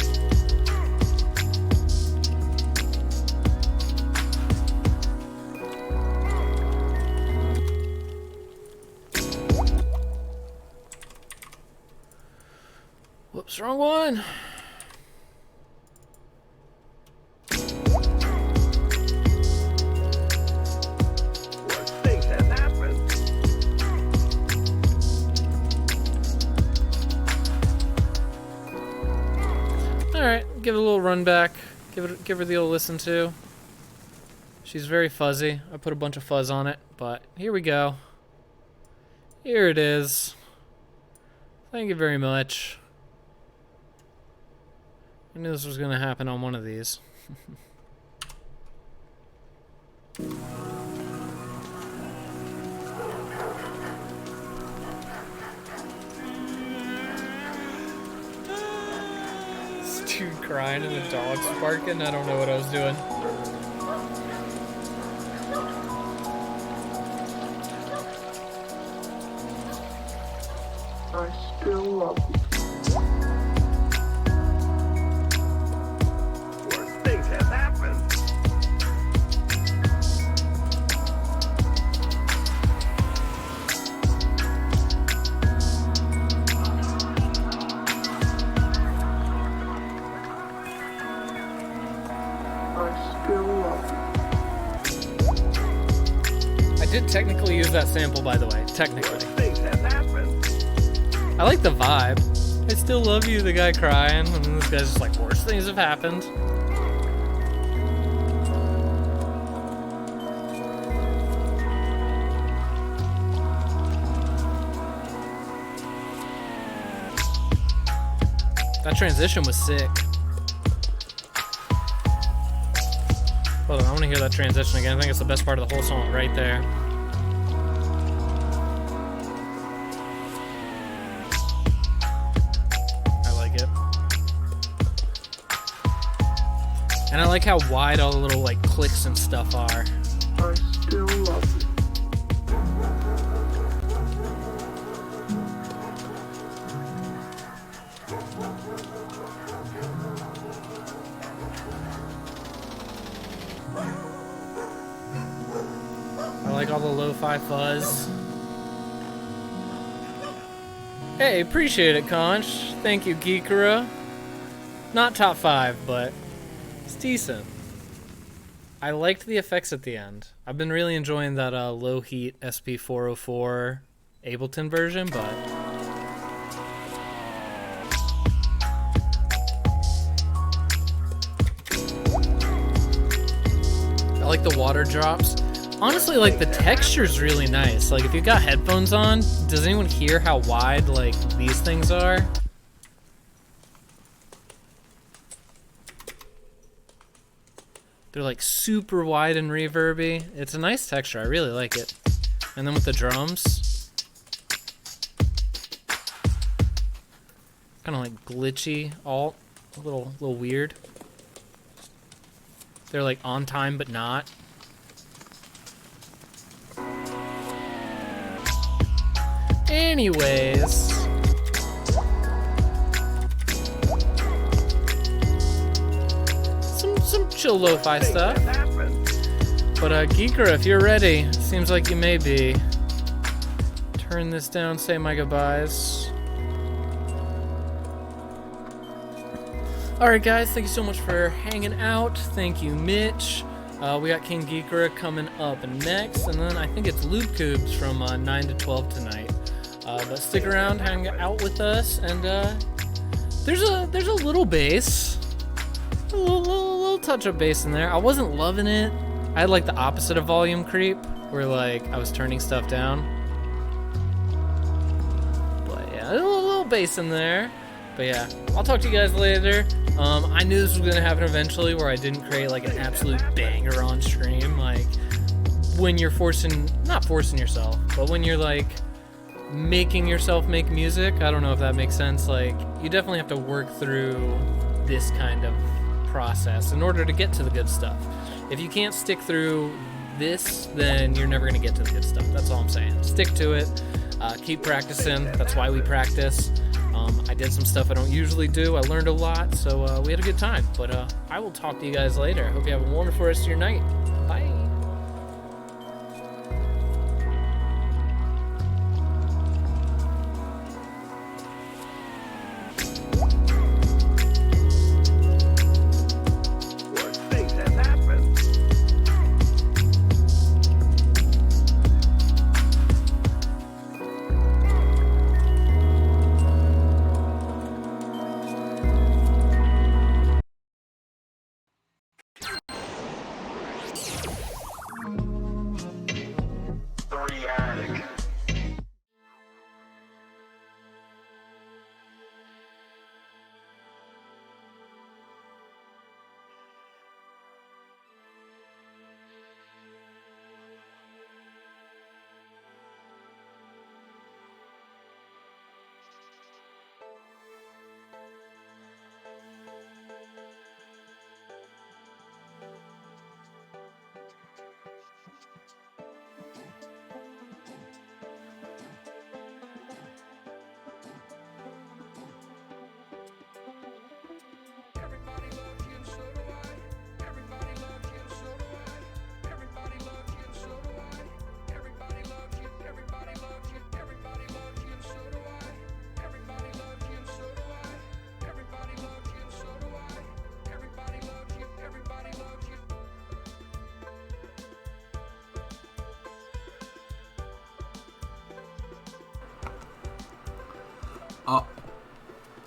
Whoops, wrong one. Worse things have happened. Alright, give it a little run back. Give her the old listen to. She's very fuzzy. I put a bunch of fuzz on it, but here we go. Here it is. Thank you very much. I knew this was going to happen on one of these. This dude crying and the dog's barking. I don't know what I was doing. I still love you. Worse things have happened. I still love you. I did technically use that sample, by the way. Technically. Things have happened. I like the vibe. I still love you, the guy crying, and then this guy's just like, worse things have happened. That transition was sick. Hold on, I want to hear that transition again. I think it's the best part of the whole song right there. And I like how wide all the little like clicks and stuff are. I still love you. I like all the lo-fi fuzz. Hey, appreciate it, Conch. Thank you, Geekera. Not top 5, but it's decent. I liked the effects at the end. I've been really enjoying that low heat SP404 Ableton version, but I like the water drops. Honestly, like, the texture's really nice. Like, if you got headphones on, does anyone hear how wide, like, these things are? They're, like, super wide and reverby. It's a nice texture. I really like it. And then with the drums, kind of like glitchy alt, a little weird. They're, like, on time but not. Anyways, some chill lo-fi stuff. But Geekra, if you're ready, seems like you may be. Turn this down, say my goodbyes. Alright guys, thank you so much for hanging out. Thank you, Mitch. We got King Geekra coming up next, and then I think it's Loop Cubes from 9 to 12 tonight. But stick around, hang out with us, and there's a little bass, a little touch of bass in there. I wasn't loving it. I had like the opposite of volume creep, where like I was turning stuff down. But yeah, a little bass in there. But yeah, I'll talk to you guys later. I knew this was gonna happen eventually, where I didn't create like an absolute banger on stream. Like when you're not forcing yourself, but when you're like making yourself make music. I don't know if that makes sense. Like, you definitely have to work through this kind of process in order to get to the good stuff. If you can't stick through this, then you're never going to get to the good stuff. That's all I'm saying. Stick to it. Keep practicing. That's why we practice. I did some stuff I don't usually do. I learned a lot, so we had a good time. But I will talk to you guys later. Hope you have a wonderful rest of your night. Bye.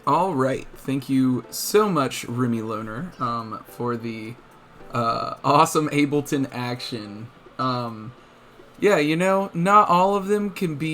All right. Thank you so much, remyloner, for the awesome Ableton action. Yeah, you know, not all of them can be